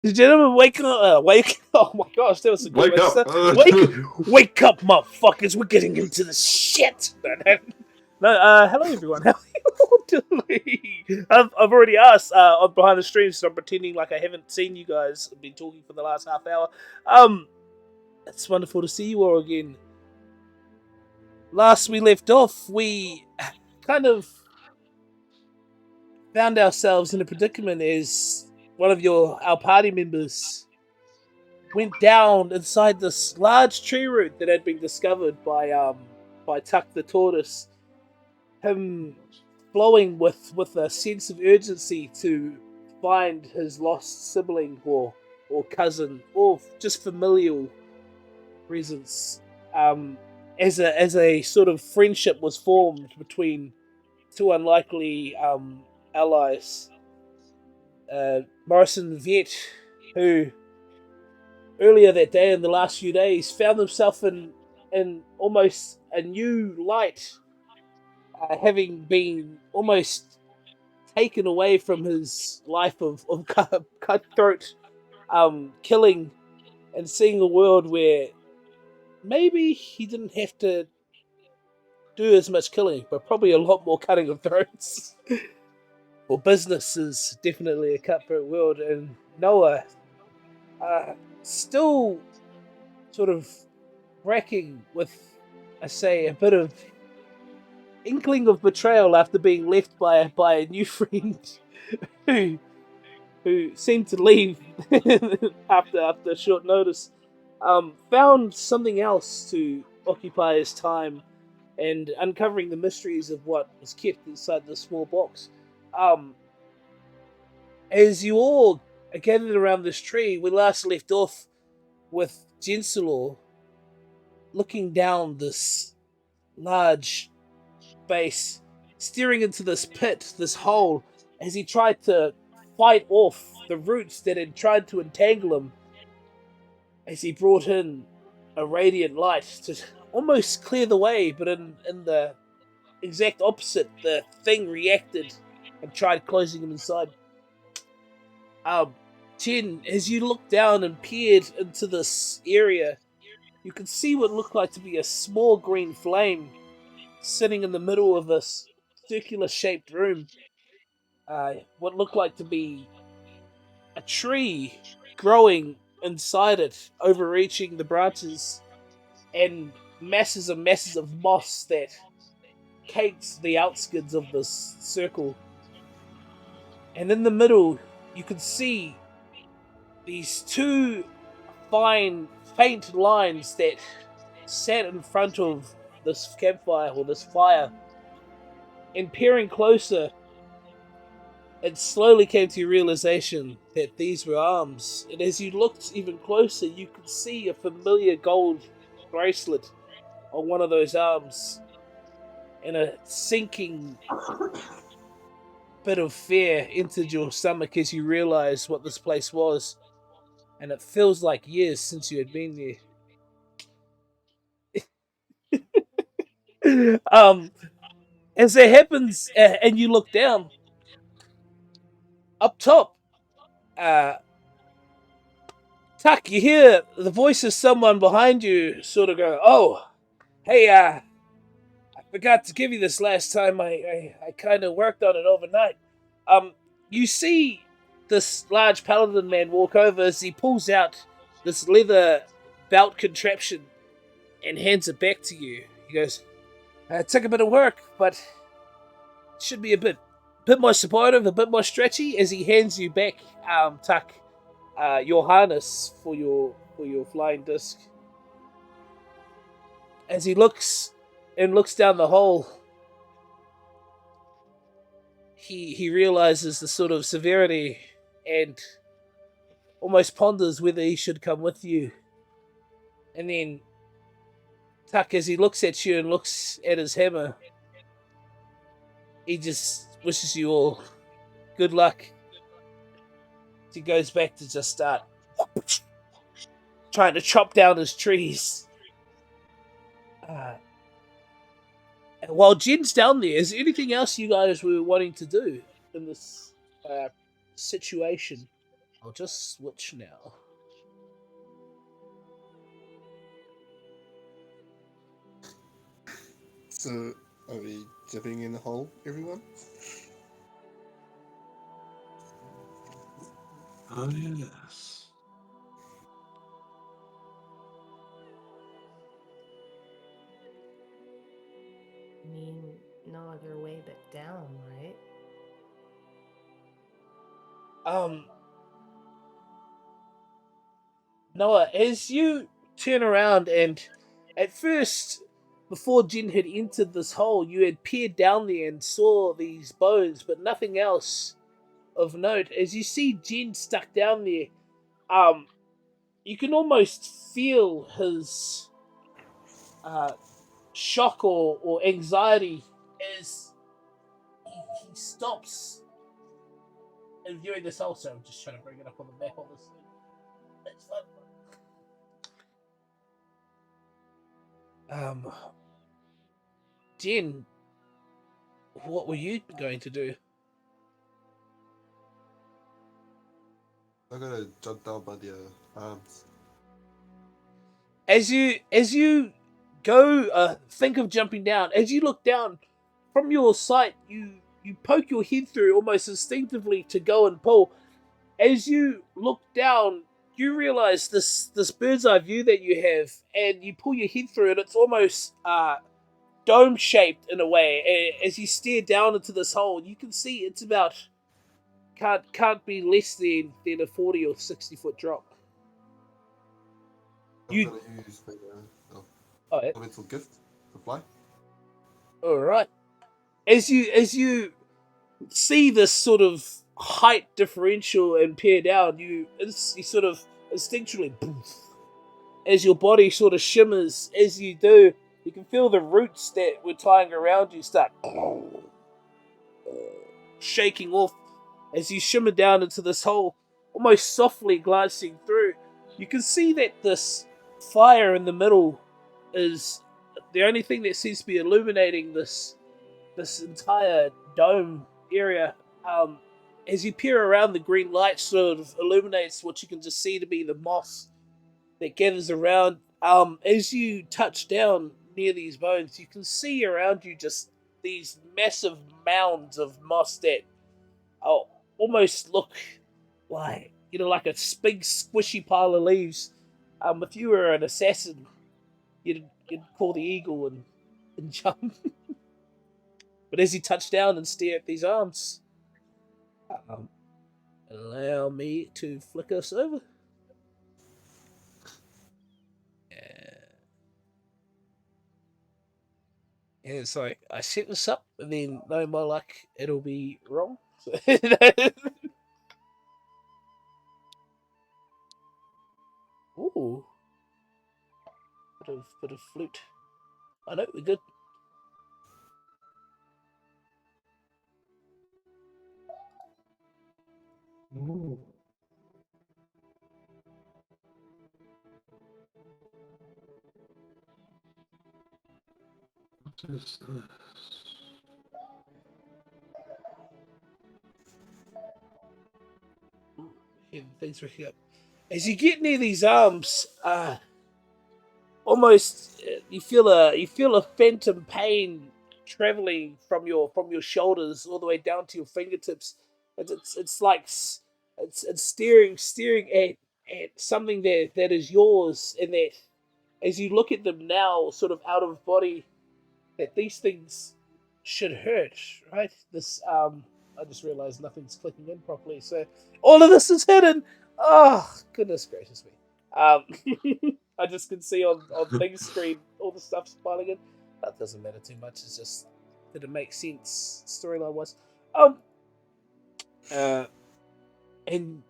Gentlemen, wake up! Wake! Oh my gosh, that was a good Wake one. up! Wake up, motherfuckers! We're getting into the shit. No, hello everyone. How are you all doing? I've already asked on behind the stream, so I'm pretending like I haven't seen you guys. I've been talking for the last half hour. It's wonderful to see you all again. Last we left off, we kind of found ourselves in a predicament as one of our party members went down inside this large tree root that had been discovered by Tuck the tortoise. Him flowing with a sense of urgency to find his lost sibling or cousin or just familial presence. As a sort of friendship was formed between two unlikely allies. Morrison Viet, who earlier that day in the last few days found himself in almost a new light, having been almost taken away from his life of cutthroat killing and seeing a world where maybe he didn't have to do as much killing, but probably a lot more cutting of throats. Well, business is definitely a cutthroat world, and Noah, still sort of wrecking with, I say, a bit of inkling of betrayal after being left by a new friend who who seemed to leave after short notice. Found something else to occupy his time and uncovering the mysteries of what was kept inside the small box. Um, as you all are gathered around this tree, we last left off with Gensilor looking down this large space, steering into this pit, this hole, as he tried to fight off the roots that had tried to entangle him, as he brought in a radiant light to almost clear the way, but in the exact opposite, the thing reacted and tried closing him inside. Um, Chen, as you looked down and peered into this area, you could see what looked like to be a small green flame sitting in the middle of this circular shaped room. What looked like to be a tree growing inside it, overreaching the branches, and masses of moss that caked the outskirts of this circle. And in the middle, you could see these two fine, faint lines that sat in front of this campfire or this fire. And peering closer, it slowly came to your realization that these were arms. And as you looked even closer, you could see a familiar gold bracelet on one of those arms. And a sinking bit of fear entered your stomach as you realized what this place was. And it feels like years since you had been there. As it happens, and you look down, up top, uh, Tuck, you hear the voice of someone behind you sort of go, "Oh, hey, I forgot to give you this last time. I kind of worked on it overnight." Um, you see this large paladin man walk over as he pulls out this leather belt contraption and hands it back to you. He goes, "It took a bit of work, but it should be a bit more supportive, a bit more stretchy." As he hands you back, Tuck, your harness for your flying disc. As he looks down the hole, he realizes the sort of severity and almost ponders whether he should come with you. And then Tuck, as he looks at you and looks at his hammer, he just wishes you all good luck. He goes back to just start trying to chop down his trees. Uh, and while Jen's down there, is there anything else you guys were wanting to do in this situation? I'll just switch now. So, are we jumping in the hole, everyone? Oh, yes. I mean, no other way but down, right? Um, Noah, as you turn around and at first, before Jin had entered this hole, you had peered down there and saw these bones, but nothing else of note. As you see Jin stuck down there, you can almost feel his uh, shock or anxiety as he stops in viewing this hole. So I'm just trying to bring it up on the map on this thing. That's fun. Jin, what were you going to do? I'm gonna jump down by the arms. As you go think of jumping down, as you look down from your sight, you poke your head through almost instinctively to go and pull. As you look down, you realize this bird's eye view that you have, and you pull your head through, and it's almost dome shaped in a way. As you stare down into this hole, you can see it's about can't be less than a 40 or 60 foot drop. I'm You gonna use my oh, elemental gift to fly. all right. As you see this sort of height differential and peer down, you sort of instinctually, as your body sort of shimmers. As you do, you can feel the roots that were tying around you start shaking off as you shimmer down into this hole, almost softly glancing through. You can see that this fire in the middle is the only thing that seems to be illuminating this entire dome area. As you peer around, the green light sort of illuminates what you can just see to be the moss that gathers around. As you touch down near these bones, you can see around you just these massive mounds of moss that almost look like like a big squishy pile of leaves. If you were an assassin, you'd call the eagle and jump. But as you touch down and stare at these arms, um, allow me to flick us over. And it's like I set this up, and then no my luck, it'll be wrong. So, ooh, bit of flute. I know we're good. Ooh, what is this? Yeah, things waking up. As you get near these arms, almost you feel a phantom pain traveling from your shoulders all the way down to your fingertips. It's like it's staring at something that is yours, and that as you look at them now, sort of out of body, that these things should hurt, right? This I just realized nothing's clicking in properly, so all of this is hidden. Oh goodness gracious me. Um, I just can see on things screen all the stuff's piling in. That doesn't matter too much. It's just did it make sense storyline wise? Um, uh, and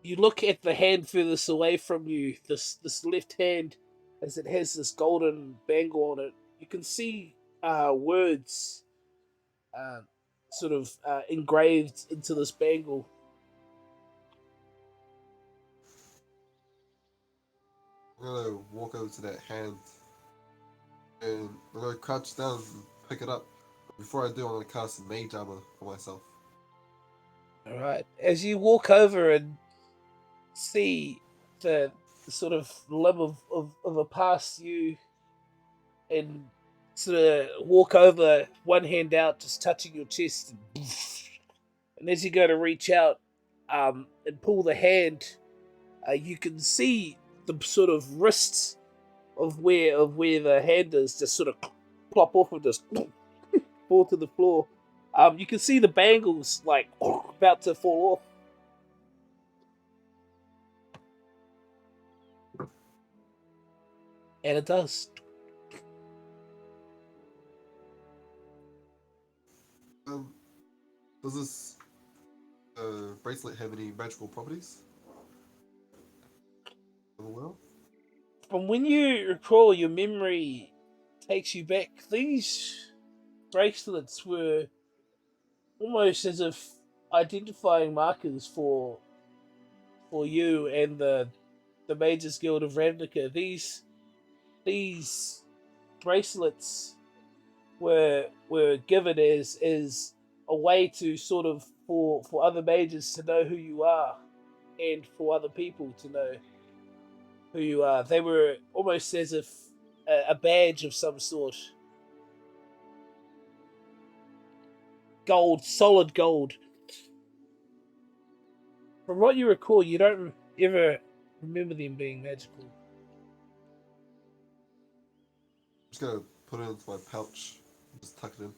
you look at the hand furthest away from you. This left hand, as it has this golden bangle on it. You can see words uh, sort of engraved into this bangle. I'm gonna walk over to that hand and I'm gonna crouch down and pick it up. But before I do, I'm gonna cast mage armor for myself. All right, as you walk over and see the sort of limb of a past you and sort of walk over, one hand out, just touching your chest. And as you go to reach out and pull the hand, you can see the sort of wrists of where the hand is just sort of plop off and just fall to the floor. You can see the bangles like about to fall off. And it does. Does this bracelet have any magical properties? Well, From when you recall, your memory takes you back. These bracelets were almost as if identifying markers for you and the Mages Guild of Ravnica. These bracelets were given as a way to sort of for other mages to know who you are, and for other people to know who you are. They were almost as if a badge of some sort. Gold, solid gold. From what you recall, you don't ever remember them being magical. I'm just gonna put it into my pouch, just tuck it in.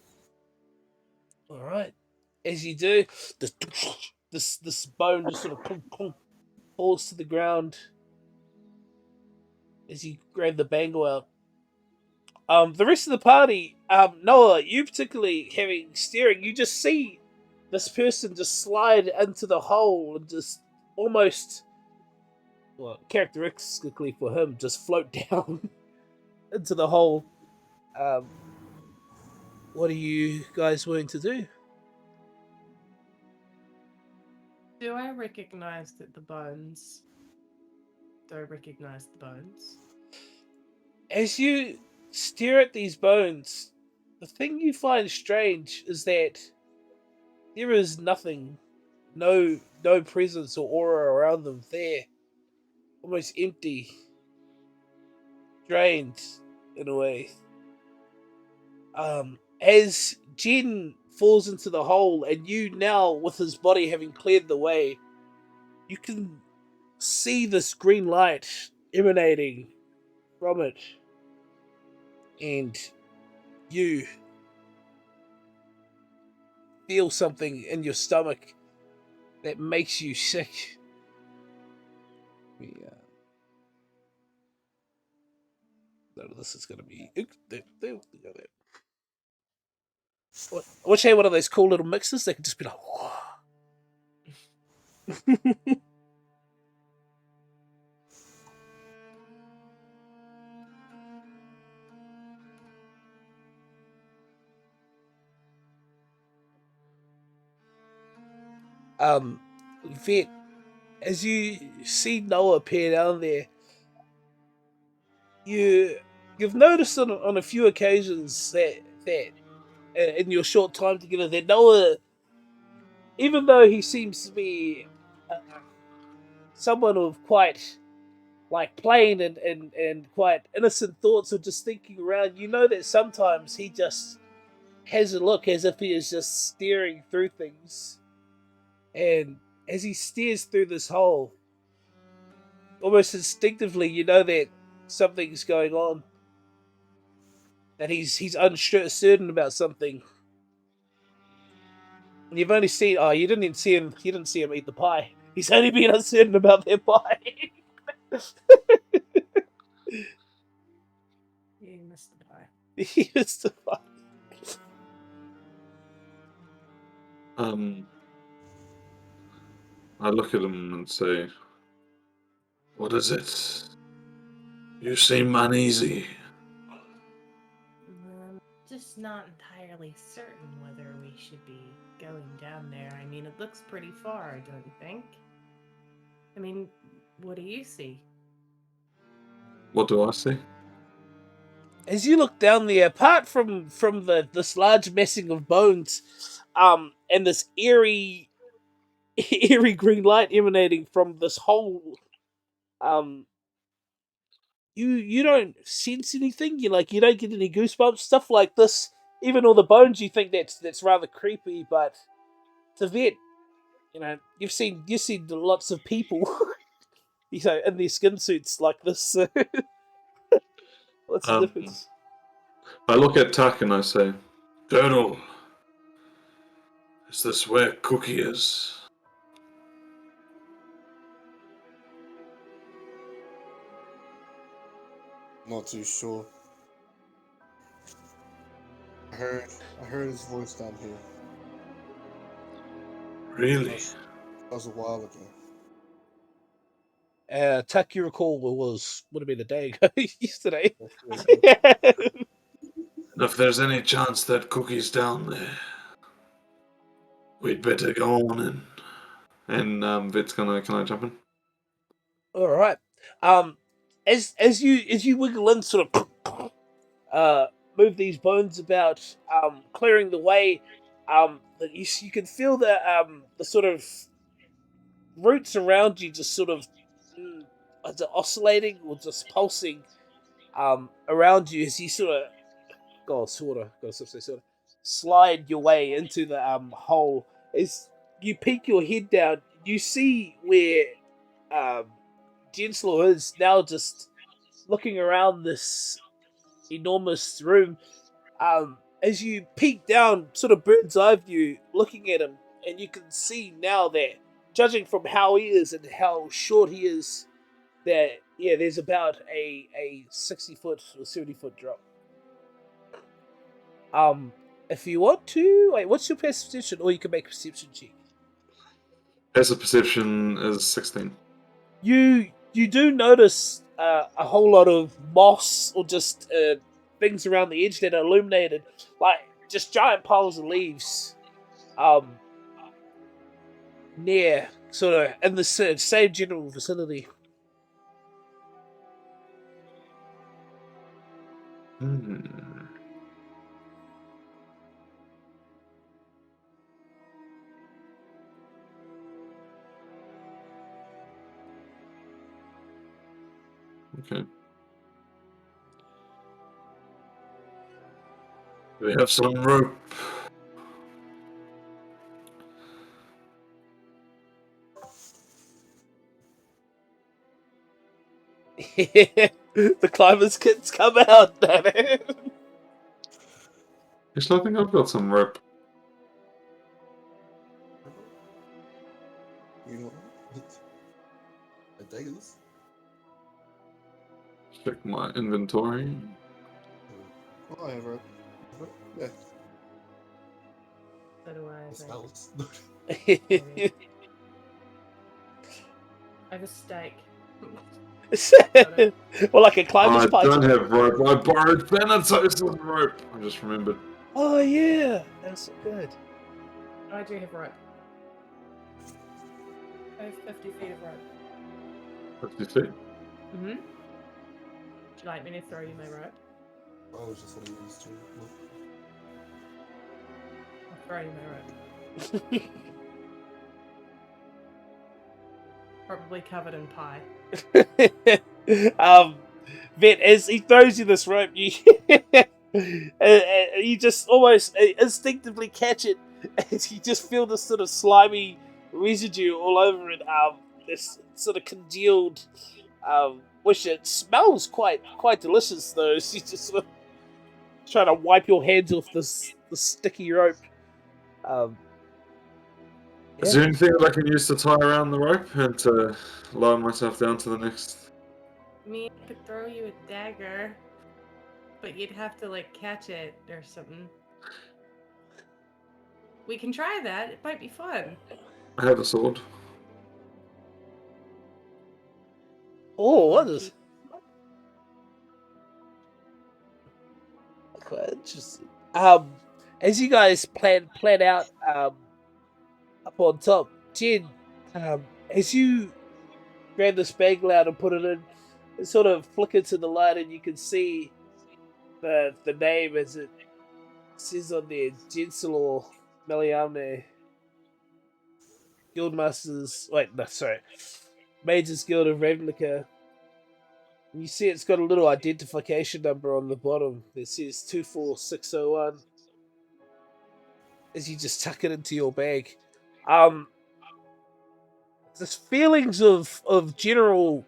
All right. As you do, this bone just sort of falls to the ground as you grab the bangle out. The rest of the party, Noah, you particularly having steering, you just see this person just slide into the hole and just almost, well, characteristically for him, just float down into the hole. What are you guys willing to do? Do I recognize that the bones? Do I recognize the bones? As you stare at these bones, the thing you find strange is that there is nothing, no presence or aura around them. They're almost empty, drained in a way. As Jen falls into the hole, and you now, with his body having cleared the way, you can see this green light emanating from it, and you feel something in your stomach that makes you sick. None of this is going to be. I wish I had one of those cool little mixers that could just be like. Vet, as you see Noah appear down there, you've noticed on a few occasions that in your short time together that Noah, even though he seems to be someone of quite like plain and quite innocent thoughts of just thinking around, you know that sometimes he just has a look as if he is just staring through things. And as he stares through this hole, almost instinctively, you know that something's going on. That he's uncertain about something. And you've only seen you didn't see him eat the pie. He's only been uncertain about their pie. You missed the pie. He missed the pie. I look at him and say, "What is it? You seem uneasy." I'm just not entirely certain whether we should be going down there. I mean, it looks pretty far, don't you think? I mean, what do you see? What do I see? As you look down there, apart from this large messing of bones, and this eerie eerie green light emanating from this hole. You don't sense anything. You don't get any goosebumps, stuff like this. Even all the bones, you think that's rather creepy, but to vet, you've seen lots of people, in their skin suits like this. So what's the Um, difference? I look at Tuck and I say, Colonel, is this where Cookie is? Not too sure. I heard his voice down here. Really? That was a while ago. Tuck, you recall, would have been a day ago, yesterday. And if there's any chance that Cookie's down there, we'd better go on in. And Vit's can I jump in? All right. As you wiggle in, sort of, move these bones about, clearing the way. That you can feel the sort of roots around you just sort of, either oscillating or just pulsing, around you as you sort of slide your way into the hole. As you peek your head down, you see where um Gensler is now, just looking around this enormous room. As you peek down, sort of bird's eye view, looking at him, and you can see now that, judging from how he is and how short he is, that there's about a 60-foot or 70-foot drop. If you want to, wait, what's your perception? Or you can make a perception check. Passive perception is 16. You do notice a whole lot of moss, or just things around the edge that are illuminated, like just giant piles of leaves, near, sort of in the same general vicinity. Hmm. Okay. We have some rope. The climbers kits come out. Actually, I think I've got some rope. You know what? A daggers? Check my inventory. Oh, I have rope. Yeah, So do I, this think. else. I have a stake. Well, like a climber's I don't python. have rope. I borrowed Thanatos' rope. I just remembered. Oh yeah, that's so good. I do have rope. I have 50 feet of rope. 50 feet. Mm-hmm. Would you like me to throw you my rope? I was just what I used to. I'll throw you my rope. Probably covered in pie. Vet, as he throws you this rope, you you just almost instinctively catch it, as you just feel this sort of slimy residue all over it. This sort of congealed, which it smells quite delicious though. So you just sort of trying to wipe your hands off the sticky rope. Is there anything that I can use to tie around the rope and to lower myself down to the next? Me, I could throw you a dagger, but you'd have to like catch it or something. We can try that. It might be fun. I have a sword. Oh, what is? Quite interesting. As you guys plan out, up on top, Jen, as you grab this bagel out and put it in, it sort of flicker to the light, and you can see the name as it says on there, Jenselor Meliame. Guildmasters. Wait, no, sorry. Mages Guild of Ravnica. And you see it's got a little identification number on the bottom that says 24601. As you just tuck it into your bag. There's feelings of general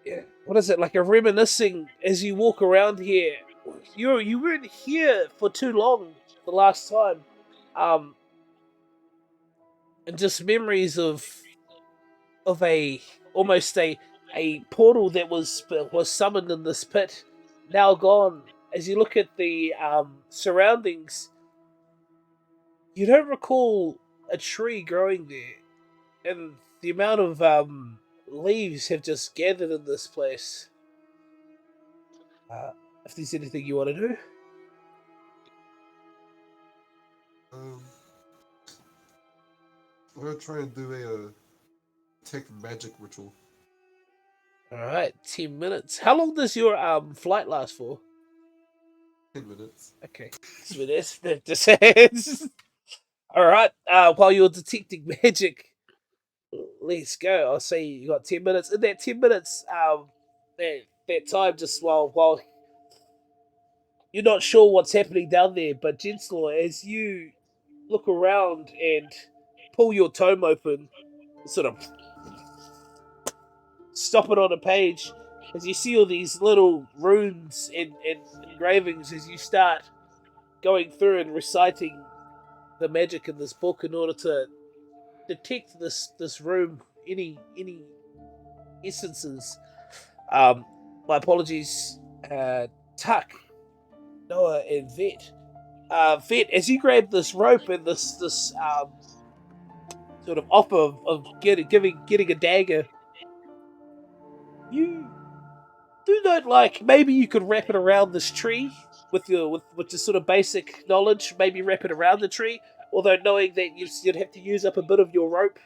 yeah, what is it, like a reminiscing as you walk around here. You weren't here for too long the last time. And just memories of a almost a portal that was summoned in this pit, now gone. As you look at the surroundings, you don't recall a tree growing there, and the amount of leaves have just gathered in this place. If there's anything you want to do, Um, I'm gonna try and do a detect magic ritual. all right, 10 minutes. How long does your flight last for? 10 minutes. Okay, so that's all right. While you're detecting magic, let's go. I'll say you got 10 minutes. In that 10 minutes, that time just while you're not sure what's happening down there, but Genslaw, as you look around and pull your tome open, sort of stop it on a page, as you see all these little runes and engravings, as you start going through and reciting the magic in this book in order to detect this room, any essences. My apologies, Tuck, Noah, and Vet. Vet, as you grab this rope and this sort of offer of getting a dagger, you do not like. Maybe you could wrap it around this tree with just sort of basic knowledge. Maybe wrap it around the tree, although knowing that you'd have to use up a bit of your rope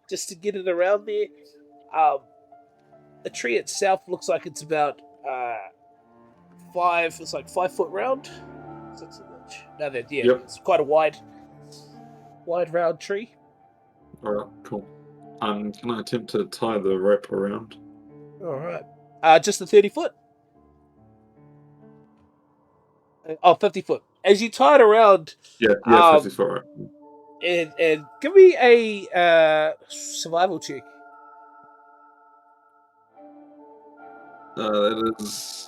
just to get it around there. The tree itself looks like it's about 5. It's like 5 foot round. Is that too much? No, that yeah, Yep. It's quite a wide round tree. Alright, cool. Can I attempt to tie the rope around? All right. Just the 30 foot. 50 foot. As you tie it around, Yeah, 50 foot rope. and give me a survival check. That is.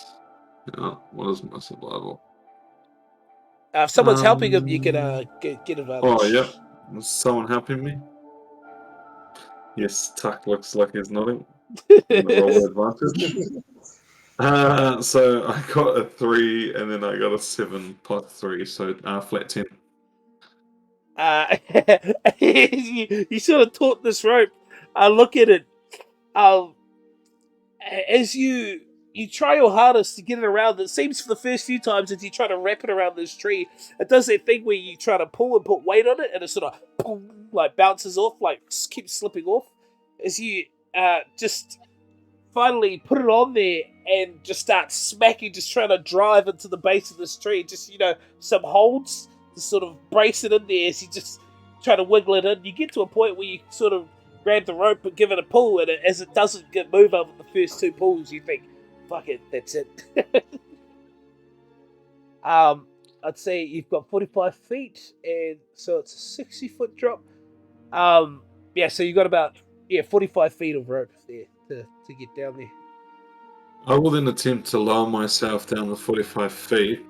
What is my survival? If someone's helping him, you can get advantage. Oh, yeah. Is someone helping me? Yes, Tuck looks like he's nodding. I'm gonna roll advantage. So I got a 3 and then I got a 7 plus 3, so flat 10. You sort of taut this rope. Look at it. As you try your hardest to get it around, it seems for the first few times as you try to wrap it around this tree, it does that thing where you try to pull and put weight on it, and it sort of boom, like bounces off, like keeps slipping off. As you just finally put it on there and just start smacking, just trying to drive into the base of this tree, just some holds to sort of brace it in there as you just try to wiggle it in. You get to a point where you sort of grab the rope and give it a pull, and as it doesn't move over the first 2 pulls, you think, fuck it, that's it. I'd say you've got 45 feet, and so it's a 60-foot drop. So you got about 45 feet of rope there to get down there. I will then attempt to lower myself down the 45 feet,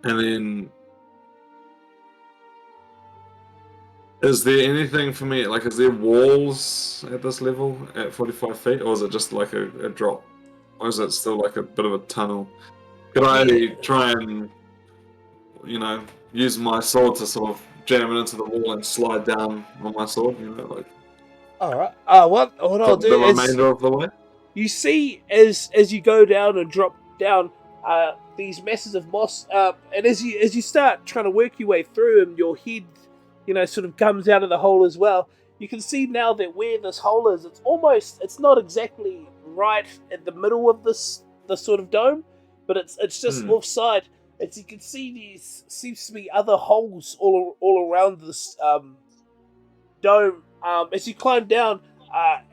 and then is there anything for me, like is there walls at this level at 45 feet, or is it just like a drop? Or is it still like a bit of a tunnel? Could I try and, use my sword to sort of jam it into the wall and slide down on my sword, Alright. What I'll do the is, remainder of the way? you see as you go down and drop down these masses of moss, and as you start trying to work your way through them, your head sort of comes out of the hole as well. You can see now that where this hole is, it's not exactly right in the middle of this sort of dome, but it's just offside. as you can see, there seems to be other holes all around this dome. As you climb down,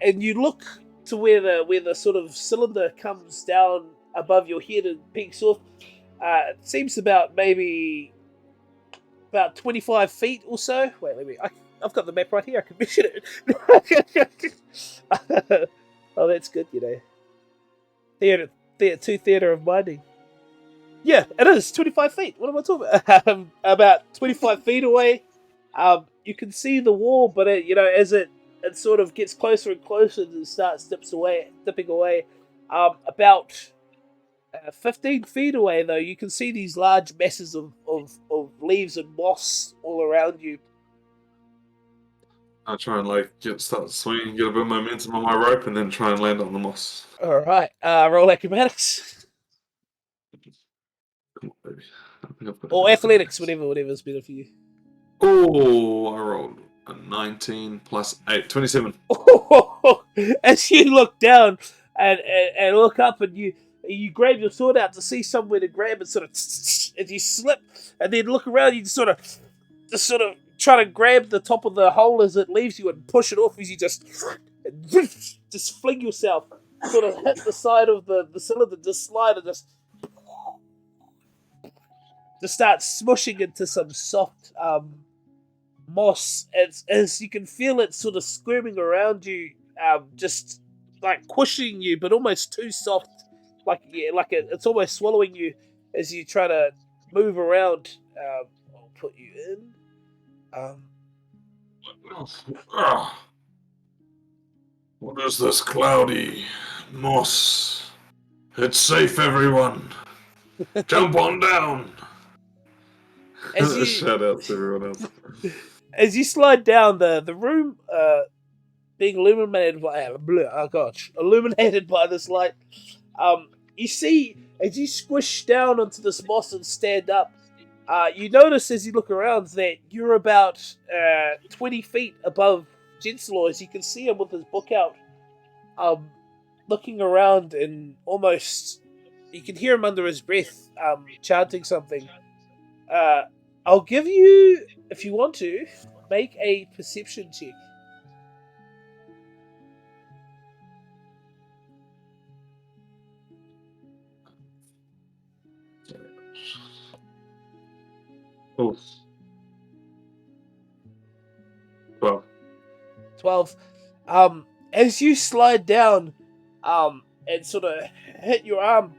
and you look to where the sort of cylinder comes down above your head and peaks off, it seems maybe about 25 feet or so. Wait, I've got the map right here. I can measure it. Oh, that's good, Theatre of Minding. Yeah, it is 25 feet. What am I talking about? About 25 feet away. You can see the wall, but as it sort of gets closer and closer, and starts dipping away. About 15 feet away, though, you can see these large masses of leaves and moss all around you. I try and start swinging, get a bit of momentum on my rope, and then try and land on the moss. All right, roll acrobatics Come on, baby. I think I've got or enough athletics, acrobatics. whatever's better for you. Oh, I rolled a 19 plus 8, 27. As you look down and look up, and you grab your sword out to see somewhere to grab, and sort of as you slip, and then look around, you just sort of try to grab the top of the hole as it leaves you and push it off as you just fling yourself, sort of hit the side of the cylinder, just slide and just start smushing into some soft moss, as you can feel it sort of squirming around you, just like pushing you, but almost too soft, it's almost swallowing you as you try to move around. I'll put you in. What is this cloudy moss? It's safe, everyone. Jump on down. Shout out to everyone else. As you slide down, the room being illuminated by illuminated by this light, you see as you squish down onto this moss and stand up, you notice as you look around that you're about 20 feet above Genselor, as you can see him with his book out, looking around, and almost you can hear him under his breath chanting something. I'll give you, if you want to, make a perception check. Oh. 12. 12. As you slide down, and sort of hit your arm,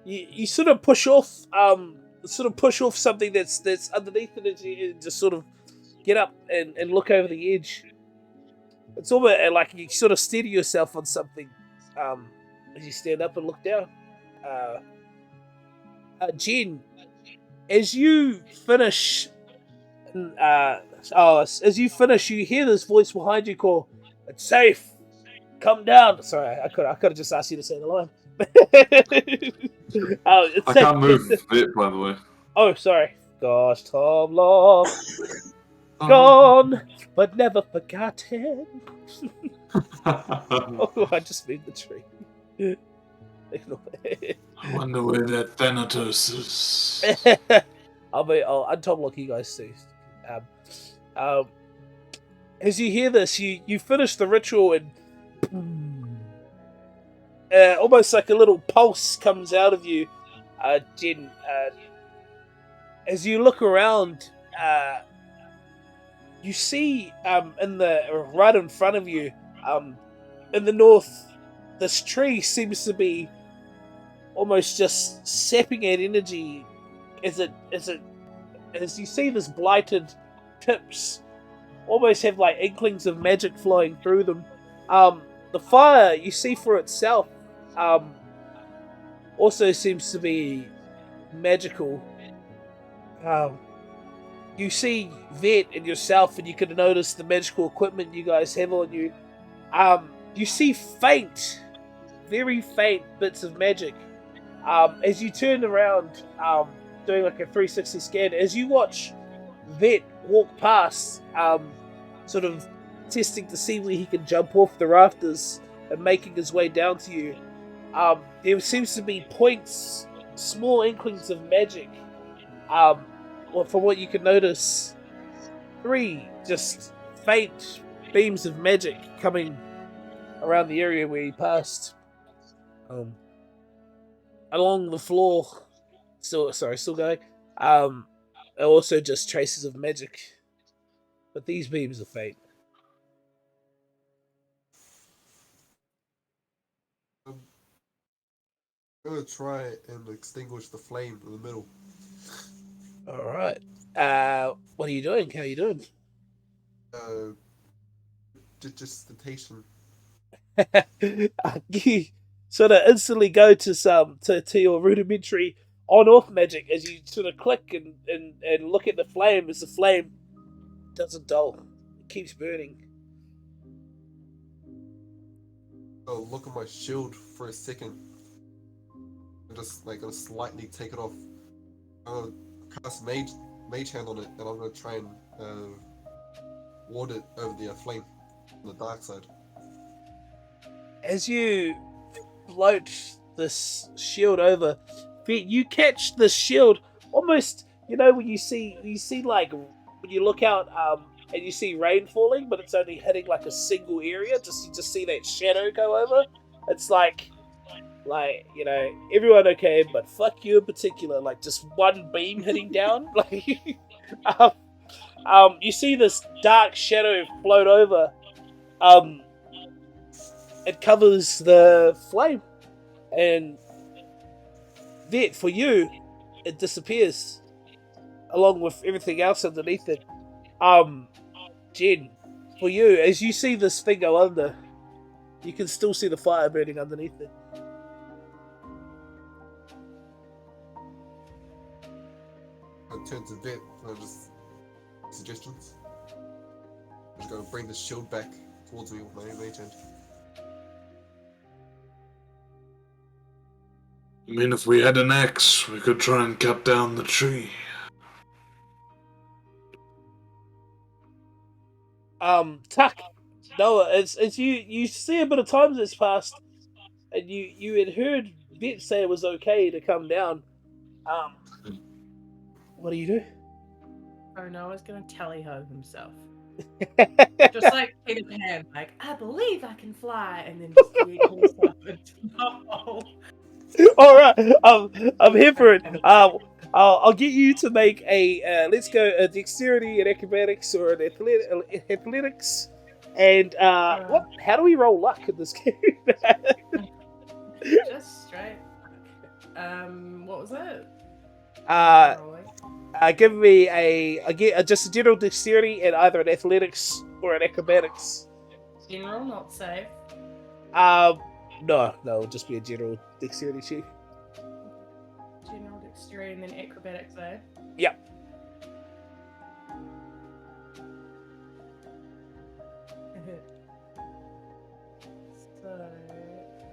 you sort of push off, something that's underneath it, and just sort of get up and look over the edge. It's almost like you sort of steady yourself on something, as you stand up and look down. Jen, as you finish, you hear this voice behind you call, "It's safe. Come down." Sorry, I could have just asked you to say the line. I can't move it, by the way. Oh, sorry. Gosh, Tom Long, gone but never forgotten. Oh, I just moved the tree. I wonder where that Thanatos is. I'll Tom Lock you guys too. As you hear this, you finish the ritual, and almost like a little pulse comes out of you, Jen. As you look around, you see right in front of you, in the north, this tree seems to be almost just sapping at energy as you see this blighted tips almost have like inklings of magic flowing through them. The fire you see for itself also seems to be magical. You see Vet and yourself, and you can notice the magical equipment you guys have on you. You see faint, very faint bits of magic. As you turn around, doing like a 360 scan, as you watch Vet walk past, sort of testing to see where he can jump off the rafters and making his way down to you. There seems to be points small inklings of magic. Well, from what you can notice, 3 just faint beams of magic coming around the area where you passed. Along the floor, still going. Are also just traces of magic, but these beams are faint. I'm gonna try and extinguish the flame in the middle. All right. What are you doing? How are you doing? Digitation. You sort of instantly go to your rudimentary on-off magic as you sort of click and look at the flame as the flame doesn't dull. It keeps burning. I'll look at my shield for a second. I'm just gonna slightly take it off. I'm gonna cast mage hand on it, and I'm gonna try and ward it over the flame on the dark side. As you float this shield over, you catch the shield almost. You know when you see like when you look out and you see rain falling, but it's only hitting like a single area. You just see that shadow go over. It's like everyone okay, but fuck you in particular. Like just one beam hitting down. You see this dark shadow float over. It covers the flame, and Vet, for you, it disappears along with everything else underneath it. Jen, for you, as you see this thing go under, you can still see the fire burning underneath it. I turn to Vet, and I just suggestions. I'm just gonna bring the shield back towards me with my mage hand. I mean, if we had an axe, we could try and cut down the tree. Tuck, Noah, as you see a bit of time that's passed, and you had heard Vet say it was okay to come down. What do you do? Oh, Noah's gonna tally-ho himself. Just like Peter Pan, like, I believe I can fly, and then just yeet himself into the hole. All right, I'm here for it. I'll get you to make a let's go a dexterity and acrobatics or an athletics, and what? How do we roll luck in this game? Just straight. What was it? Give me just a general dexterity and either an athletics or an acrobatics. General, not safe. No, it'll just be a general dexterity check. General dexterity and then acrobatics, eh? Yep. So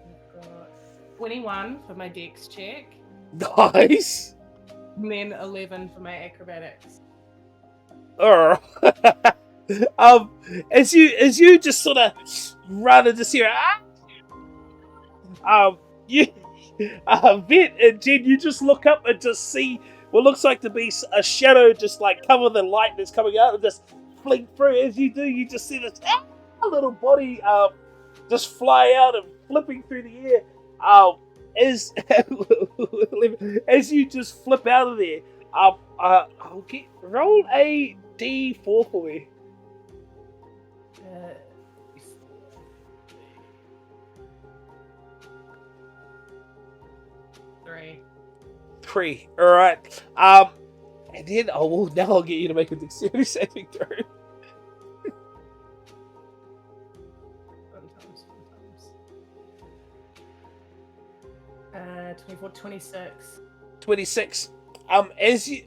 we've got 21 for my dex check, Nice. and then 11 for my acrobatics. As you just sort of run and just hear you Vet and Jen, you just look up and just see what looks like to be a shadow just like cover the light that's coming out and just fling through. As you do, you just see this little body just fly out and flipping through the air. As you just flip out of there, I'll roll a D4 for me. 3. All right. And then now I'll get you to make a dexterity saving throw. Fun times. 24, 26. 26. As you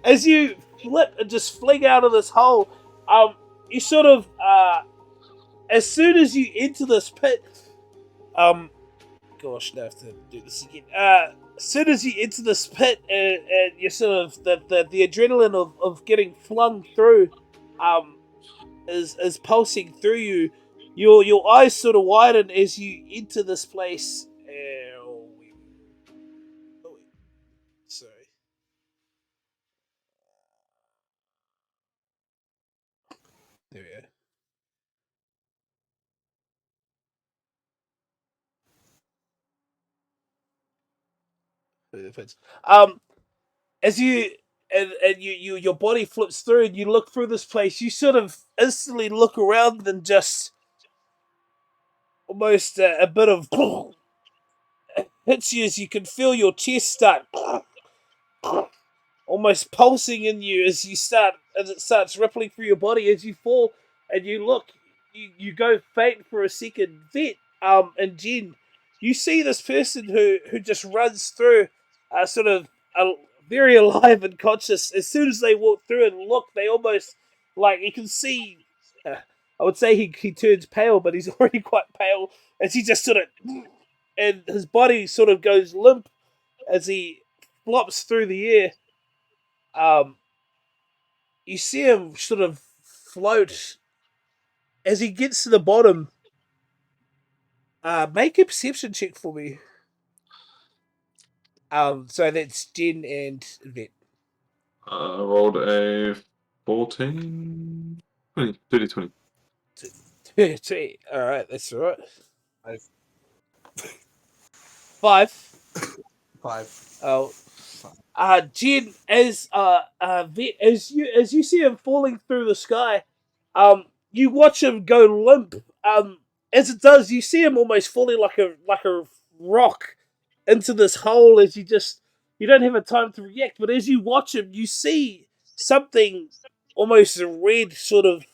as you flip and just fling out of this hole, you sort of as soon as you enter this pit, gosh, now I have to do this again. As soon as you enter this pit and you're sort of the adrenaline of getting flung through is pulsing through you, your eyes sort of widen as you enter this place. There we go. Perfect. As you and you your body flips through and you look through this place, you sort of instantly look around and just almost a bit of hits you as you can feel your chest start almost pulsing in you as it starts rippling through your body as you fall and you look, you go faint for a second. Vet, and Jen, you see this person who just runs through, sort of very alive and conscious. As soon as they walk through and look, they almost like you can see. I would say he turns pale, but he's already quite pale as he just sort of, and his body sort of goes limp as he flops through the air. Um, you see him sort of float as he gets to the bottom. Make a perception check for me. So that's Jen and Vet. I rolled a 14. 20. 30, 20. Sweet. All right, that's all right. I've 5. 5. Oh, Jen, Vet, as you see him falling through the sky, you watch him go limp. As it does, you see him almost falling like a rock into this hole as you don't have a time to react, but as you watch him, you see something almost red sort of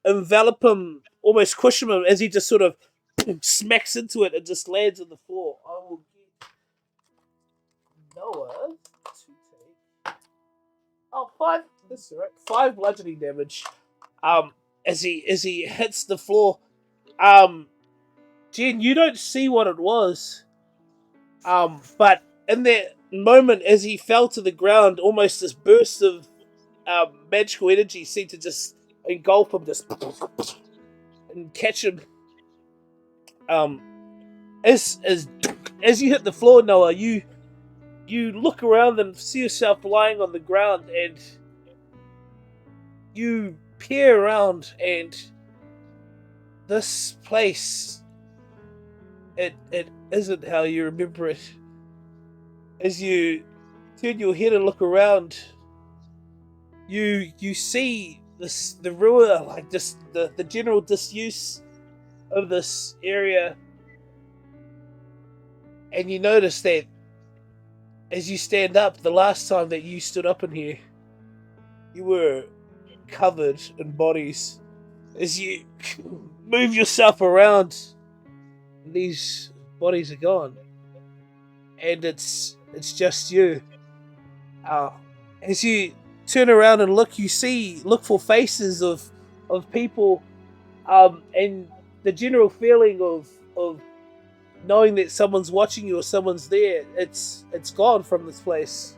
envelop him, almost cushion him as he just sort of smacks into it and just lands on the floor. I will get Noah to take 5. That's all right. 5 bludgeoning damage. As he hits the floor. Jen, you don't see what it was. But in that moment, as he fell to the ground, almost this burst of magical energy seemed to just engulf him, just and catch him. As you hit the floor, Noah, you look around and see yourself lying on the ground, and you peer around, and this place, it isn't how you remember it. As you turn your head and look around, you see the ruin, like just the general disuse of this area, and you notice that as you stand up, the last time that you stood up in here, you were covered in bodies. As you move yourself around, these bodies are gone, and it's just you. As you turn around and look, you look for faces of people, and the general feeling of knowing that someone's watching you or someone's there. It's gone from this place.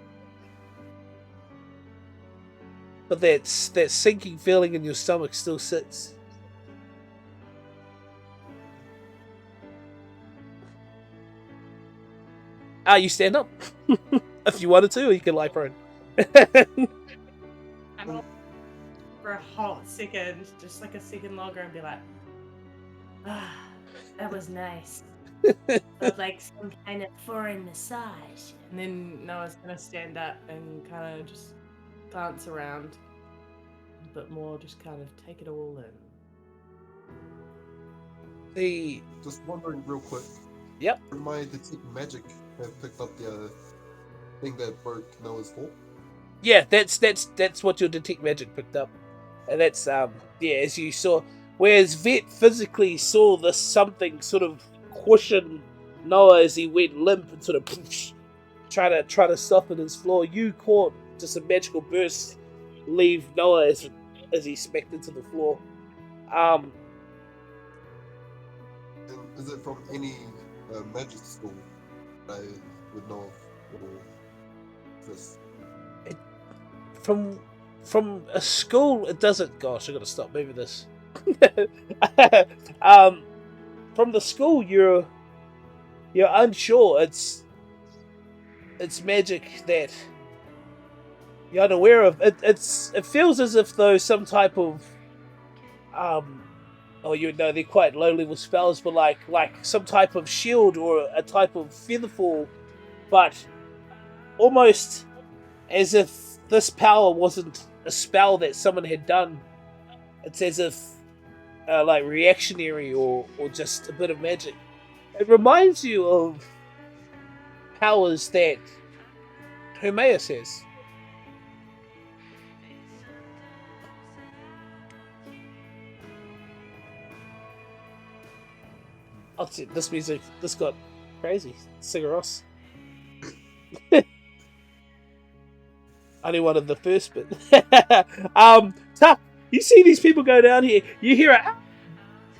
But that sinking feeling in your stomach still sits. You stand up if you wanted to, or you can lie prone. I'm all for a hot second, just like a second longer, and be like, that was nice. Felt like some kind of foreign massage. And then Noah's gonna stand up and kind of just glance around a bit more, just kind of take it all in. Just wondering real quick. Yep. Would my detect magic have picked up the thing that broke Noah's fall? Yeah, that's what your detect magic picked up, and that's as you saw. Whereas Vet physically saw this something sort of cushion Noah as he went limp and sort of try to soften his floor. You caught just a magical burst leave Noah as he smacked into the floor. And is it from any magic school that I would know of, or this? From a school, it doesn't. Gosh, I gotta stop moving this. From the school, you're unsure. It's magic that you're unaware of. It feels as if though some type of Oh, you know, they're quite low level spells, but like some type of shield or a type of featherfall, but almost as if this power wasn't a spell that someone had done. It's as if like reactionary or just a bit of magic. It reminds you of powers that Hermaeus has. Oh, this music, this got crazy. Sigaros. Only one of the first bit. Tuck, you see these people go down here, you hear a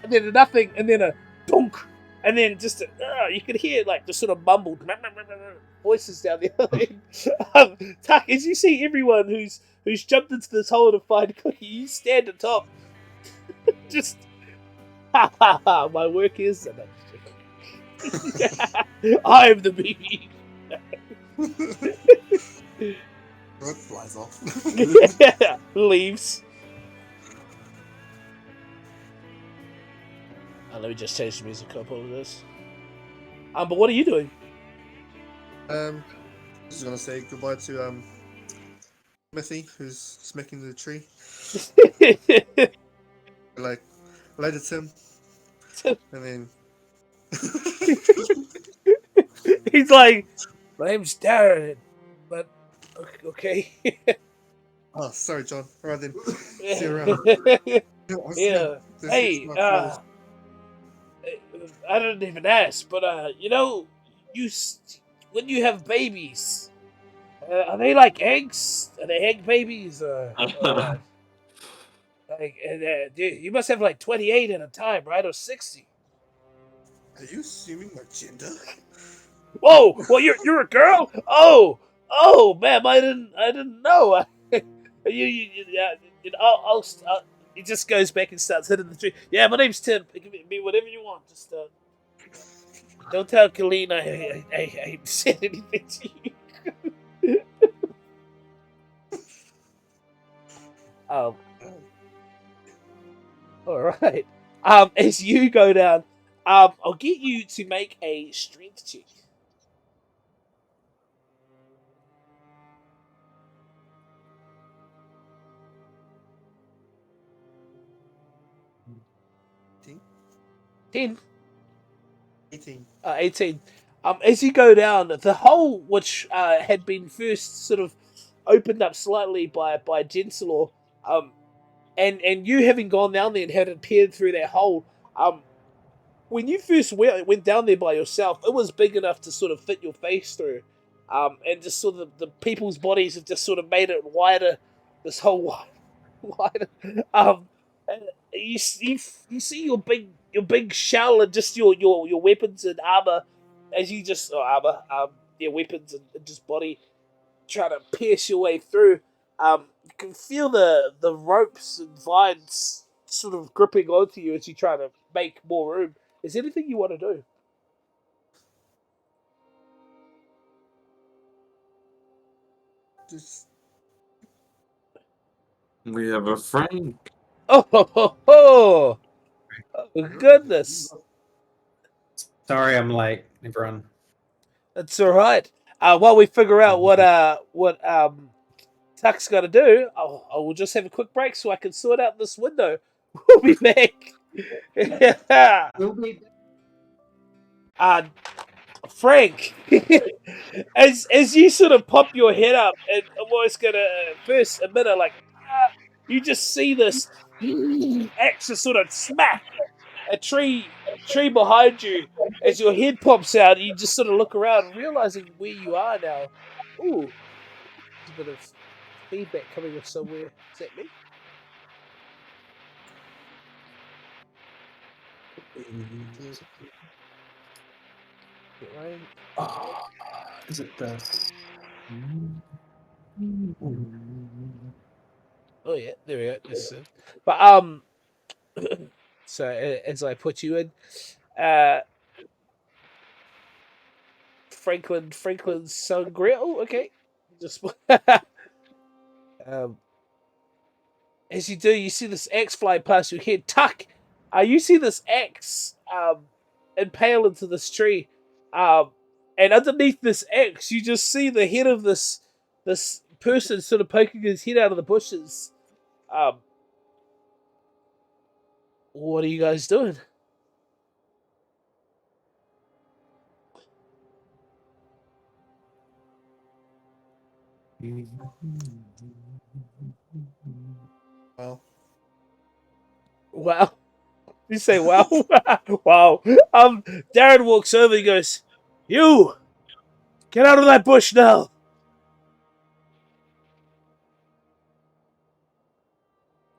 and then a nothing, and then a donk, and then just you could hear like the sort of mumbled voices down the other end. Tuck, as you see everyone who's jumped into this hole to find Cookie, you stand atop. Just my work is I am the baby. It flies off. Leaves. Let me just change the music up over this. But what are you doing? Just gonna say goodbye to Smithy, who's smacking the tree. Like later, Tim, and then he's like, my name's Darren, but okay. oh, sorry, John. All right then, see you around. Yeah. Hey, I didn't even ask, but you know, when you have babies, are they like eggs? Are they egg babies? Like, you must have like 28 at a time, right, or 60? Are you assuming my gender? Whoa! Well, you're a girl? Oh, ma'am, I didn't know. I'll he just goes back and starts hitting the tree. Yeah, my name's Tim. It can be whatever you want. Just don't tell Colleen I said anything to you. All right. As you go down, I'll get you to make a strength check. Ten? 10. 18. 18. As you go down, the hole which had been first sort of opened up slightly by Gensilor, and you having gone down there and had appeared through that hole, when you first went down there by yourself, it was big enough to sort of fit your face through, and just sort of the people's bodies have just sort of made it wider, this whole wider. And you see your big shell and just your weapons and armor as you just weapons and just body trying to pierce your way through. You can feel the ropes and vines sort of gripping onto you as you try to make more room. Is there anything you want to do? Just We have a friend. Oh, goodness. Sorry, I'm late, everyone. That's all right. While we figure out what Tuck's got to do, I will just have a quick break so I can sort out this window. We'll be back. Frank, as you sort of pop your head up and almost gonna first admit it, like you just see this axe just sort of smack a tree behind you. As your head pops out, you just sort of look around, realizing where you are now. Ooh, there's a bit of feedback coming from somewhere. Is that me? Right. Is it the? Oh yeah, there we go. But so as I put you in, Franklin's son Gretel. Okay, just as you do, you see this axe fly past your head. Tuck, you see this axe impale into this tree, and underneath this axe, you just see the head of this person sort of poking his head out of the bushes. What are you guys doing? Well, Wow. You say wow? Wow. Darren walks over and goes, "You! Get out of that bush now!"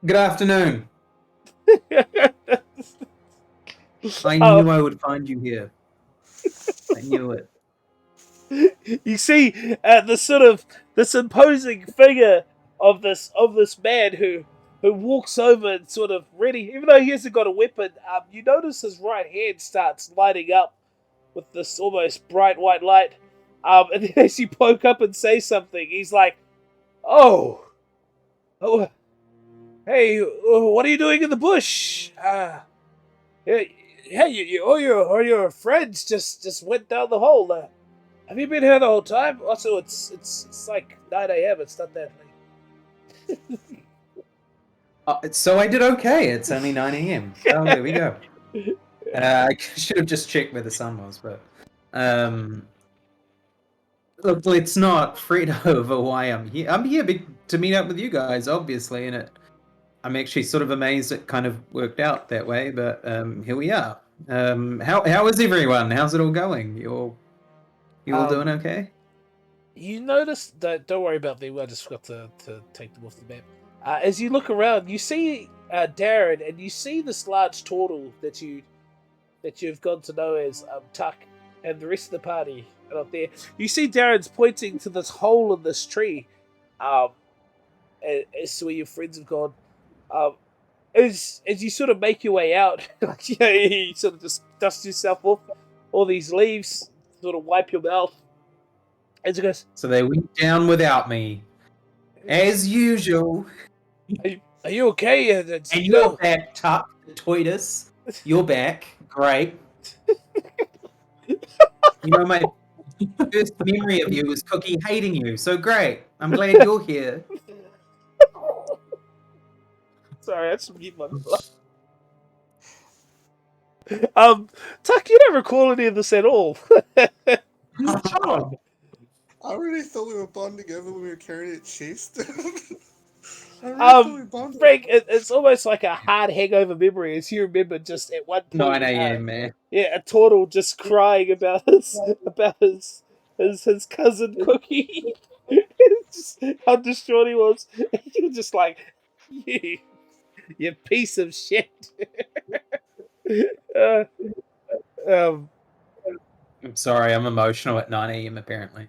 Good afternoon. I knew I would find you here. I knew it. You see this imposing figure of this man who walks over and sort of ready, even though he hasn't got a weapon. You notice his right hand starts lighting up with this almost bright white light. And then as you poke up and say something, he's like, "Oh, hey, what are you doing in the bush? Hey, all your friends just went down the hole. Have you been here the whole time? Also, it's like 9 a.m. It's not that late." So I did okay. It's only 9 a.m. Oh, there we go. I should have just checked where the sun was, but look, let's not fret over why I'm here. I'm here to meet up with you guys, obviously, and I'm actually sort of amazed it kind of worked out that way. But here we are. How is everyone? How's it all going? You all doing okay? You notice that? Don't worry about them. I just forgot to take them off the map. As you look around, you see Darren, and you see this large turtle that you've gone to know as Tuck, and the rest of the party are not there. You see Darren's pointing to this hole in this tree, as to where your friends have gone. As you sort of make your way out, you sort of just dust yourself off all these leaves, sort of wipe your mouth. As it goes, So they went down without me, as usual. "Are you okay?" And you're back, Tuck, the tortoise. You're back. Great. You know, my first memory of you was Cookie hating you, so great. I'm glad you're here. Sorry, I just mute my Tuck, you don't recall any of this at all. I really thought we were bonding over when we were carrying it chest. I really thought we bonded. Frank, it's almost like a hard hangover memory, as you remember just at one point. 9 a.m., man. Yeah, a turtle just crying about his cousin Cookie. Just how distraught he was. You were just like, you piece of shit. I'm sorry, I'm emotional at 9 a.m. apparently.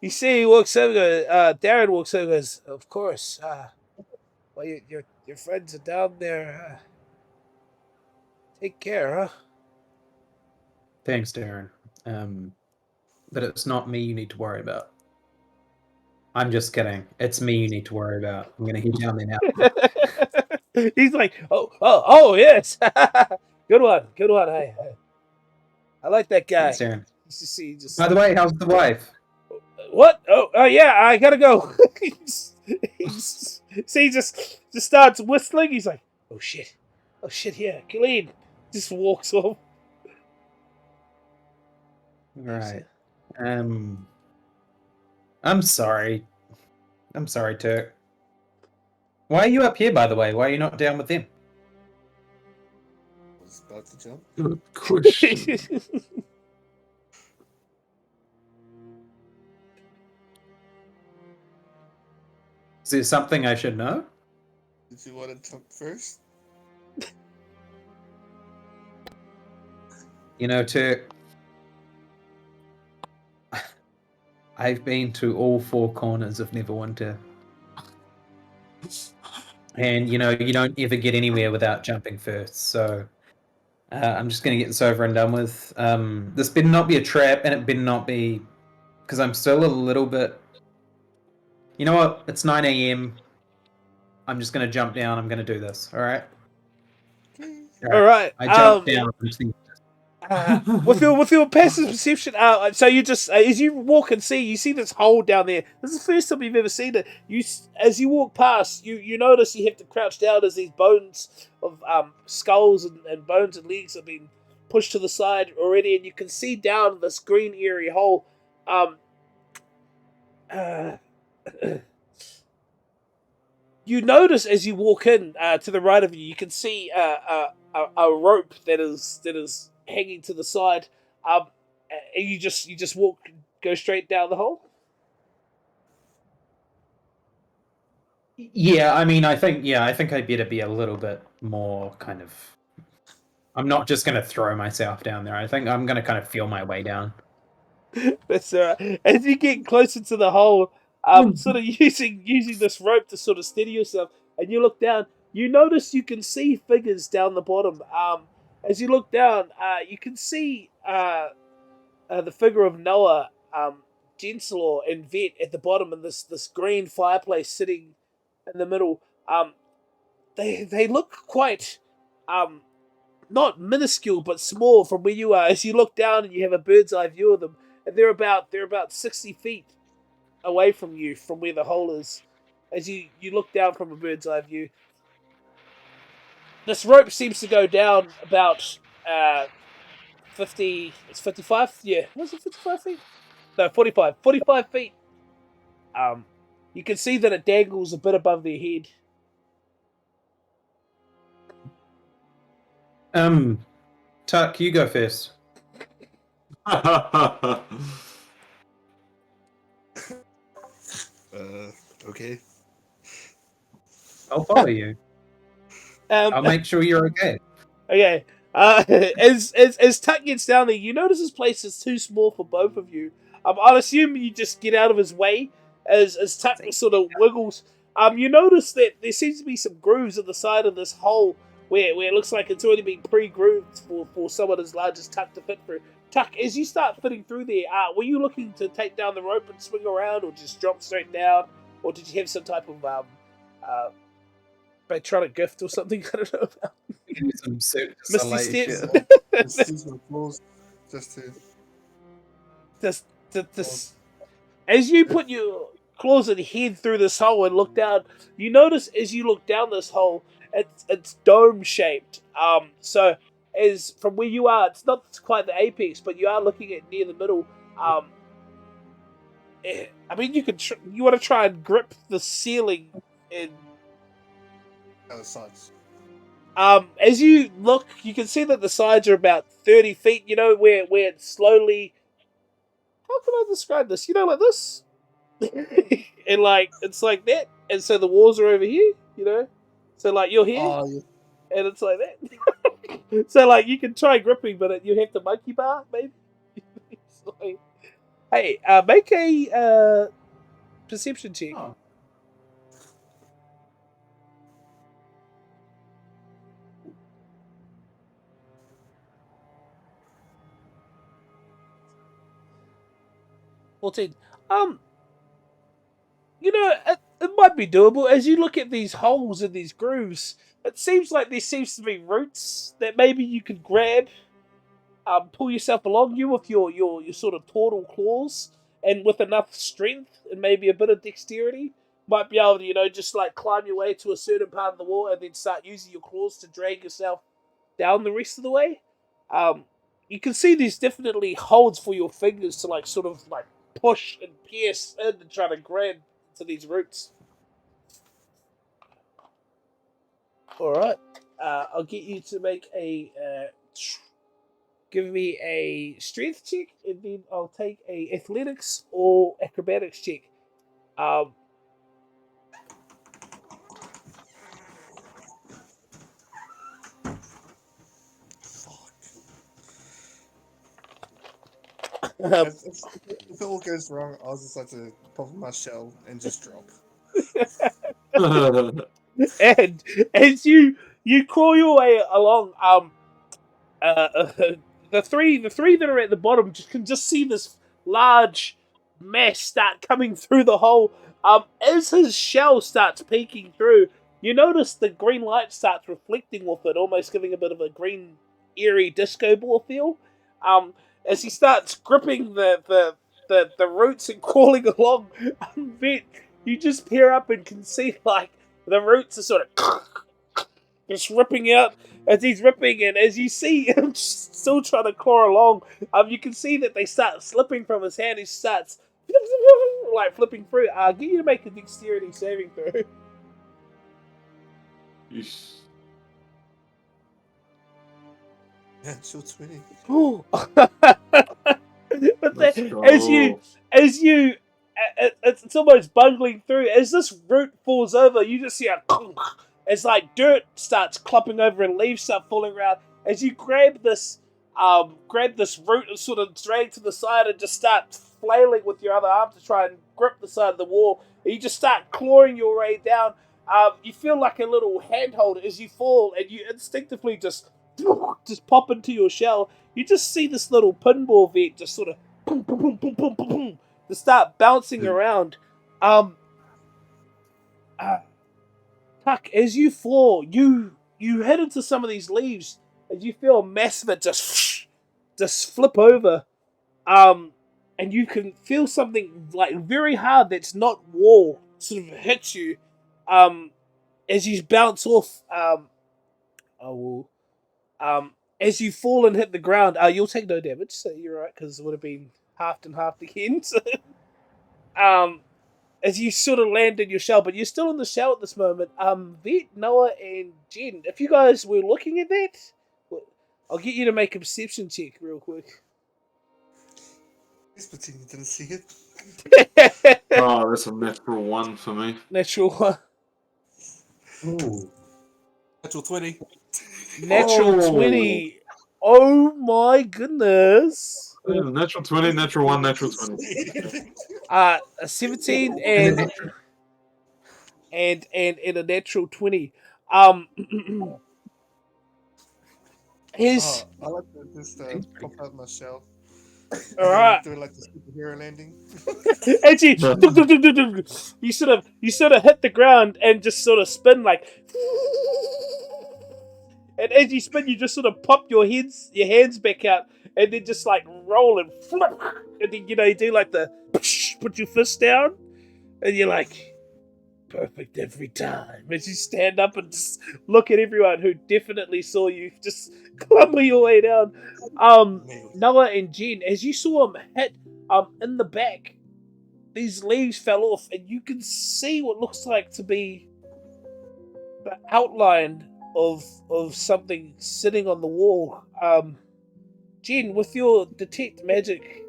You see, he walks over. Darren walks over. And goes, "Of course. Well, your friends are down there. Take care, huh?" Thanks, Darren. But it's not me you need to worry about. I'm just kidding. It's me you need to worry about. I'm gonna head down there now. He's like, oh, yes, good one. Hey, I like that guy. Thanks, Darren. Just By the way, how's the wife? what? Oh, yeah, I gotta go. He just starts whistling. He's like, oh shit, yeah, Colleen just walks off. Right. I'm sorry. Turk. Why are you up here, by the way? Why are you not down with them? I was about to jump. Good question. Is there something I should know? Did you want to jump first? You know, Turk, I've been to all four corners of Neverwinter. And, you know, you don't ever get anywhere without jumping first. So I'm just going to get this over and done with. This better not be a trap, and it better not be... Because I'm still a little bit... You know what? It's 9 a.m. I'm just gonna jump down. I'm gonna do this. All right. All right. I jump down. With your passive perception, so you just as you walk and you see this hole down there. This is the first time you've ever seen it. As you walk past, you notice you have to crouch down as these bones of skulls and bones and legs have been pushed to the side already, and you can see down this green eerie hole. You notice as you walk in to the right of you, you can see a rope that is hanging to the side, and you just go straight down the hole. Yeah, I mean, I think I'd better be a little bit more kind of. I'm not just gonna throw myself down there. I think I'm gonna kind of feel my way down. That's alright. As you get closer to the hole, sort of using this rope to sort of steady yourself, and you look down, you notice you can see figures down the bottom. As you look down, you can see the figure of Noah, Gensalor, and Vet at the bottom, and this green fireplace sitting in the middle. They look quite not minuscule but small from where you are. As you look down and you have a bird's eye view of them, and they're about 60 feet away from you from where the hole is. As you look down from a bird's eye view, this rope seems to go down about 50. It's 55. Yeah, was it 55 feet? No, 45. 45 feet. You can see that it dangles a bit above their head. Tuck, you go first. Okay. I'll follow you. I'll make sure you're okay. Okay. As Tuck gets down there, you notice this place is too small for both of you. I'll assume you just get out of his way as Tuck sort of wiggles. You notice that there seems to be some grooves at the side of this hole where it looks like it's already been pre-grooved for someone as large as Tuck to fit through. Tuck, as you start fitting through there, were you looking to take down the rope and swing around, or just drop straight down, or did you have some type of patronic gift or something? I don't know about. Some Misty steps. Just use my claws just to. As you put your claws and head through this hole and look down, you notice as you look down this hole, it's dome shaped. So as from where you are, it's not quite the apex, but you are looking at near the middle. I mean, you want to try and grip the ceiling and. Other sides. As you look, you can see that the sides are about 30 feet. You know where it's slowly. How can I describe this? You know, like this, and like it's like that, and so the walls are over here. You know, so like you're here, Yeah. and it's like that. So like you can try gripping, but you have to monkey bar maybe. Like, hey, make a perception check. Oh. You know, it might be doable. As you look at these holes and these grooves, it seems like there seems to be roots that maybe you could grab, pull yourself along. You with your sort of turtle claws, and with enough strength and maybe a bit of dexterity, might be able to, just like climb your way to a certain part of the wall and then start using your claws to drag yourself down the rest of the way. You can see there's definitely holds for your fingers to like sort of like push and pierce in and try to grab to these roots. Alright. I'll get you to make give me a strength check, and then I'll take a athletics or acrobatics check. If it all goes wrong, I'll just have to pop in my shell and just drop. And as you crawl your way along, the three that are at the bottom can just see this large mass start coming through the hole. As his shell starts peeking through, you notice the green light starts reflecting off it, almost giving a bit of a green, eerie disco ball feel. As he starts gripping the roots and crawling along, Vet, you just peer up and can see like the roots are sort of just ripping out as he's ripping, and as you see him still trying to claw along, you can see that they start slipping from his hand. He starts like flipping through. Get you to make a dexterity saving throw. Yeesh. Natural 20. Ooh. But Let's then, go. as you, it's almost bungling through. As this root falls over, you just see a as like dirt starts clopping over and leaves start falling around. As you grab this root and sort of drag to the side and just start flailing with your other arm to try and grip the side of the wall. And you just start clawing your way down. You feel like a little handhold as you fall, and you instinctively just pop into your shell. You just see this little pinball vet just sort of boom, boom, boom, boom, boom, boom, boom, to start bouncing around. Tuck, as you fall, you head into some of these leaves, and you feel a mass of it just flip over. And you can feel something like very hard that's not wall sort of hits you. As you bounce off. As you fall and hit the ground, you'll take no damage, so you're right, because it would have been halved and halved again. So, as you sort of land in your shell, but you're still in the shell at this moment. Vet, Noah, and Jen, if you guys were looking at that, I'll get you to make a perception check real quick. He's pretending he didn't see it. Oh, that's a natural 1 for me. Natural one. Ooh. Natural 20. Natural Oh. 20. Oh my goodness. Yeah, natural 20, natural 1, natural 20. A 17 and a natural 20. His I like to just pop out my shell. Alright. Do like the superhero landing. And you sort of hit the ground and just sort of spin like, and as you spin, you just sort of pop your hands back out, and then just like roll and flip, and then you do like the put your fist down, and you're like, perfect every time. As you stand up and just look at everyone who definitely saw you just clumber your way down. Noah and Jen, as you saw him hit in the back, these leaves fell off, and you can see what looks like to be the outline of something sitting on the wall. Jen, with your detect magic,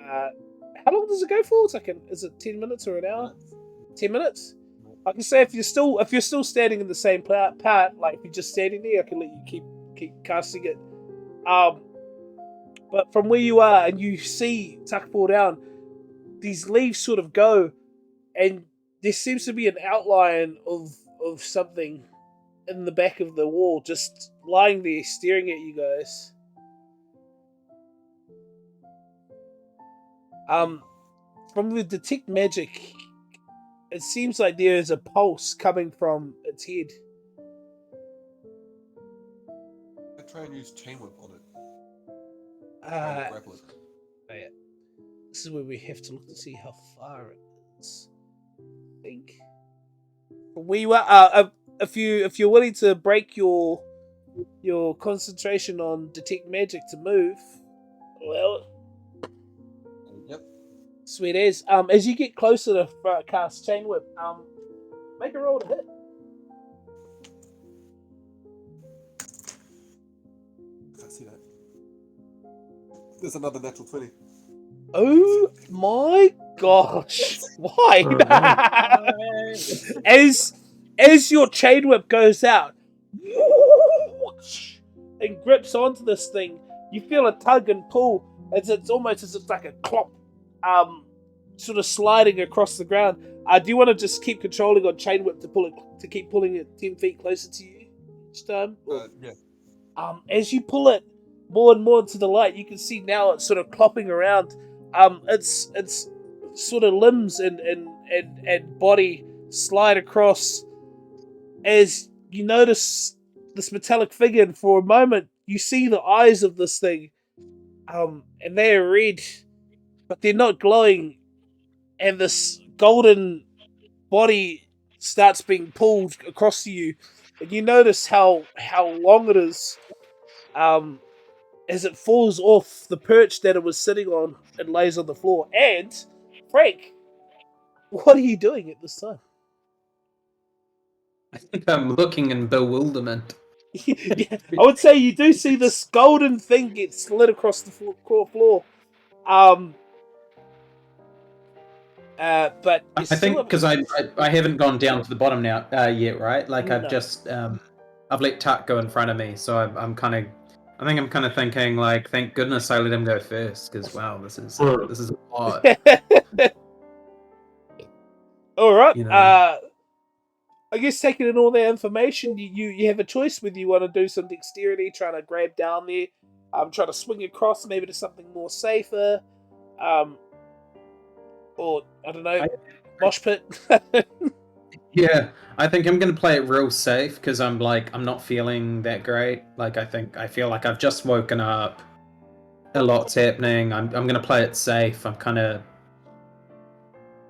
how long does it go for? Is it 10 minutes or an hour? 10 minutes? I can say if you're still standing in the same part, like if you're just standing there, I can let you keep casting it. But from where you are and you see Tuck fall down, these leaves sort of go, and there seems to be an outline of something in the back of the wall, just lying there staring at you guys. From the detect magic, it seems like there is a pulse coming from its head. I try and use chain whip on it. Grapple it. Yeah. This is where we have to look to see how far it is. I think. We were if you're willing to break your concentration on detect magic to move, well, Yep. sweet as you get closer to cast chain whip, make a roll to hit. I can't see that. There's another natural 20. Oh my gosh! Why? as your chain whip goes out and grips onto this thing, you feel a tug and pull. It's almost as if it's like a clop, sort of sliding across the ground. Do you want to just keep controlling on chain whip to keep pulling it 10 feet closer to you each time? Yeah. As you pull it more and more into the light, you can see now it's sort of clopping around. It's sort of limbs and body slide across as you notice this metallic figure, and for a moment you see the eyes of this thing, and they are red, but they're not glowing, and this golden body starts being pulled across to you, and you notice how long it is, as it falls off the perch that it was sitting on and lays on the floor. And Frank, what are you doing at this time? I think I'm looking in bewilderment. Yeah, I would say you do see this golden thing get slid across the floor. But I think because I haven't gone down to the bottom now yet, right? Like I've No. just I've let Tuck go in front of me, so I'm kind of I think I'm kind of thinking like, thank goodness I let him go first, because wow, this is odd, All right. you know. I guess taking in all that information, you have a choice whether you want to do some dexterity, trying to grab down there, try to swing across maybe to something more safer, or I don't know, mosh pit. Yeah, I think I'm gonna play it real safe because I'm not feeling that great. Like I feel like I've just woken up. A lot's happening. I'm gonna play it safe. I'm kind of,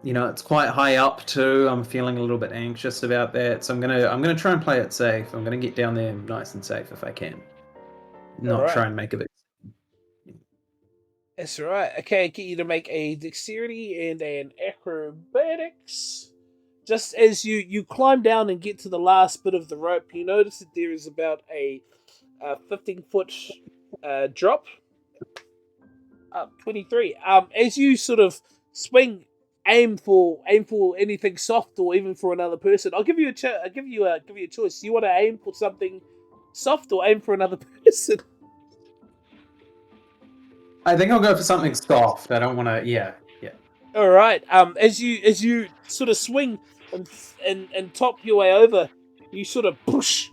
it's quite high up too. I'm feeling a little bit anxious about that, so I'm gonna try and play it safe. I'm gonna get down there nice and safe if I can. Not Alright. try and make a big. That's right. Okay, get you to make a dexterity and an acrobatics. Just as you climb down and get to the last bit of the rope, you notice that there is about a 15-foot drop. 23. As you sort of swing, aim for anything soft or even for another person. I'll give you a choice. Do you want to aim for something soft or aim for another person? I think I'll go for something soft. I don't want to. Yeah. All right. As you sort of swing and top your way over, you sort of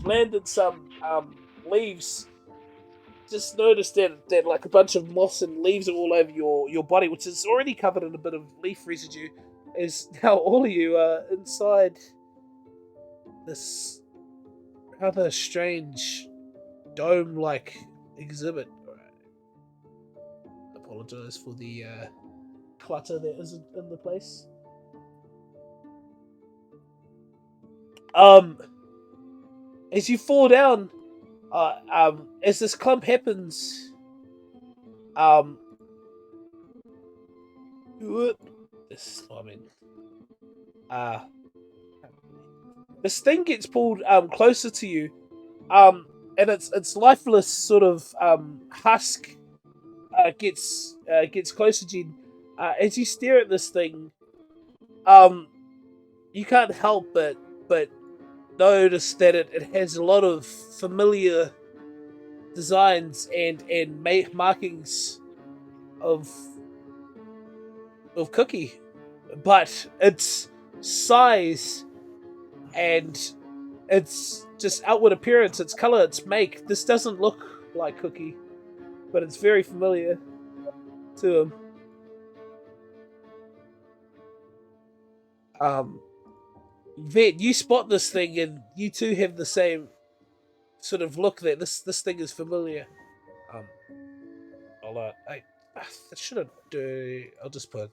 landed some leaves. Just noticed that like a bunch of moss and leaves are all over your body, which is already covered in a bit of leaf residue. As now all of you are inside this rather strange dome-like exhibit. All right. Apologize for the clutter that isn't in the place. As you fall down, as this clump happens, this thing gets pulled closer to you, and its lifeless sort of husk gets closer to you. As you stare at this thing, you can't help but notice that it has a lot of familiar designs and markings of Cookie, but its size and its just outward appearance, its color, its make, this doesn't look like Cookie, but it's very familiar to him. Vet, you spot this thing, and you two have the same sort of look that this thing is familiar. I shouldn't do. I'll just put.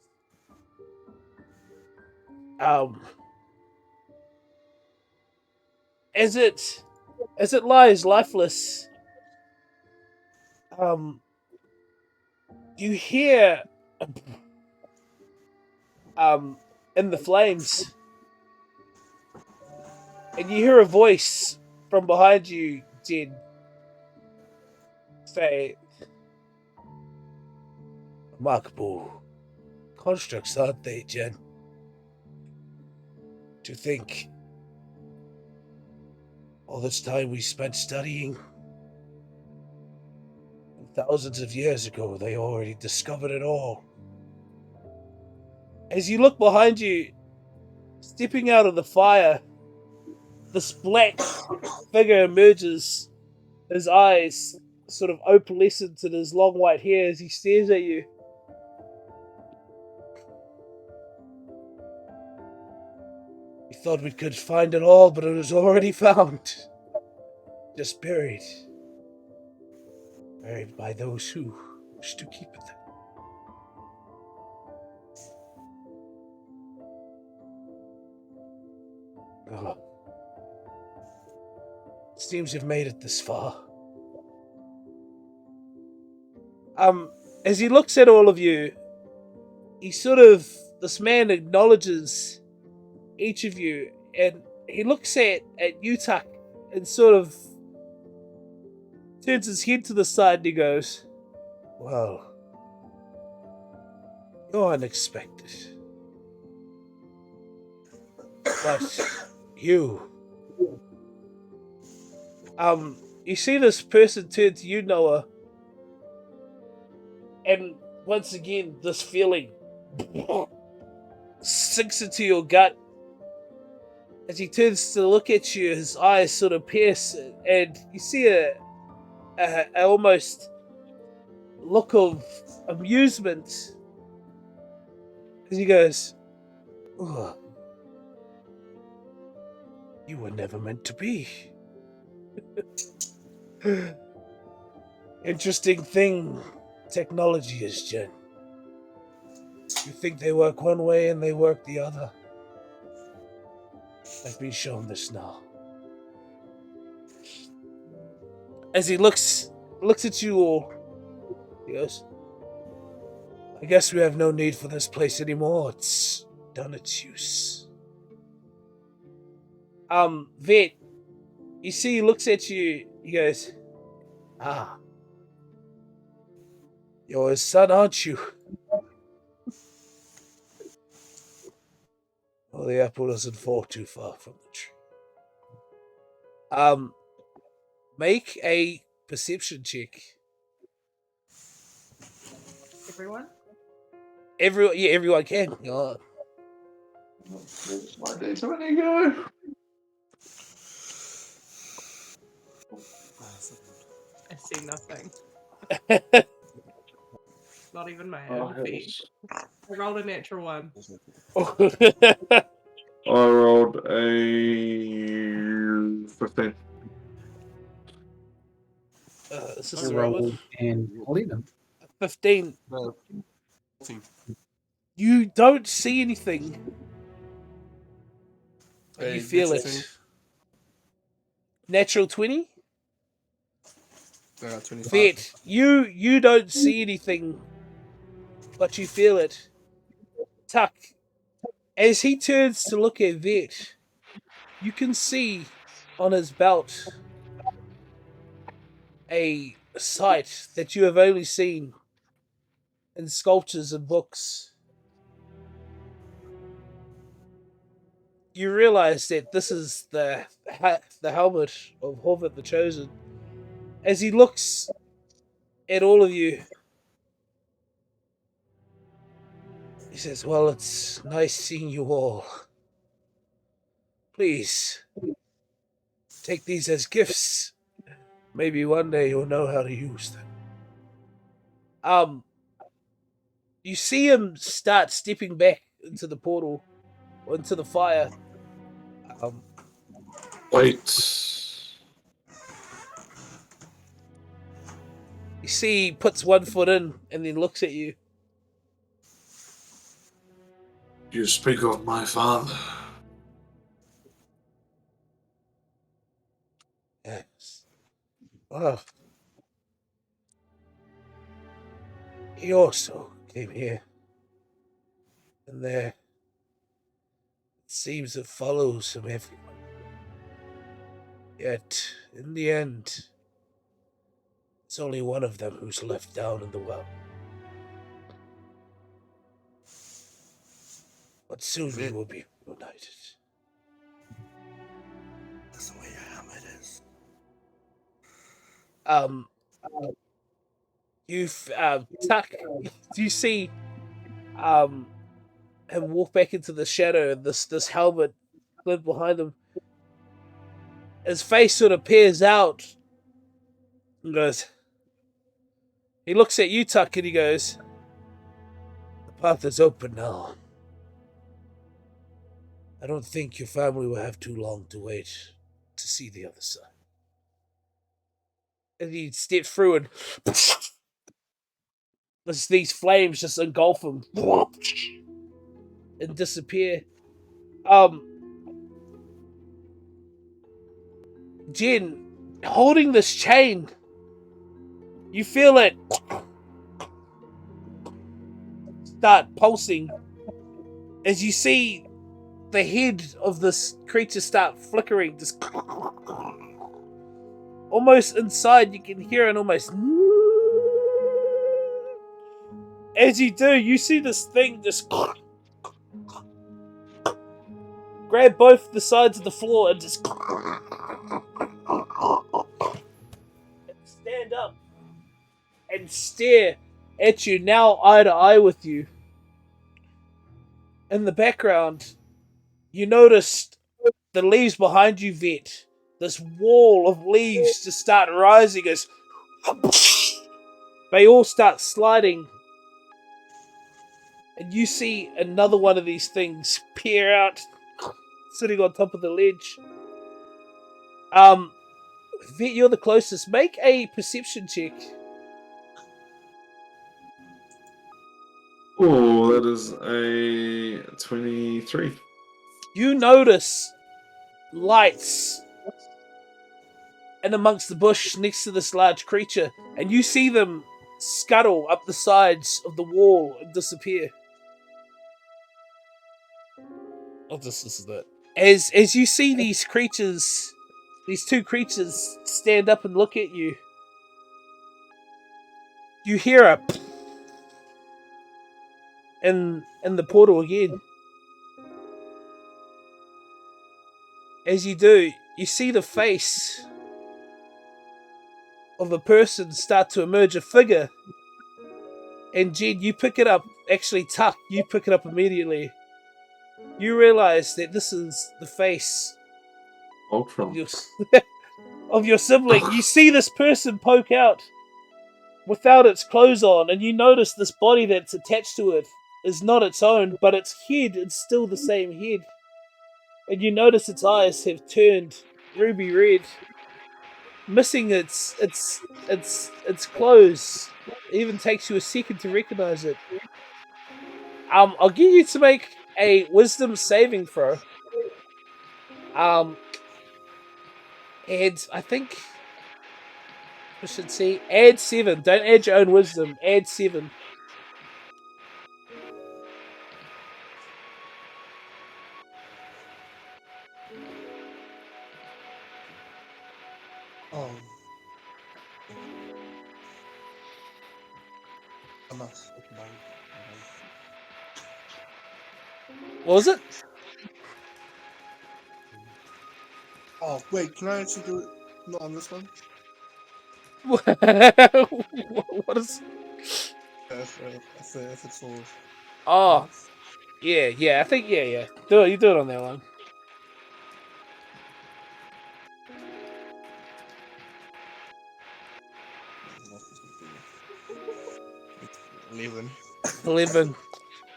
As it lies lifeless, you hear, in the flames, and you hear a voice from behind you, Jen, say, "Remarkable constructs, aren't they, Jen? To think all this time we spent studying, thousands of years ago, they already discovered it all." As you look behind you, stepping out of the fire, this black figure emerges, his eyes sort of opalescent in his long white hair as he stares at you. You thought we could find it all, but it was already found. Just buried. Buried by those who wish to keep it. Oh. Seems you've made it this far. As he looks at all of you, this man acknowledges each of you, and he looks at Utak and sort of turns his head to the side and he goes, well, you're unexpected. But you see this person turn to you, Noah, and once again this feeling sinks into your gut. As he turns to look at you, his eyes sort of pierce, and you see a almost look of amusement as he goes, "Ugh. You were never meant to be." Interesting thing technology is, Jen. You think they work one way and they work the other. I've been shown this now. As he looks at you all, he goes, I guess we have no need for this place anymore. It's done its use. Vet, you see, he looks at you, he goes, ah, you're his son, aren't you? Well, the apple doesn't fall too far from the tree. Make a perception check. Everyone? Everyone can. Where's my D20 go? I see nothing. Not even my Oh, own feet. I rolled a natural one. I rolled a 15. This is I the right rolled one. and leave them. 15. No. 14. You don't see anything. But Hey, you feel natural it. Natural 20? I got 25. Vet, you don't see anything, but you feel it. Tuck, as he turns to look at Vet, you can see on his belt a sight that you have only seen in sculptures and books. You realize that this is the helmet of Horvath the Chosen. As he looks at all of you, he says, well, it's nice seeing you all. Please, take these as gifts. Maybe one day you'll know how to use them. You see him start stepping back into the portal, or into the fire. Wait. You see he puts one foot in and then looks at you. You speak of my father. Yes. Well, he also came here. And there, it seems it follows him everywhere. Yet, in the end, it's only one of them who's left down in the well. But soon we will be united. That's the way your helmet is. Tuck, do you see him walk back into the shadow and this helmet glint behind him? His face sort of peers out and goes, he looks at you, Tuck, and he goes, the path is open now. I don't think your family will have too long to wait to see the other side. And he steps through and these flames just engulf him and disappear. Jen, holding this chain, you feel it start pulsing as you see the head of this creature start flickering. Just almost inside, you can hear an almost. As you do, you see this thing just grab both the sides of the floor and just stand up and stare at you, now eye to eye with you. In the background, you noticed the leaves behind you, Vet. This wall of leaves just start rising as they all start sliding. And you see another one of these things peer out, sitting on top of the ledge. Vet, you're the closest. Make a perception check. Oh, that is a 23. You notice lights in amongst the bush next to this large creature, and you see them scuttle up the sides of the wall and disappear. Oh, this is it. As you see these creatures, these two creatures stand up and look at you, you hear a in the portal again. As you do, you see the face of a person start to emerge, a figure. And Jed, you pick it up. Actually, Tuck, you pick it up immediately. You realize that this is the face Ultron. of your sibling. You see this person poke out without its clothes on, and you notice this body that's attached to it is not its own, but its head is still the same head. And you notice its eyes have turned ruby red, missing its clothes. It even takes you a second to recognize it. I'll get you to make a wisdom saving throw. And I think I should see add 7. Don't add your own wisdom. Add 7. I'm not. What was it? Oh wait, can I actually do it? Not on this one. What is? If it's all. Oh, yeah. I think yeah. Do it. You do it on that one. Leaving. 11.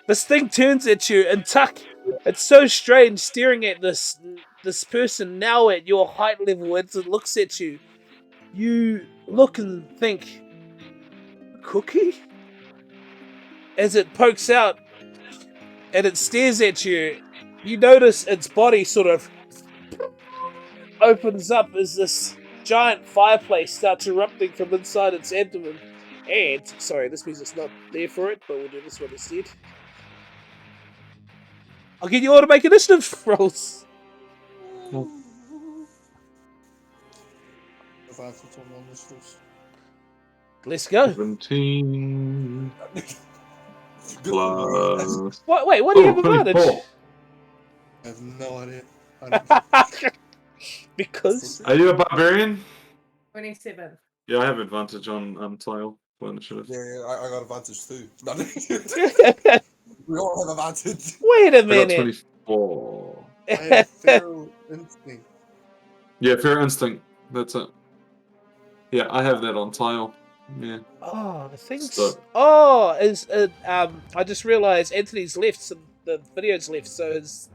This thing turns at you, and Tuck, it's so strange staring at this person now at your height level. As it looks at you, you look and think, cookie? As it pokes out and it stares at you, you notice its body sort of opens up as this giant fireplace starts erupting from inside its abdomen. And, sorry, this music's not there for it, but we'll do this one instead. I'll get you all to make initiative rolls. Let's go. 17 plus. Wait, what do you have advantage? 24. I have no idea. Because Are you a barbarian? 27. Yeah, I have advantage on tile for initiative. Yeah, I got advantage too. No, we all have advantage. wait a I got minute. 24. I have feral instinct. Yeah, fair instinct. That's it. Yeah, I have that on tile. Yeah. Oh, the thing's. So- Oh, is I just realised Anthony's left, so the video's left, so his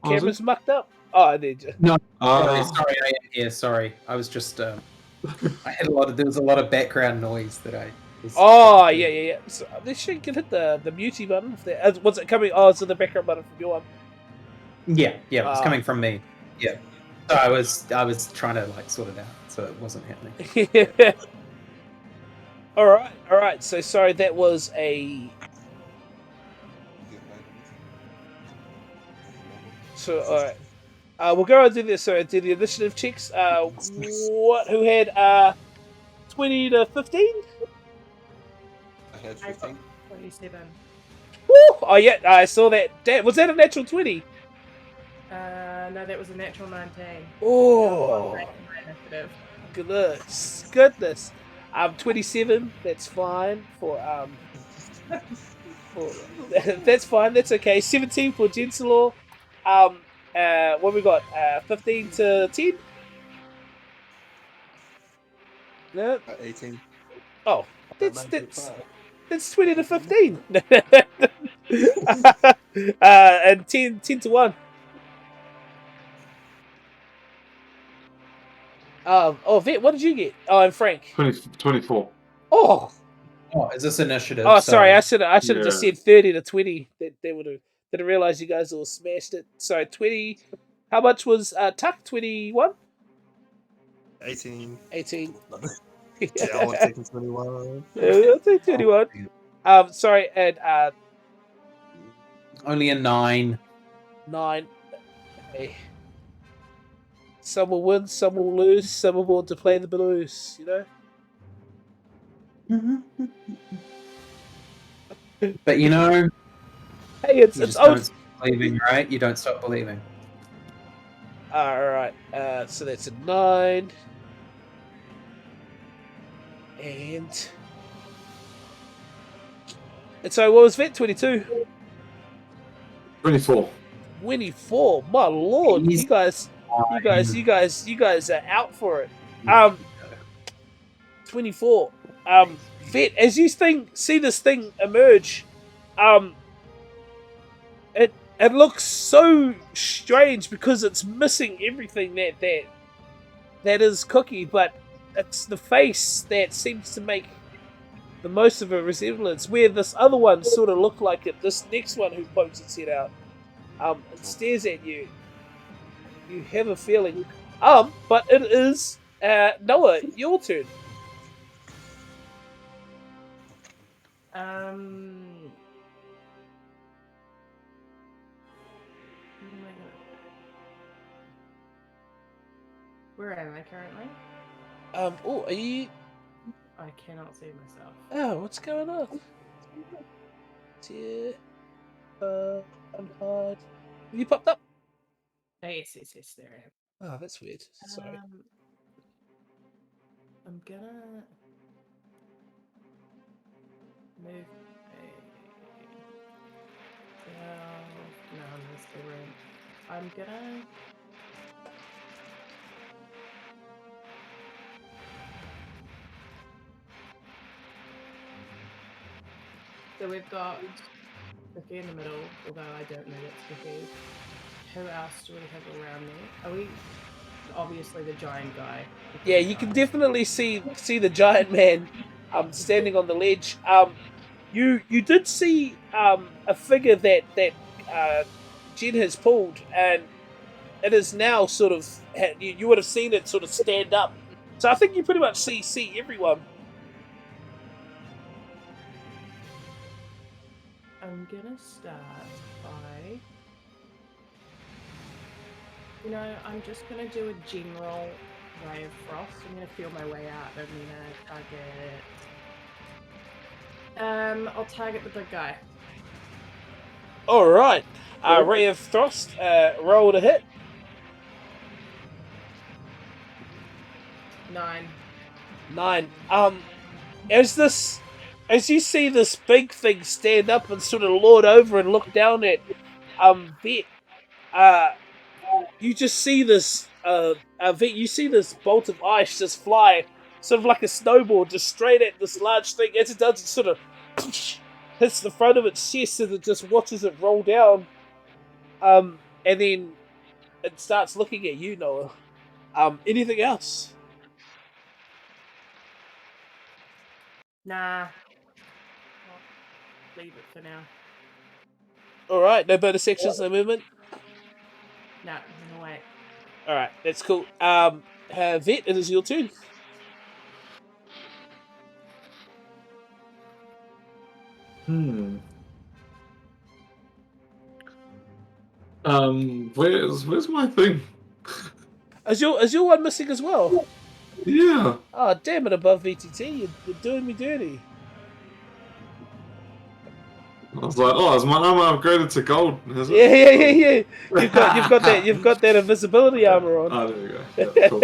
The Oh, is camera's mucked up. Oh, there. No, Ah. sorry, I am here. Sorry, I was just. I had a lot of. There was a lot of background noise that I. Was Oh, trying to- yeah. So this shit can hit the mutey button. If that, what's it coming? Oh, it's the background button from your one. Yeah, it was Ah. coming from me. Yeah, so I was trying to like sort it out, so it wasn't happening. All right. So sorry, that was a. So all right. We'll go and do this. So do the initiative checks. Who had 20 to 15? I had I got 15. 27. Woo! Oh yeah, I saw that. Was that a natural 20? No, that was a natural 19. Oh, My initiative. goodness. 27. That's fine for for that's fine. That's okay. 17 for Gensalor. What we got? 15 to 10. No. 18. Oh, That that's might be that's fine. that's 20 to 15. And 10 to 1. Vet, what did you get? Oh, and Frank. 24. Oh, Oh, is this initiative? sorry. I should have Yeah. just said 30 to 20. They would have. Didn't realize you guys all smashed it. So 20. How much was Tuck? 21. 18. 18. Yeah, I want taking 21. I'll take 21. Sorry, and Only a 9. 9. Okay. Some will win, some will lose, some will want to play the blues, you know? But you know, Hey, it's you just old. don't stop believing, right? You don't stop believing. Alright, so that's a 9. And so what was that? 22? 24. 24. My lord, He's you guys are out for it. 24. Vet, as you see this thing emerge, it looks so strange because it's missing everything that is Cookie, but it's the face that seems to make the most of a resemblance. Where this other one sort of looked like it. This next one who pokes its head out, it stares at you. You have a feeling, but it is Noah. Your turn. Where am I currently? Oh, are you? I cannot see myself. Oh, what's going on? Dear, unhard. Have you popped up? Oh, yes, there I am. Oh, that's weird. Sorry. I'm gonna move no, I'm gonna stay room. I'm gonna So we've got Cookie in the middle, although I don't know that's Cookie. Who else do we have around me? Are we obviously the giant guy? Yeah, you can definitely see the giant man standing on the ledge. You did see a figure that Jen has pulled, and it is now sort of you would have seen it sort of stand up. So I think you pretty much see everyone. I'm gonna start by, I'm just gonna do a general ray of frost. I'm gonna feel my way out. I'm gonna target. I'll target the big guy. All right, ray of frost. Roll to hit. 9. 9. As you see this big thing stand up and sort of lord over and look down at Vet, you just see this Vet, you see this bolt of ice just fly, sort of like a snowball, just straight at this large thing. As it does, it sort of hits the front of its chest as it just watches it roll down. and then it starts looking at you, Noah. Anything else? Nah. Leave it for now. All right, no bonus actions, no movement. No, I'm gonna wait. All right, that's cool. Vet, it is your turn. Where's my thing? Is your one missing as well? Yeah. Oh, damn it! Above VTT, you're doing me dirty. I was like, oh, is my armor upgraded to gold? Is it? Yeah. You've got that invisibility armor on. Oh, there we go. Yeah, cool.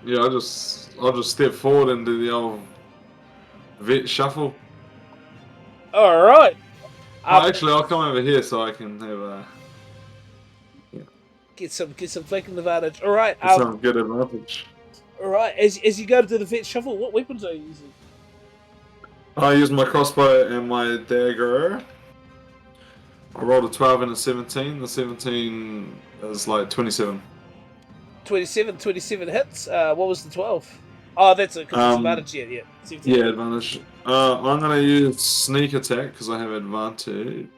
Yeah, I'll just step forward and do the old vet shuffle. All right. Actually, I'll come over here so I can have get some flanking advantage. All right. some good advantage. All right. As you go to do the vet shuffle, what weapons are you using? I use my crossbow and my dagger. I rolled a 12 and a 17. The 17 is like 27. 27 hits. What was the 12? Oh, that's a advantage. Yeah. 17. Yeah, advantage. I'm gonna use sneak attack because I have advantage.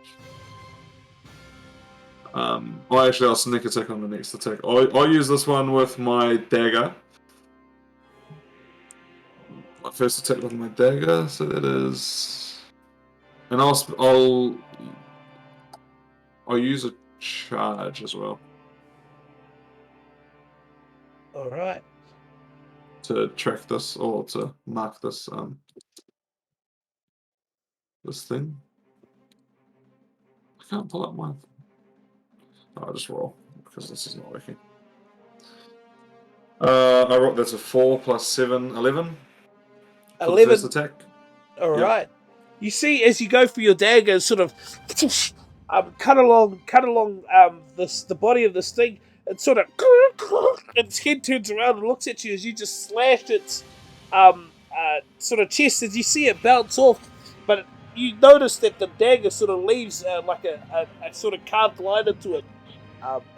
I'll sneak attack on the next attack. I'll use this one with my dagger. My first attack with my dagger, so that is, and I'll use a charge as well. All right. To track this or to mark this this thing. I can't pull up mine. I'll just roll because this is not working. I rolled that's a 4 plus 7, 11. For 11. the first attack. All right. You see, as you go for your dagger, sort of cut along the body of this thing, and sort of its head turns around and looks at you as you just slashed its sort of chest. As you see it bounce off, but you notice that the dagger sort of leaves like a sort of carved line into it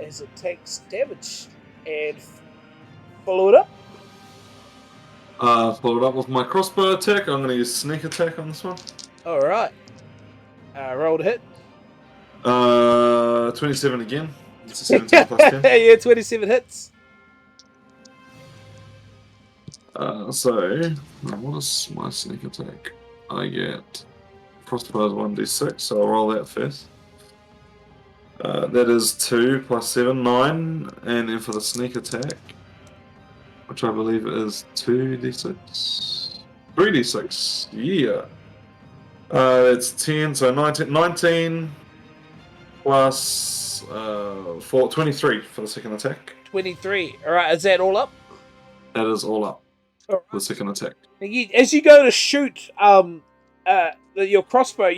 as it takes damage. And follow it up. Follow it up with my crossbow attack. I'm going to use sneak attack on this one. All right. Roll to hit. 27 again. It's a 17 plus 10. Yeah, 27 hits. So, what is my sneak attack? I get crossbow is 1d6, so I'll roll that first. That is 2 plus 7, 9. And then for the sneak attack, which I believe is 2d6. 3d6, yeah. It's 10, so 19 plus 4, 23 for the second attack. 23. All right, is that all up? That is all up. All right. The second attack. As you go to shoot your crossbow,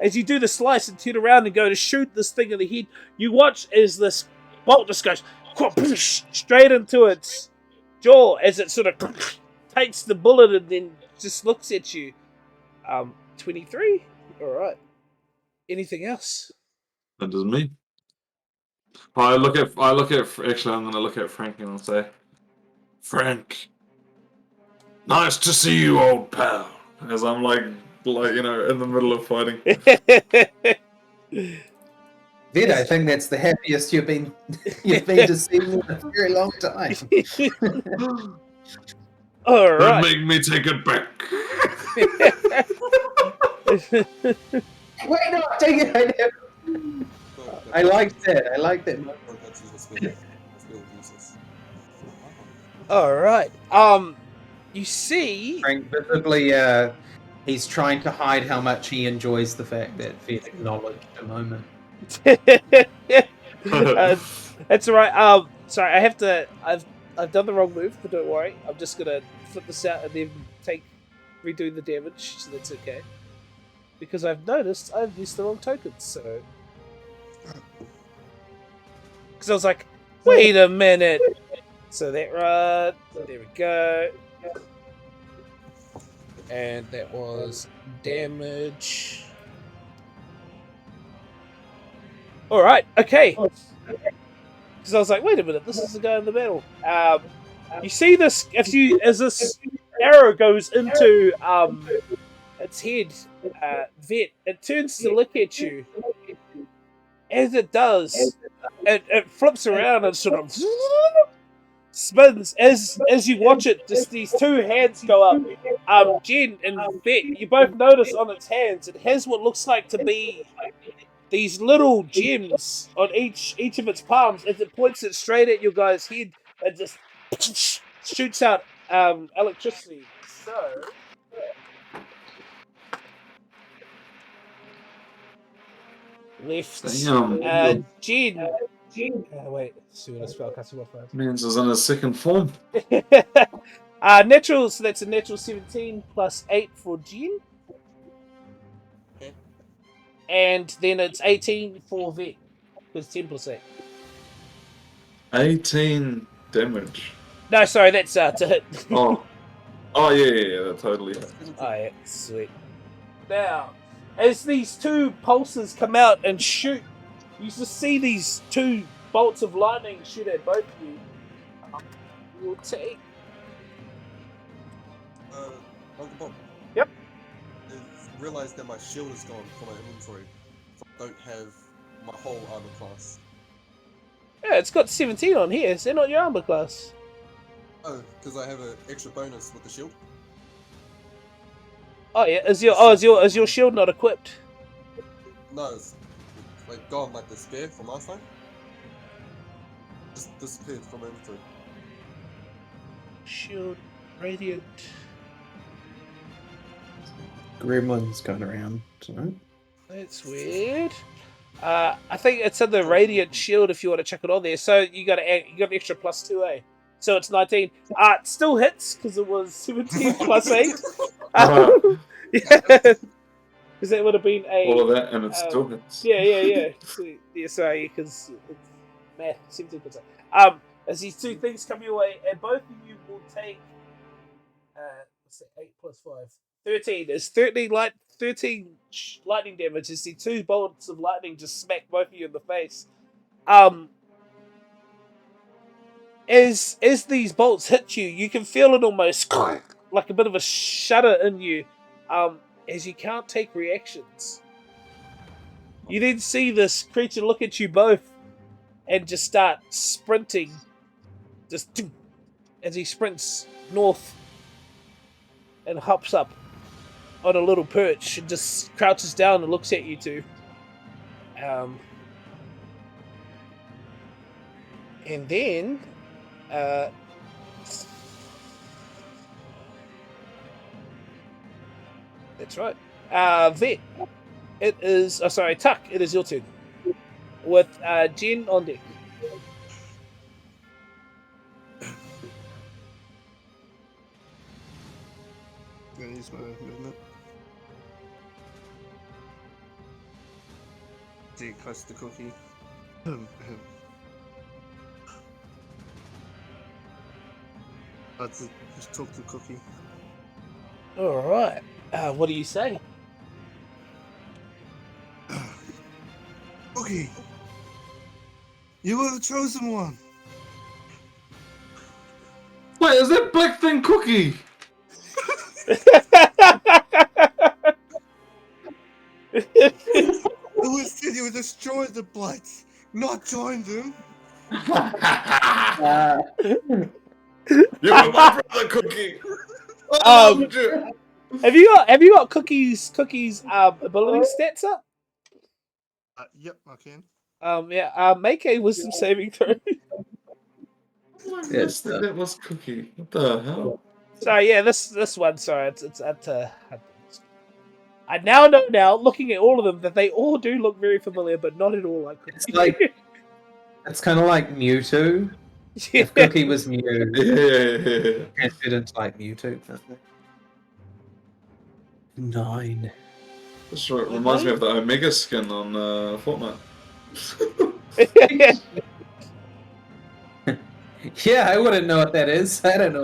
as you do the slice and turn around and go to shoot this thing in the head, you watch as this bolt just goes straight into its jaw as it sort of takes the bullet and then just looks at you. 23? Alright. Anything else? That is me. Actually, I'm going to look at Frank and I'll say, Frank, nice to see you, old pal. As I'm like in the middle of fighting. Vid, I think that's the happiest you've been to see me in a very long time. All Don't right. make me take it back. Wait, no, take it. I like that. I like that. All right. You see. Frank visibly, he's trying to hide how much he enjoys the fact that Vid acknowledged a moment. That's all right. Sorry, I have to. I've done the wrong move, but don't worry. I'm just gonna flip this out and then redo the damage, so that's okay. Because I've noticed I've used the wrong tokens, so. Because I was like, wait a minute. So that right, there we go. And that was damage. All right, okay. Because I was like, wait a minute, this is the guy in the middle. You see this as this arrow goes into its head, Vet, it turns to look at you. As it does, it flips around and sort of spins as you watch it. Just these two hands go up. Jen and Vet, you both notice on its hands it has what looks like to be these little gems on each of its palms. As it points it straight at your guy's head, it just shoots out electricity. So. Left. Jen. Wait, let's see what a spell casting modifier. Means is in his second form. Natural, so that's a natural 17 plus 8 for Jen. Okay. And then it's 18 for Vet. Because 10 plus 8. 18 damage. No, sorry, that's to hit. Oh, yeah, that totally. Oh, yeah, sweet. Now, as these two pulses come out and shoot, you just see these two bolts of lightning shoot at both of you. You'll take. Uncle Bob. Yep. I've realised that my shield is gone from my inventory. So I don't have my whole armor class. Yeah, it's got 17 on here. Is that not your armor class? Oh, because I have an extra bonus with the shield. Oh yeah, is your shield not equipped? No, it's like gone like the spear from last time. Just disappeared from my inventory. Shield, radiant. Gremlin's going around tonight. That's weird. I think it's in the radiant shield if you want to check it on there. So you got an extra +2, so it's 19. It still hits because it was 17 plus 8. Yeah, because that would have been a All of that, and it still hits. Yeah. Sorry, because it's math. 17 plus 8. As these two things come your way, and both of you will take let's say 8 plus 5. 13. There's 13 lightning damage. You see two bolts of lightning just smack both of you in the face. As these bolts hit you, you can feel it almost like a bit of a shudder in you. As you can't take reactions. You then see this creature look at you both and just start sprinting. Just as he sprints north and hops up on a little perch and just crouches down and looks at you two. And then that's right. Vet. It is Tuck, it is your turn. With Jen on deck. I'm gonna use my movement. Decrust the cookie. Let's just talk to Cookie. Alright. What do you say? Cookie! You were the chosen one! Wait, is that black thing Cookie? Who said you would destroy the Blights, not join them? You're my brother, Cookie. Oh, Have you got Cookie's ability stats up? Yep, I can. Make a wisdom saving throw. Yes, that was Cookie. What the hell? Sorry, yeah, this one. Sorry, it's up to. I now know, looking at all of them, that they all do look very familiar, but not at all like Cookie. It's kind of like Mewtwo. Yeah. If Cookie was Mew, Yeah. it didn't like Mewtwo. 9. This reminds me of the Omega skin on Fortnite. Yeah, I wouldn't know what that is. I don't know.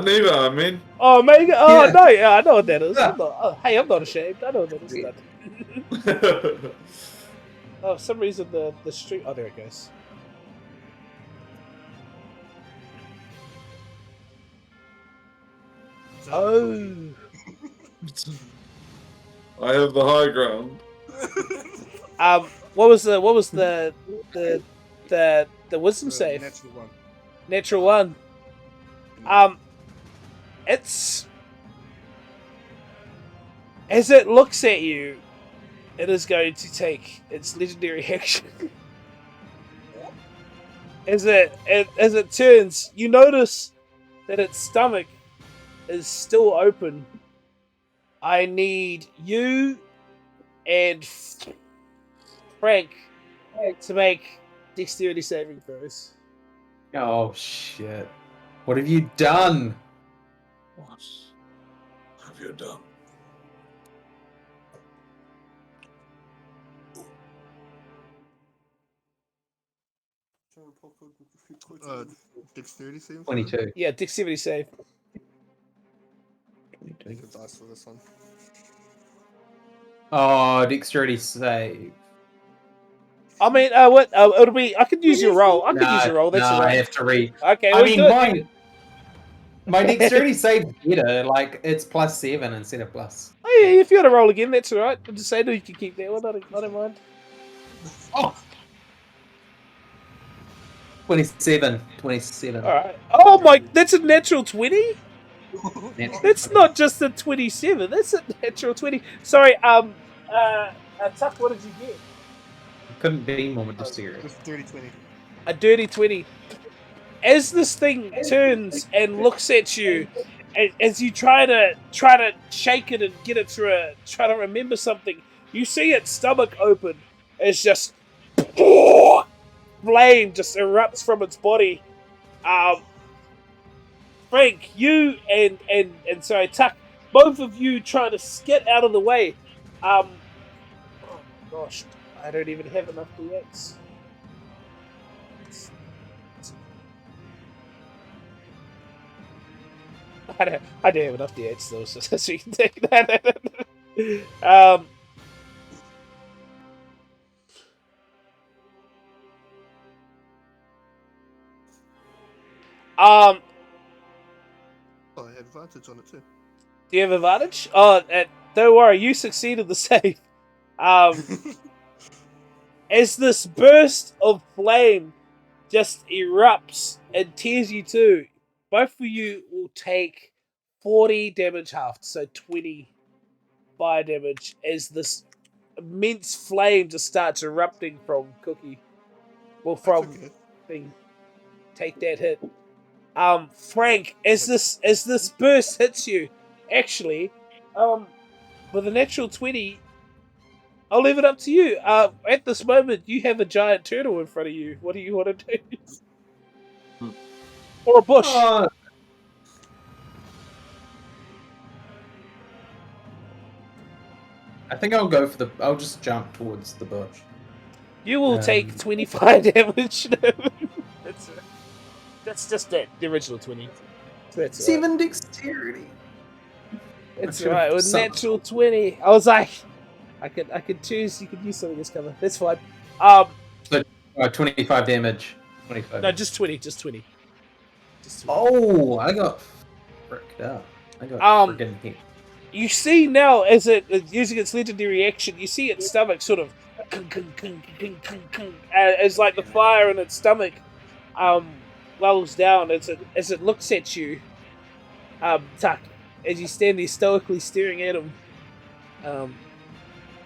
Neither, I mean. Oh, Omega. Oh Yeah. no, yeah, I know what that is. Yeah. I'm not ashamed. I know what that is. Oh, for some reason the street. Oh, there it goes. Oh. I have the high ground. What was the wisdom save? Natural one. Natural one. It's as it looks at you, it is going to take its legendary action. As it turns, you notice that its stomach is still open. I need you and Frank to make dexterity saving throws. Oh shit! What have you done? What have you done? Dexterity save. 22. Yeah, dexterity save. 22. Take a dice for this one. Oh, dexterity save. I mean, what? It'll be. I could use your roll. I could use your roll. That's nah, all I right. have to read. Okay, I we mean, do it. my dexterity save better. Like it's +7 instead of plus. Oh yeah, if you want to roll again, that's all right. I'm just saying you can keep that one. I don't mind. Oh. 27. 27. All right. Oh my, that's a natural 20. That's not just a 27. That's a natural 20. Sorry. Tuck, what did you get? Couldn't be more dexterity. Just dirty 20. A dirty 20. As this thing turns and looks at you, as you try to shake it and get it to try to remember something, you see its stomach open. It's just flame just erupts from its body. Frank, you and sorry, Tuck, both of you try to get out of the way. Oh gosh, I don't even have enough DX. I don't have enough DX though, so you can take that. Oh, I had advantage on it too. Do you have advantage? Oh, don't worry, you succeeded the save. As this burst of flame just erupts and tears you too, both of you will take 40 damage halved, so 20 fire damage as this immense flame just starts erupting from Cookie. Well, from okay. thing. Take that hit. Frank, as this burst hits you, actually, with a natural 20, I'll leave it up to you. At this moment, you have a giant turtle in front of you. What do you want to do? Or a bush? I think I'll go for the. I'll just jump towards the bush. You will take 25 damage. That's just it. The original 20. So that's 7 dexterity. It's alright. With natural 20, I was like, I could choose. You could use something as cover. That's fine. 25 damage. 25. No, just 20. Just 20. Just 20. Oh, I got fricked up. I got friggin' hit. You see now, as it using its legendary action, you see its stomach sort of as like the fire in its stomach lulls down as it looks at you, Tuck, as you stand there stoically staring at him.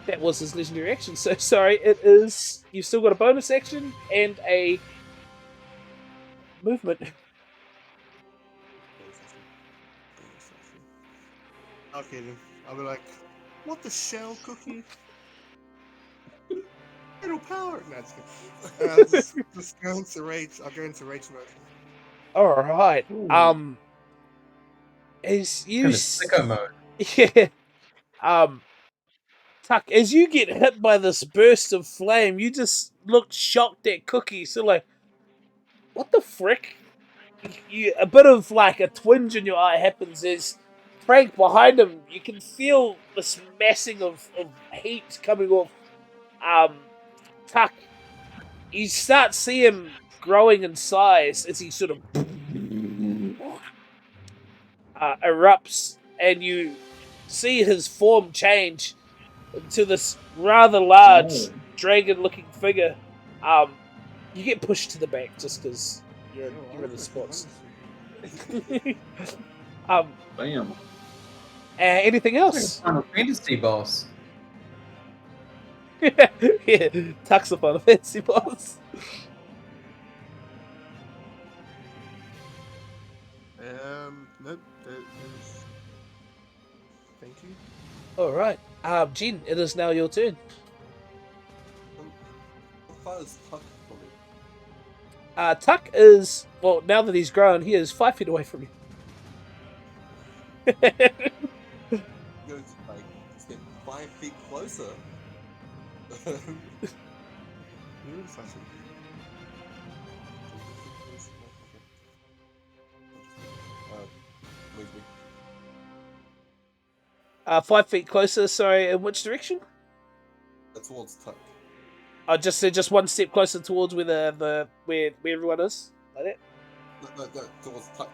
That was his legendary action. So sorry, it is. You've still got a bonus action and a movement. Okay, then. I'll be like, what the shell, Cookie? It'll power. No, just go into rage. I'll go into rage mode. All right. As you Sicko mode. yeah. Tuck, as you get hit by this burst of flame, you just look shocked at Cookie. So like, what the frick? A bit of like a twinge in your eye happens as Frank, behind him, you can feel this massing of heat coming off Tuck. You start see him growing in size as he sort of erupts, and you see his form change into this rather large dragon-looking figure. You get pushed to the back just because you're in the spots. Bam. Anything else? Final Fantasy boss. Yeah, Tuck's a Final Fantasy boss. Nope. That is... Thank you. All right, Jin, it is now your turn. How far is Tuck from me? Tuck is, well, now that he's grown, he is 5 feet away from you. I'm going to like just get 5 feet closer. You're fast. Move me. 5 feet closer, sorry, in which direction? Towards Tuck. Just one step closer towards where where everyone is, like that. No, towards Tuck.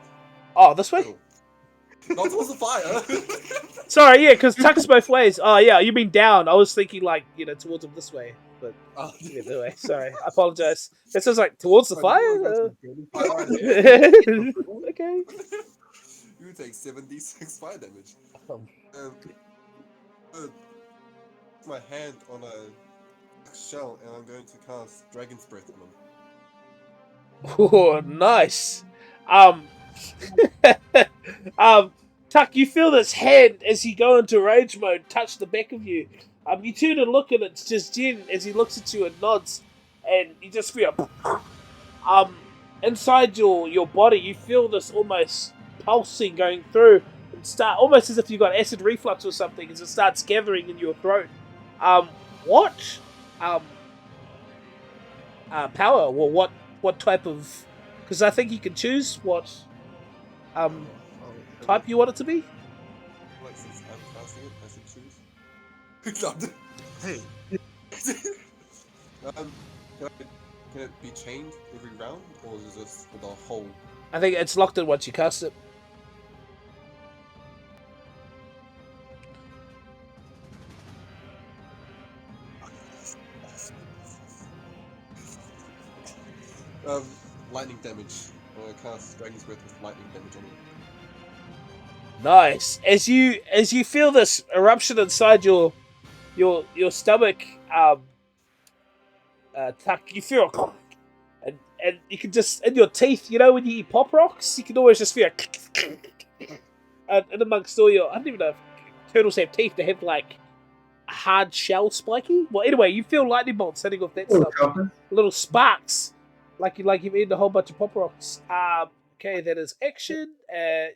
Oh, this way. Middle. Not towards the fire. Sorry, yeah, because Tuck's both ways. Oh, yeah, you mean down? I was thinking like towards him this way, but Oh, yeah, that way. Sorry, I apologize. It says like towards the fire. Okay. You take 76 fire damage. Um, Put my hand on a shell and I'm going to cast Dragon's Breath on him. Oh, nice. Tuck, you feel this hand as you go into rage mode touch the back of you. You turn and look and it's just Jen as he looks at you and nods, and you just feel inside your body. You feel this almost pulsing going through and start almost as if you've got acid reflux or something as it starts gathering in your throat. What power or what type of? Because I think you can choose what type you want it to be. Like, since I'm casting it, I should choose. Hey, Can it be chained every round, or is it just for the whole? I think it's locked in once you cast it. Lightning damage. I'm gonna cast Dragon's Breath with lightning damage on it. Nice. As you feel this eruption inside your stomach, Tuck, you feel and you can just in your teeth. You know when you eat pop rocks, you can always just feel and amongst all your. I don't even know if turtles have teeth. They have like a hard shell, spiky. Well, anyway, you feel lightning bolts hitting off that stuff. Little sparks, like you've eaten a whole bunch of pop rocks. Okay, that is action.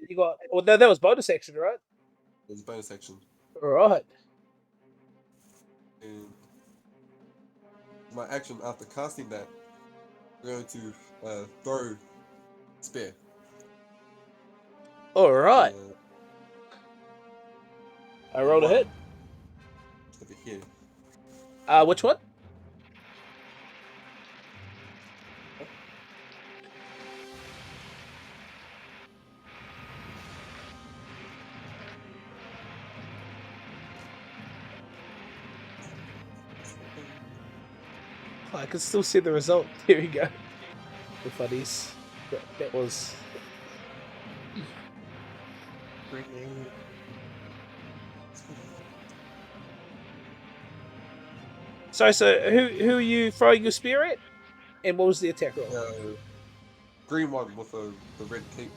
You got. Well, no, that was bonus action, right? There's a bonus action. All right. And my action after casting that, I'm going to throw spear. All right. I rolled a hit. Over here. Which one? Oh, I can still see the result. Here we go. The funnies. That was. So who are you throwing your spear at? And what was the attack roll? Green one with the red cape.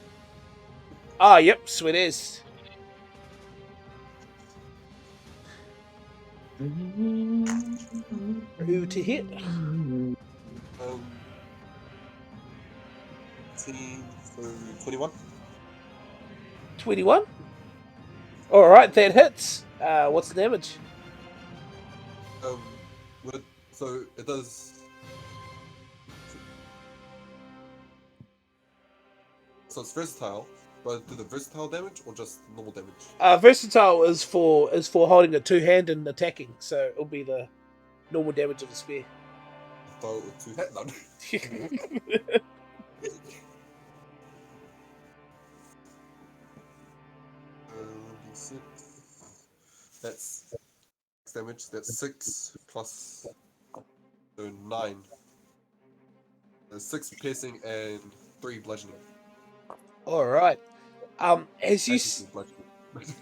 Ah, yep, sweet as. Who to hit? 18, so 21. 21? Alright, that hits. What's the damage? So it does. So it's versatile. Do I do the versatile damage or just normal damage? Versatile is for holding a 2-hand and attacking, so it'll be the normal damage of the spear. I throw it with 2 hands. No. 1d6. That's damage. That's 6 plus 9. 6 piercing and 3 bludgeoning. All right. As you Basically bludgeoning.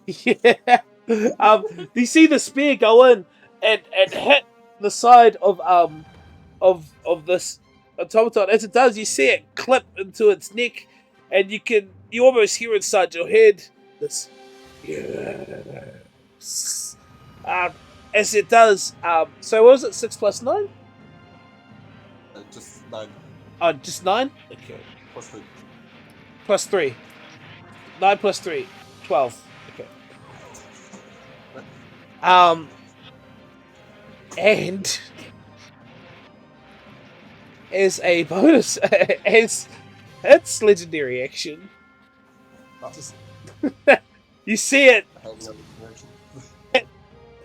yeah, you see the spear go in and hit the side of this automaton. As it does, you see it clip into its neck, and you almost hear inside your head this yes. As it does. So what was it? 6 plus 9? Just 9 Oh, just 9. Okay. plus 3. Plus 3. 9 plus 3. 12. Okay. And as a bonus, as its legendary action, just you see it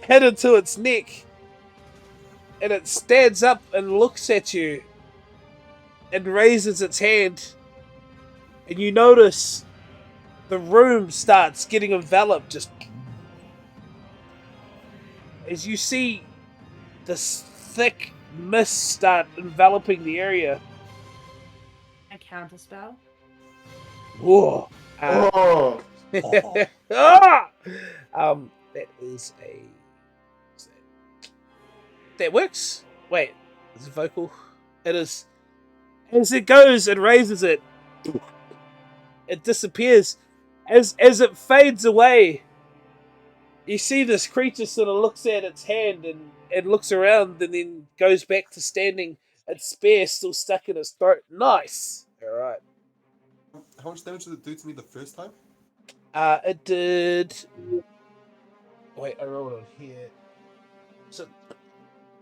hit into its neck, and it stands up and looks at you and raises its hand, and you notice the room starts getting enveloped just as you see this thick mist start enveloping the area. A counterspell. Whoa. Oh, Ah! That is a... That works? Wait, is it vocal? It is. As it goes and raises it, it disappears. As it fades away, you see this creature sort of looks at its hand and looks around and then goes back to standing, its spear still stuck in its throat. Nice! Alright. How much damage did it do to me the first time? It did... Wait, I rolled on here. So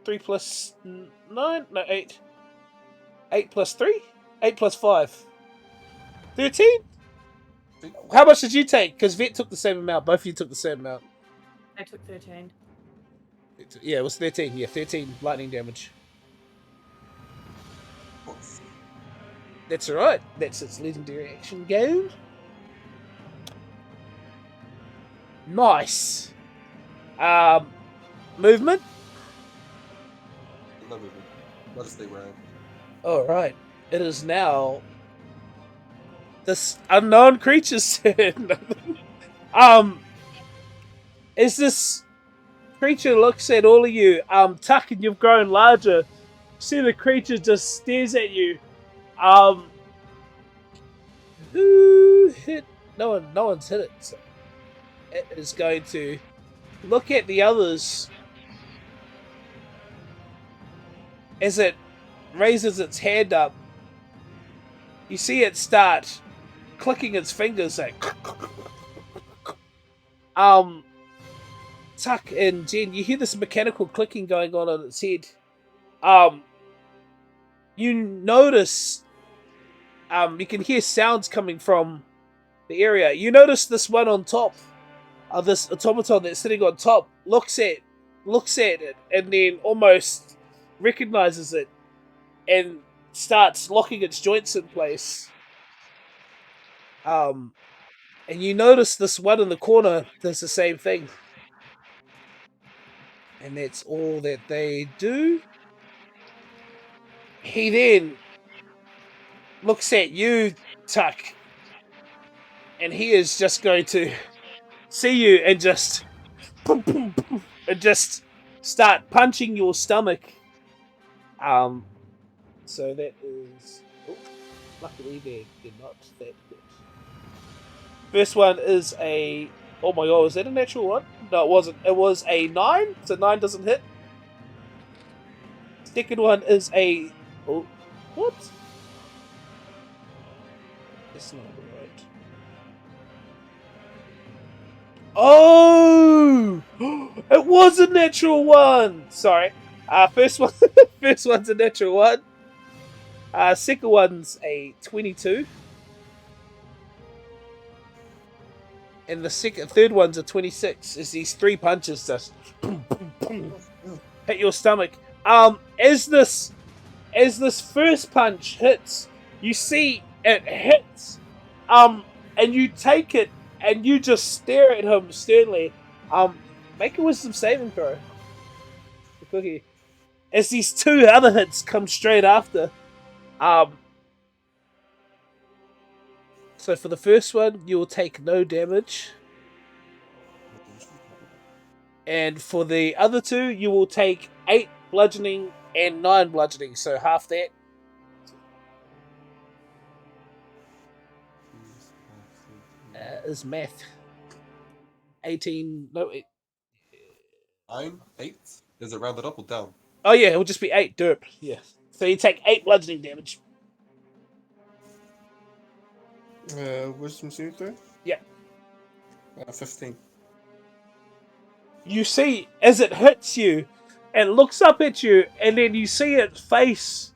3 plus 9? No, 8. 8 plus 3? 8 plus 5. 13? How much did you take? Because Vet took the same amount. Both of you took the same amount. I took 13. Yeah, it was 13. Yeah, 13 lightning damage. That's alright. That's its legendary action go. Nice. Movement? No movement. I'll just stay where I am. Alright. It is now this unknown creature's turn. As this creature looks at all of you, Tuck, and you've grown larger, see the creature just stares at you. Who hit? No one's hit it. So it is going to look at the others as it raises its hand up. You see it start clicking its fingers like Tuck and Jen, you hear this mechanical clicking going on its head. You notice you can hear sounds coming from the area. You notice this one on top, this automaton that's sitting on top, looks at it and then almost recognizes it and starts locking its joints in place. And you notice this one in the corner does the same thing. And that's all that they do. He then looks at you, Tuck, and he is just going to see you and just start punching your stomach. So that is... Oh, luckily they're not that good. First one is a... Oh my god, was that a natural one? No, it wasn't. It was a 9, so 9 doesn't hit. Second one is a... Oh, what? That's not right. Oh! It was a natural one! Sorry. First one's a natural one. Second one's a 22. and the third one's a 26. Is these 3 punches just hit your stomach. As this first punch hits, you see it hits, and you take it and you just stare at him sternly. Make a wisdom saving throw. The Cookie. As these 2 other hits come straight after. So for the first one, you will take no damage. And for the other 2, you will take 8 bludgeoning and 9 bludgeoning, so half that. Is math. 18, no, 9, 8? Is it rounded up or down? oh yeah, it will just be 8, derp, yeah. So you take 8 bludgeoning damage. Wisdom saving throw? Yeah. 15. You see, as it hits you, it looks up at you, and then you see its face.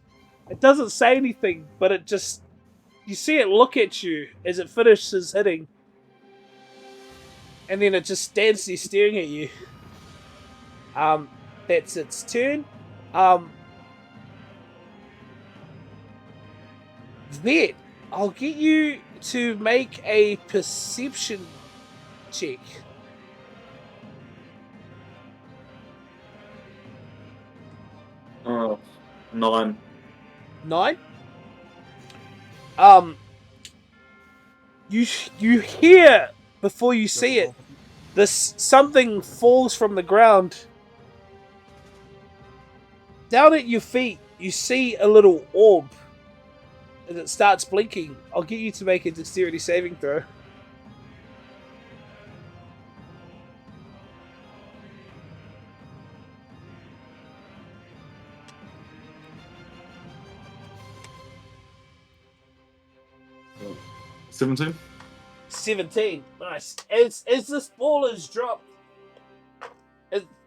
It doesn't say anything, but it just... You see it look at you as it finishes hitting. And then it just stands there staring at you. That's its turn. Then, I'll get you to make a perception check. Oh, 9. 9. You hear before you see it. This something falls from the ground. Down at your feet, you see a little orb, and it starts blinking. I'll get you to make a dexterity saving throw. Oh. 17. 17. Nice. As this ball is dropped,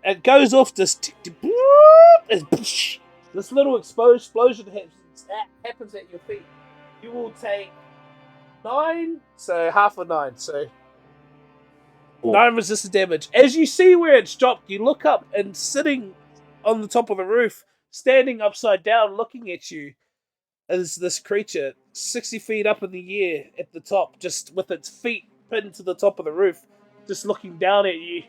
it goes off this... This little explosion happens at your feet. You will take 9, so half of 9, so 9 resistant damage. As you see where it's dropped, you look up, and sitting on the top of the roof, standing upside down, looking at you, is this creature 60 feet up in the air at the top, just with its feet pinned to the top of the roof, just looking down at you.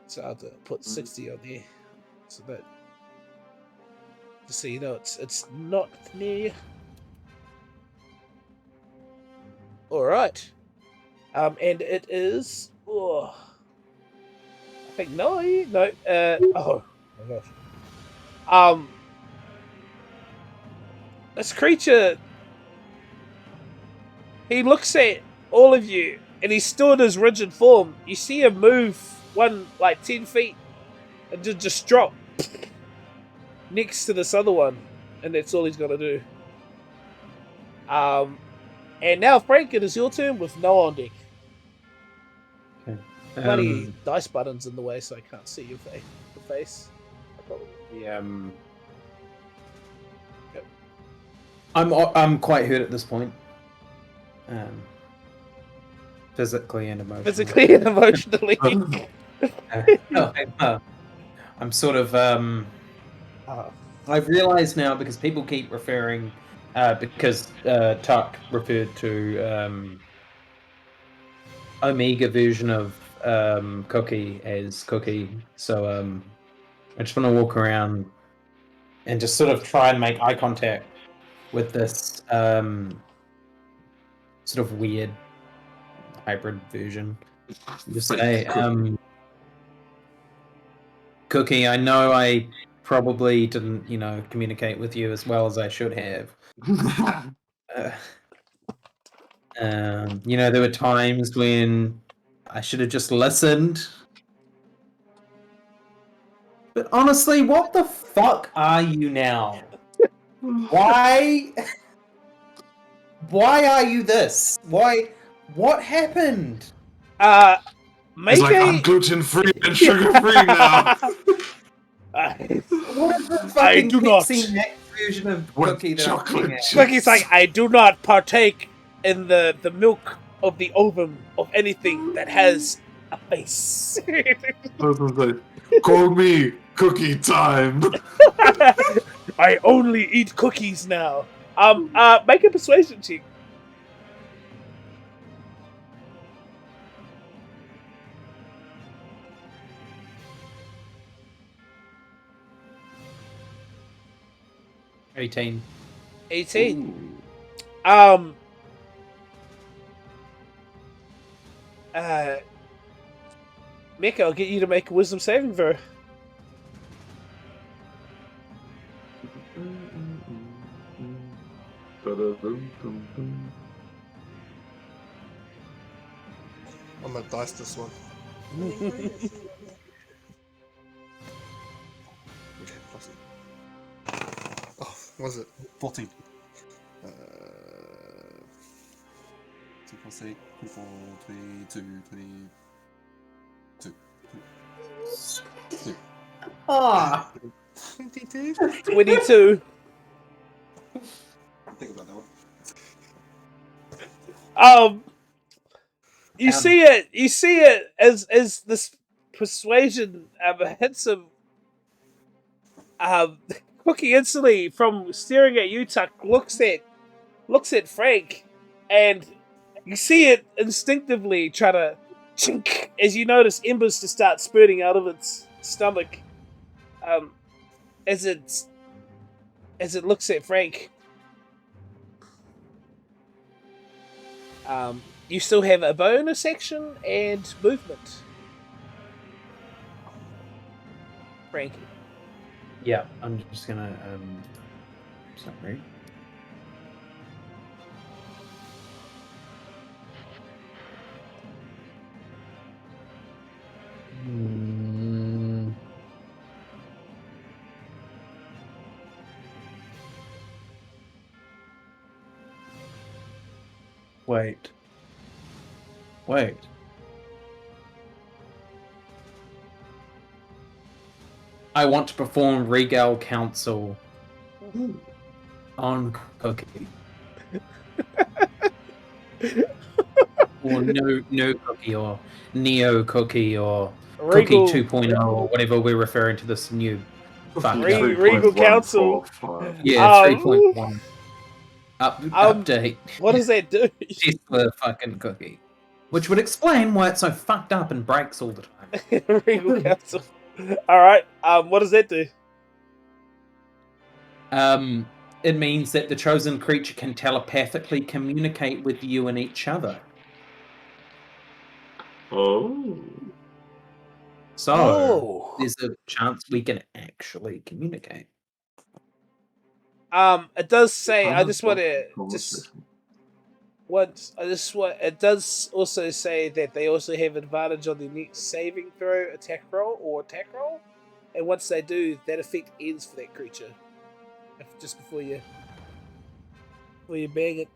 So I'll have to put 60 on there, so that, just so you know, it's not near you. All right, and it is. Oh, I think no. Oh my gosh. This creature, he looks at all of you, and he's still in his rigid form. You see him move 10 feet, and just drop next to this other one, and that's all he's gonna do. And now, Frank, it is your turn with no on deck. Okay. Bloody dice buttons in the way, so I can't see your face. I'm quite hurt at this point. Physically and emotionally. Physically and emotionally. I'm sort of I've realized now, because people keep referring because Tuck referred to Omega version of Cookie as Cookie, so I just want to walk around and just sort of try and make eye contact with this sort of weird hybrid version. Just say, Cookie, I know I probably didn't, communicate with you as well as I should have. There were times when I should have just listened. But honestly, what the fuck are you now? Why are you this? What happened? Make It's like, I'm gluten-free and sugar-free now. What is the I fucking do not. Pepsi Max version of With Cookie that I'm chocolate looking at? chips. Cookie's like, I do not partake in the milk of the ovum of anything that has a face. I was gonna say, call me cookie time. I only eat cookies now. Make a persuasion check. — 18. 18. Mick, I'll get you to make a wisdom saving throw. I'm gonna dice this one. Okay, plus it. Oh, what was it? 14. 2 plus 8, 24, 22, 22. Ah! 22. 22. Think about that one. You see it as this persuasion hits him. Cookie instantly, from staring at you, Tuck, looks at Frank, and you see it instinctively try to chink as you notice embers to start spurting out of its stomach. As it looks at Frank. You still have a bonus action and movement. Frank. Yeah, I'm just gonna sorry. Wait. I want to perform Regal Council on Cookie. Or no Cookie, or Neo Cookie, or Regal, Cookie 2.0, or whatever we're referring to this new fucking Regal Council. Yeah, 3.1 update. What does that do? She's the fucking Cookie. Which would explain why it's so fucked up and breaks all the time. Regal Council. Alright, what does that do? It means that the chosen creature can telepathically communicate with you and each other. Oh. So there's a chance we can actually communicate. It does say. I just want to it does also say that they also have advantage on the next saving throw, attack roll, and once they do, that effect ends for that creature. Just before you bang it.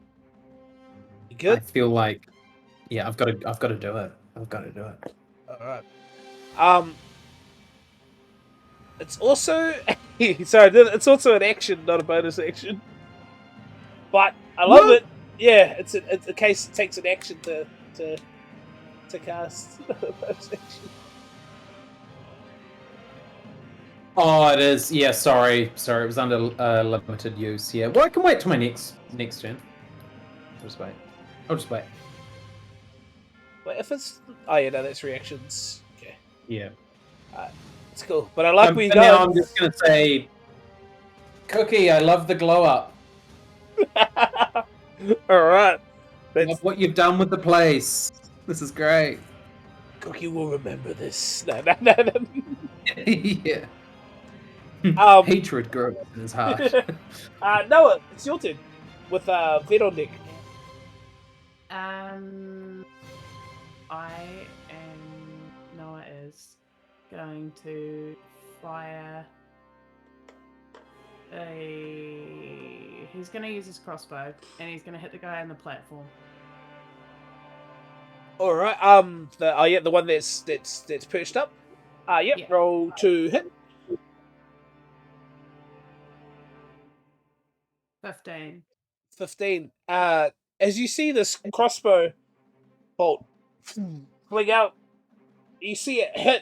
You good? I feel like, yeah, I've got to do it. I've got to do it. All right. It's also sorry. It's also an action, not a bonus action. But I love it. Yeah, it's a case. It takes an action to cast a bonus action. Oh, it is. Yeah, sorry. It was under limited use. Yeah. Well, I can wait till my next turn. I'll just wait. But if it's yeah, no, that's reactions. Okay. Yeah. It's cool. But I like where you go. Now I'm just gonna say, Cookie, I love the glow up. All right. Love what you've done with the place. This is great. Cookie will remember this. No. Yeah. Hatred grows in his heart. Noah, it's your turn with Vet on deck. I am. Noah is going to fire he's going to use his crossbow and he's going to hit the guy on the platform. All right. The one that's perched up. Yep. Yeah. Roll to hit. 15. 15. as you see this crossbow bolt fling out, you see it hit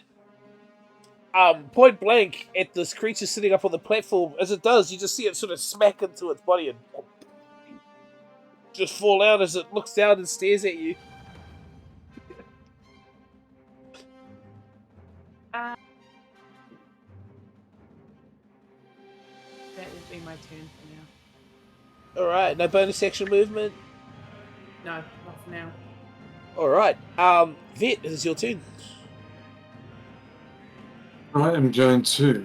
point blank at this creature sitting up on the platform. As it does, you just see it sort of smack into its body and just fall out as it looks down and stares at you. That would be my turn for now. Alright, no bonus action movement. No, not for now. Alright, Vet, it is your turn. I am going to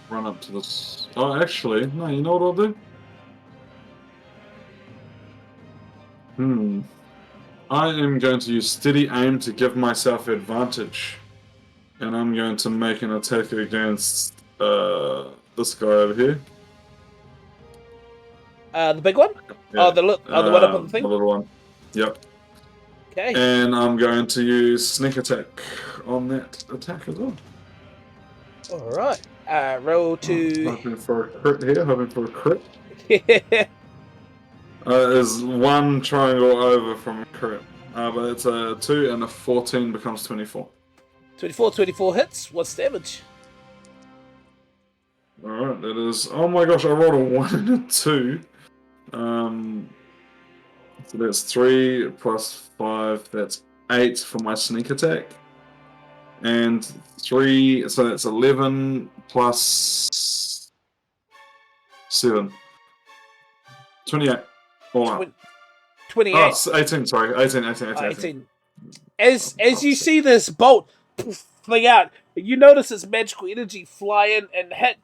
run up to this. Oh, actually, no, you know what I'll do? I am going to use steady aim to give myself advantage. And I'm going to make an attack against this guy over here. The big one? Yeah. Oh, the one up on the thing? The little one. Yep. Okay. And I'm going to use sneak attack on that attack as well. Alright. Roll to... Hoping for a crit here, hoping for a crit. Yeah. Is one triangle over from a crit. But it's a 2 and a 14 becomes 24. 24 hits. What's damage? Alright, that is... Oh my gosh, I rolled a 1 and a 2. So that's 3 plus 5, that's 8 for my sneak attack. And 3, so that's 11 plus 7. 28. All out. 28. Oh, it's 18, sorry. 18. As you see this bolt fling out, you notice its magical energy fly in and hit.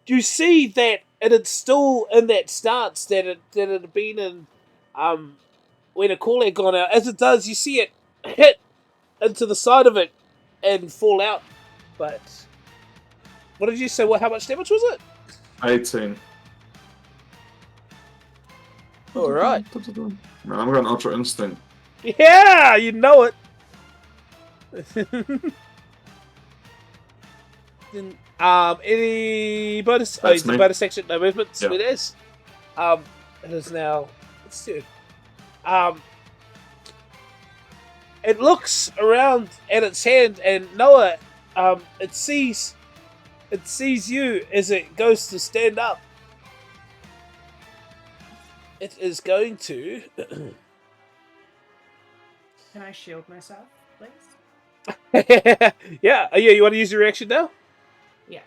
You see that it had still in that stance that it had been in when a call had gone out. As it does, you see it hit into the side of it and fall out. But what did you say? How much damage was it? 18. Alright. No, I'm going Ultra Instinct. Yeah, you know it. Then, any bonus? That's Oh, me. bonus section, no movement. Yeah. Sweet as. It is now. Let's do it. It looks around at its hand, and Noah, it sees you as it goes to stand up. It is going to. Can I shield myself, please? Yeah. You want to use your reaction now? Yeah.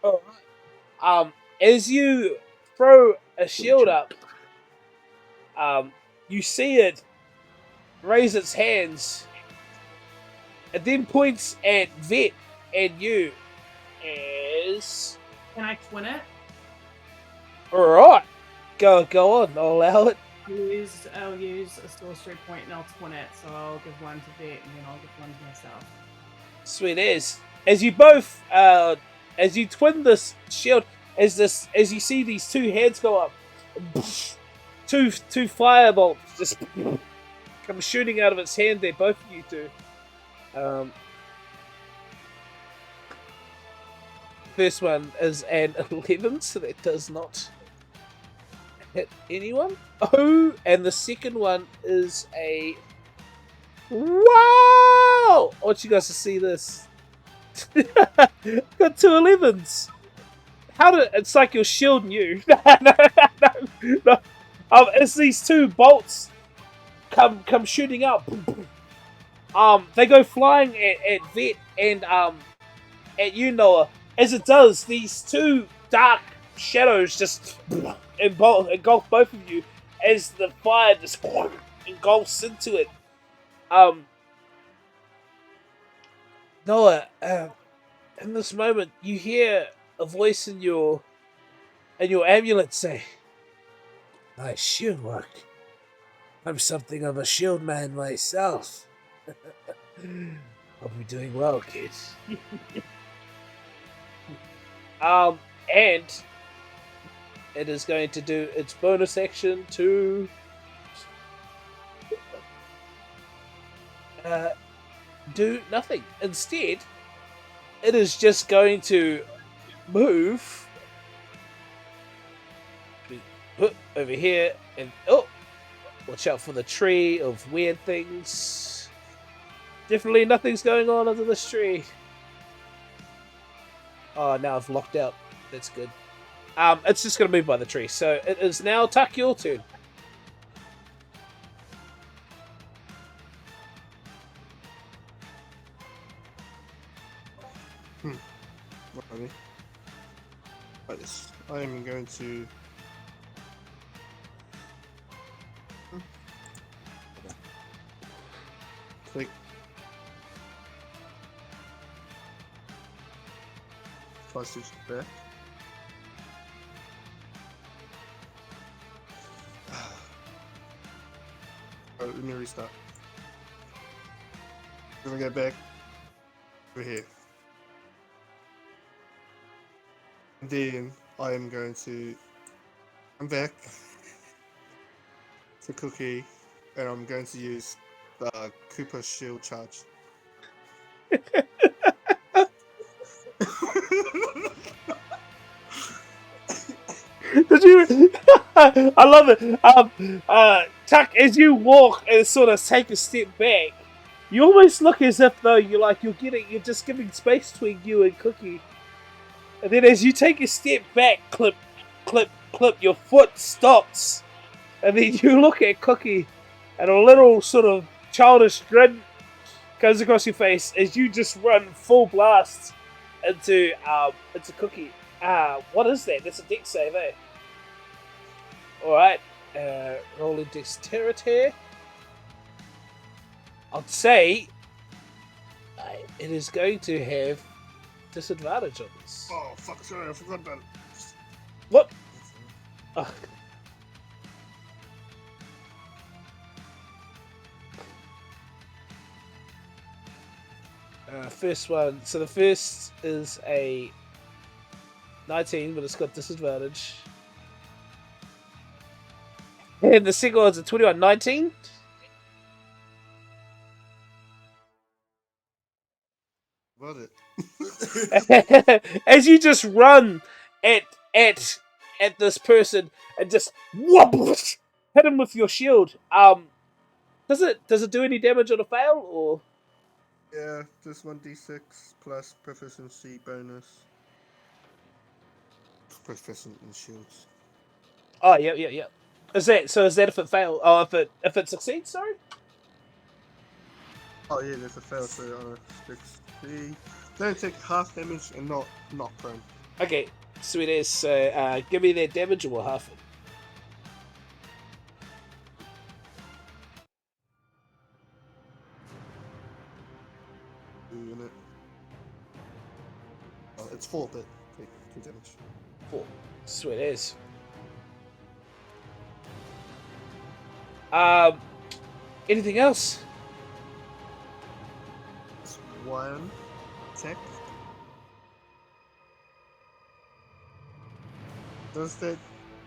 All right. As you throw a shield up, you see it raise its hands. It then points at Vet and you as... Can I twin it? Alright. Go on, I'll allow it. I'll use a sorcery point and I'll twin it, so I'll give one to Vet and then I'll give one to myself. Sweet as. As you both, as you twin this shield, as you see these two hands go up, two firebolts just come shooting out of its hand there, both of you two. First one is an 11, so that does not hit anyone. Oh, and the second one is a... Wow! I want you guys to see this. Got 2 11s. It's like you're shielding you. No. As these 2 bolts come shooting up, they go flying at Vet and at you, Noah. As it does, these 2 dark shadows just engulf both of you as the fire just engulfs into it. Noah, in this moment, you hear a voice in your amulet say, "Nice shield work. I'm something of a shield man myself. Hope you're doing well, kid." And it is going to do its bonus action to do nothing. Instead, it is just going to move over here, and oh, watch out for the tree of weird things. Definitely nothing's going on under this tree. Oh, now I've locked out. That's good. It's just gonna move by the tree. So it is now Tuck, your turn. Alrighty. Right, yes. I am going to. Take. Five, 6 back. Alright, let me restart. I'm gonna go back over here. And then I am going to come back to Cookie, and I'm going to use the Cooper Shield charge. Did you? I love it. Tuck, as you walk and sort of take a step back, you almost look as if though you're just giving space between you and Cookie. And then as you take a step back, clip, clip, clip, your foot stops. And then you look at Cookie, and a little sort of childish grin goes across your face as you just run full blast into Cookie. What is that? That's a dex save, eh? Alright. Rolling dexterity. I'd say it is going to have disadvantage on this. Oh, fuck, sorry, I forgot about it. What? Oh. First one. So the first is a 19, but it's got disadvantage. And the second one's a 21, 19. About it. As you just run at this person and just whoosh, hit him with your shield. Does it do any damage on a fail or? Yeah, just 1d6 plus proficiency bonus. Proficient in shields. Oh yeah. Is that if it fails? Oh, if it succeeds, sorry. Oh yeah, there's a fail, so on a 60. Don't take half damage and not prone. Okay, sweet as. So give me that damage or we'll half it. Unit. Oh, it's 4, but take 2 damage. 4. Sweet as. Anything else? It's 1 attack. Does that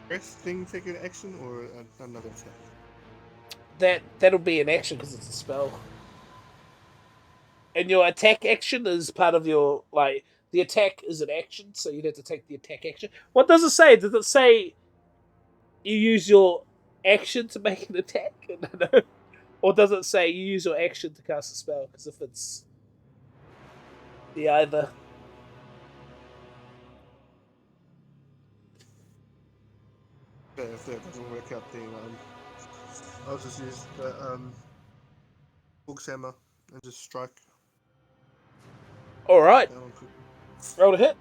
rest thing take an action or another attack? That'll be an action because it's a spell. And your attack action is part of your the attack is an action, so you'd have to take the attack action. What does it say? Does it say you use your action to make an attack? No. Or does it say you use your action to cast a spell? Because if it's the either. Yeah, if that doesn't work out, then I'll just use the Book's hammer and just strike. Alright. Down on Cookie. Roll to hit.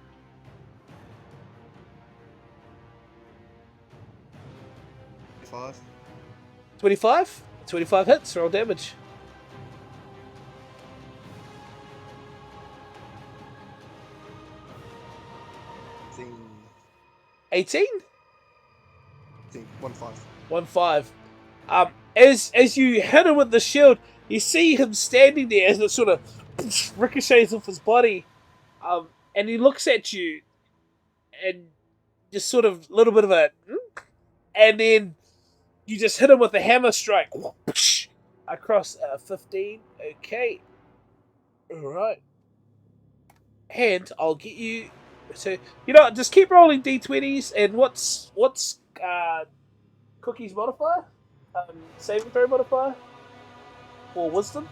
5. 25? 25 hits, roll damage. Thing. 18? 1-5. 1-5. As you hit him with the shield, you see him standing there as it sort of ricochets off his body. And he looks at you and just sort of a little bit of a and then you just hit him with a hammer strike across 15. Okay. Alright. And I'll get you. So, just keep rolling d20s. And what's Cookie's modifier, saving throw modifier, or wisdom.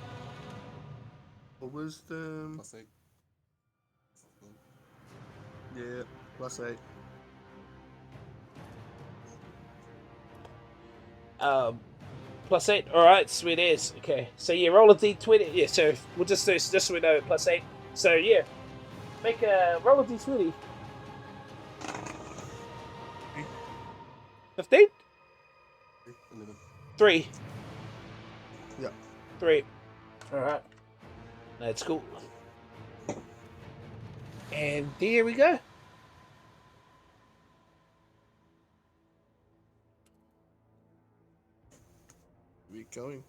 For wisdom, +8. yeah, +8. +8. All right, sweet as. Okay, so yeah, roll a d20. Yeah, so we'll just do just so we know +8. So yeah, make a roll a d20. 15. 11. 3. Yeah. 3. All right, that's cool. And there we go. We going.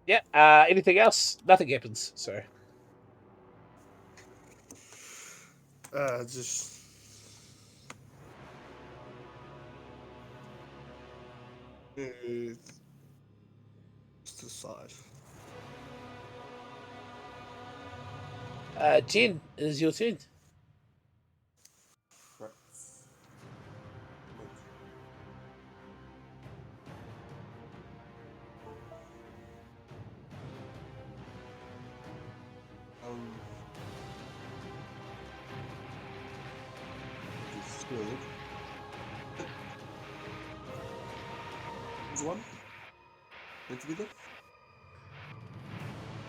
Yeah. Anything else? Nothing happens. Sorry. Just. Just decide. Jen, it is your turn. Right. Just good. There's one. Meant to be there.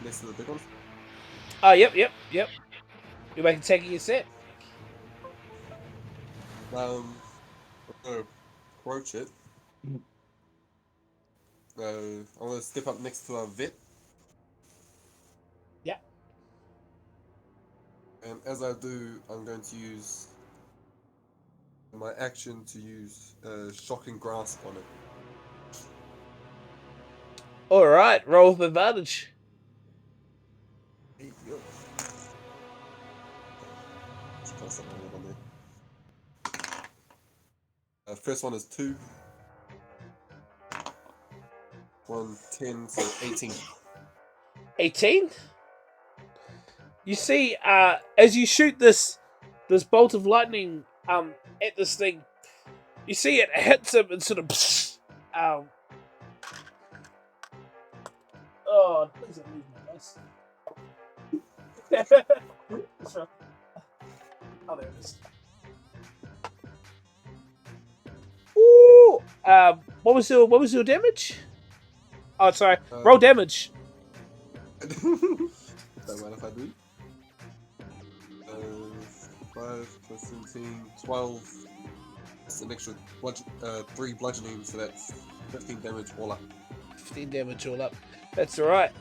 Next to the big one. Oh, yep. You're making taking your set. I'm gonna approach it. I'm gonna step up next to a vet. Yeah. And as I do, I'm going to use my action to use shocking grasp on it. All right, roll with advantage. Hey, yo. Let's try something on there. First one is 2. 1, 10, so 18. 18. You see, as you shoot this bolt of lightning at this thing, you see it hits him and sort of oh, please don't leave my dice. Sorry. Oh, there it is. Ooh! What was your damage? Oh, sorry. Roll damage. Don't mind if I do. 5 plus 17, 12. That's an extra 3 bludgeoning, so that's 15 damage all up. 15 damage all up. That's alright.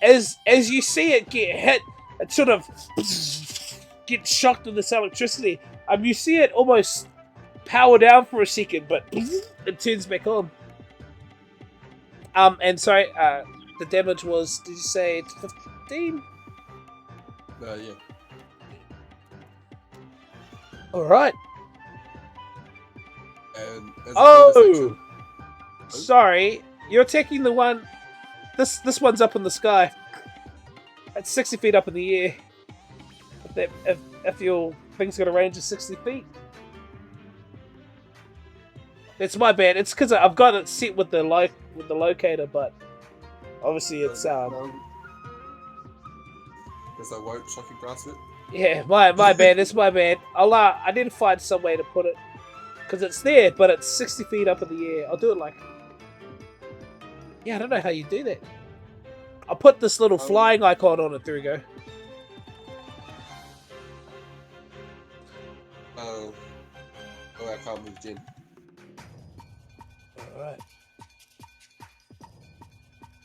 As you see it get hit, it sort of gets shocked with this electricity. You see it almost power down for a second, but it turns back on. And sorry, the damage was, did you say it's 15? Yeah. Alright. And as a bonus Oh! action, Sorry, you're taking the one. This one's up in the sky. It's 60 feet up in the air. If your thing's got a range of 60 feet. It's my bad. It's because I've got it set with the locator, but obviously it's guess I won't shocking grasp it. yeah, my bad. It's my bad. I need to find some way to put it because it's there, but it's 60 feet up in the air. I'll do it like. Yeah, I don't know how you do that. I'll put this little flying icon on it. There we go. Oh, I can't move Jen. Alright.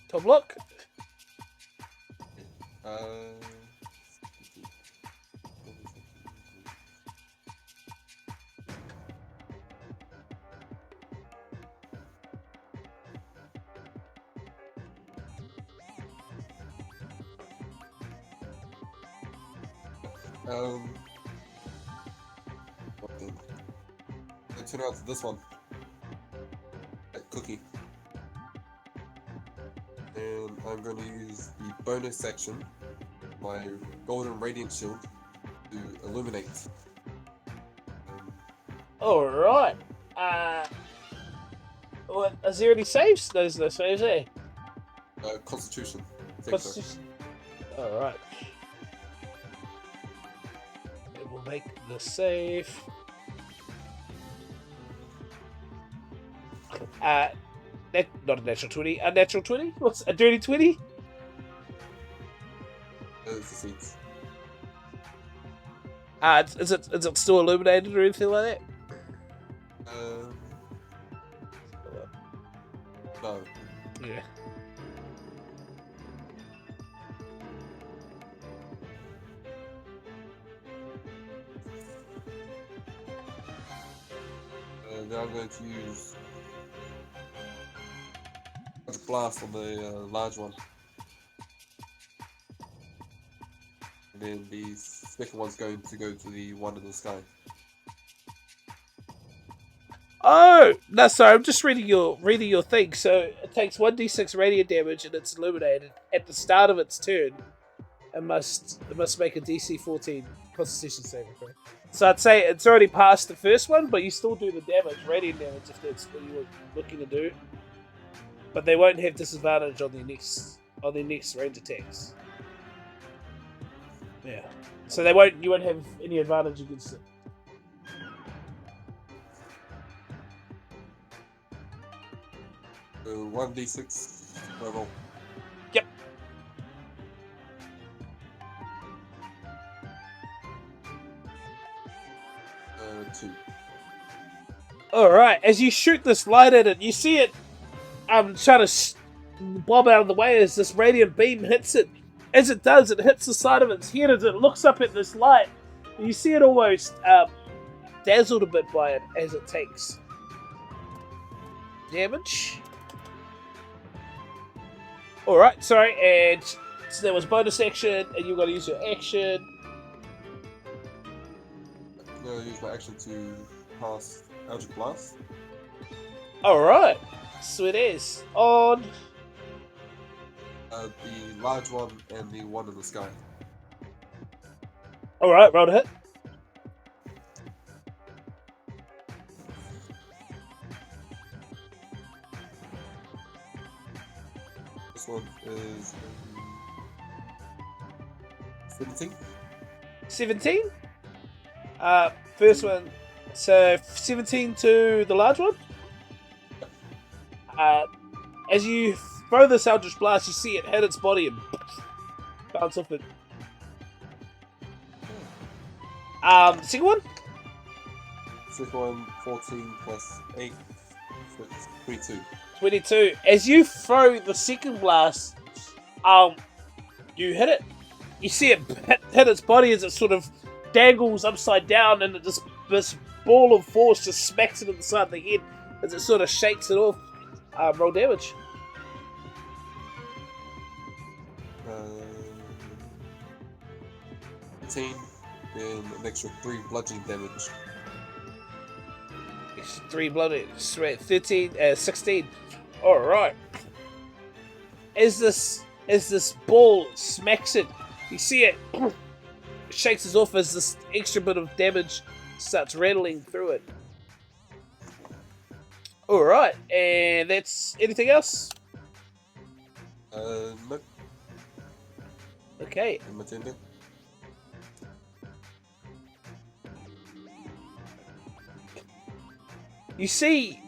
Top look. I turn out to this one. That cookie. And I'm going to use the bonus action, my golden radiant shield, to illuminate. Alright. Well, Is there any saves? There's no saves, eh? Constitution. I think so. Alright. It will make the save. Not a natural 20. A natural 20? What's a dirty 20? Succeeds. Is it still illuminated or anything like that? No. Yeah. Now I'm going to use blast on the large one. And then the second one's going to go to the one in the sky. Oh no! Sorry, I'm just reading your thing. So it takes 1d6 radiant damage and it's illuminated at the start of its turn. It must make a DC 14 Constitution saving throw. So I'd say it's already past the first one, but you still do the damage, radiant damage, if that's what you were looking to do. But they won't have disadvantage on their next range attacks. Yeah. So you won't have any advantage against it. So 1d6 roll. Yep. Two. Alright, as you shoot this light at it, you see it trying to bob out of the way as this radiant beam hits it. As it does, it hits the side of its head as it looks up at this light. You see it almost dazzled a bit by it as it takes damage. Alright, sorry, and so there was bonus action, and you've got to use your action. I'm going to use my action to pass Eldritch Blast. Alright, sweet as. On the large one and the one in the sky. Alright, roll to hit. This one is 17. 17? First one. So 17 to the large one. As you throw this Eldritch Blast, you see it hit its body and bounce off it. Second one? Second one, 14 plus 8, so it's 22. 22. As you throw the second blast, you hit it. You see it hit its body as it sort of dangles upside down, and this ball of force just smacks it in the side of the head as it sort of shakes it off. Roll damage. 18, then an extra 3 bludgeoning damage. 3 blood, 13, 16. Alright. As this ball smacks it, you see it shakes us off as this extra bit of damage starts rattling through it. Alright, and that's anything else? Nope. Okay. In my turn then. You see,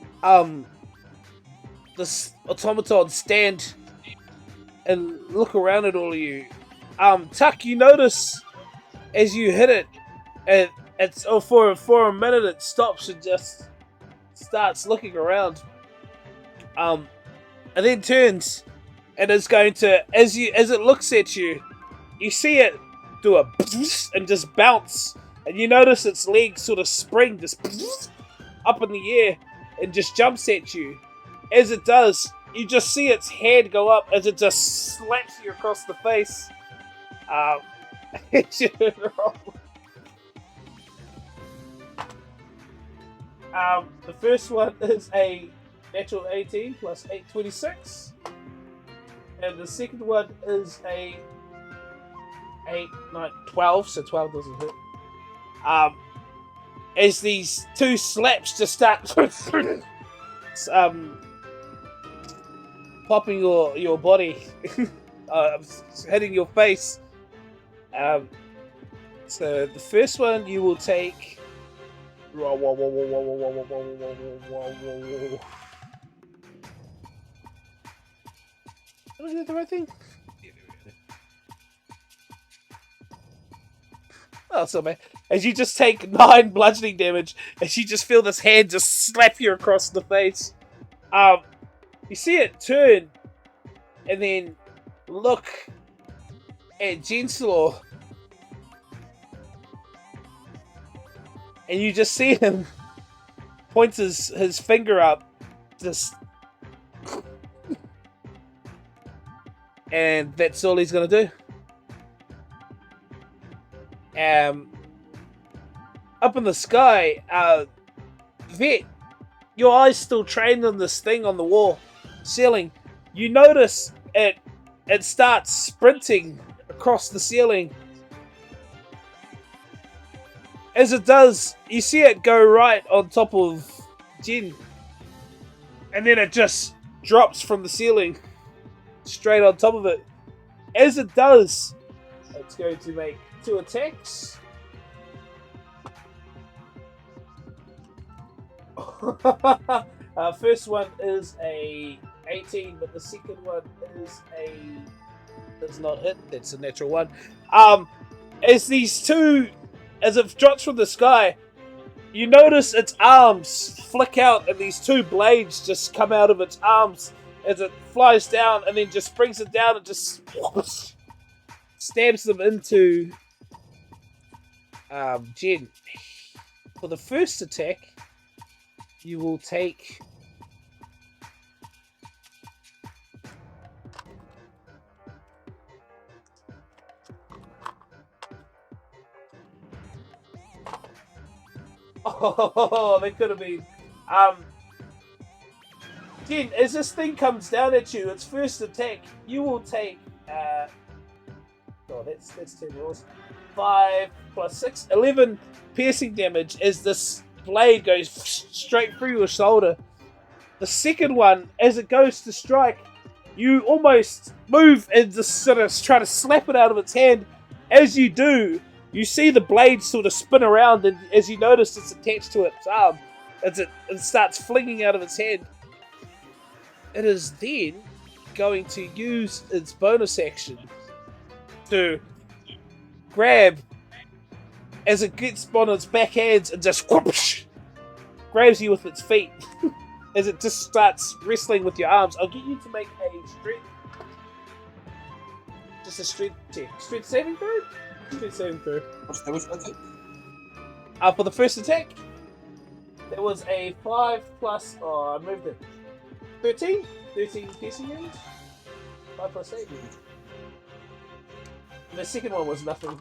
this automaton stand and look around at all of you. Tuck, you notice as you hit it, and for a minute it stops and just starts looking around. And then turns and is going to, as it looks at you, you see it do a and just bounce, and you notice its legs sort of spring just up in the air and just jumps at you. As it does, you just see its head go up as it just slaps you across the face. The first one is a natural 18 plus 8, 26. And the second one is a 8, 9, 12, so 12 doesn't hit. As these two slaps just start popping your body, hitting your face. So the first one you will take. Did I do the right thing? Oh, so man. As you just take 9 bludgeoning damage, as you just feel this hand just slap you across the face. You see it turn, and then look at Genslaw, and you just see him points his finger up, just, and that's all he's gonna do. Up in the sky, Vet, your eyes still trained on this thing on the wall, ceiling. You notice it starts sprinting across the ceiling. As it does, you see it go right on top of Jin, and then it just drops from the ceiling straight on top of it. As it does, it's going to make 2 attacks. First one is a 18, but the second one is does not hit. That's a natural one. As these two, as it drops from the sky, you notice its arms flick out, and these 2 blades just come out of its arms as it flies down, and then just brings it down and just stabs them into Jen. For the first attack, you will take they could have been. Jen, as this thing comes down at you, its first attack, you will take that's 10 rolls. 5 plus 6, 11 piercing damage as this blade goes straight through your shoulder. The second one, as it goes to strike, you almost move and just sort of try to slap it out of its hand. As you do, you see the blade sort of spin around, and as you notice it's attached to its arm, as it starts flinging out of its hand. It is then going to use its bonus action to grab, as it gets on its back hands, and just whoosh, grabs you with its feet as it just starts wrestling with your arms. I'll get you to make a strength, just a strength check. Strength saving throw? Strength saving throw. What's that? For the first attack, there was a 5 plus, I moved it, 13 piercing damage, 5 plus 8. The second one was nothing.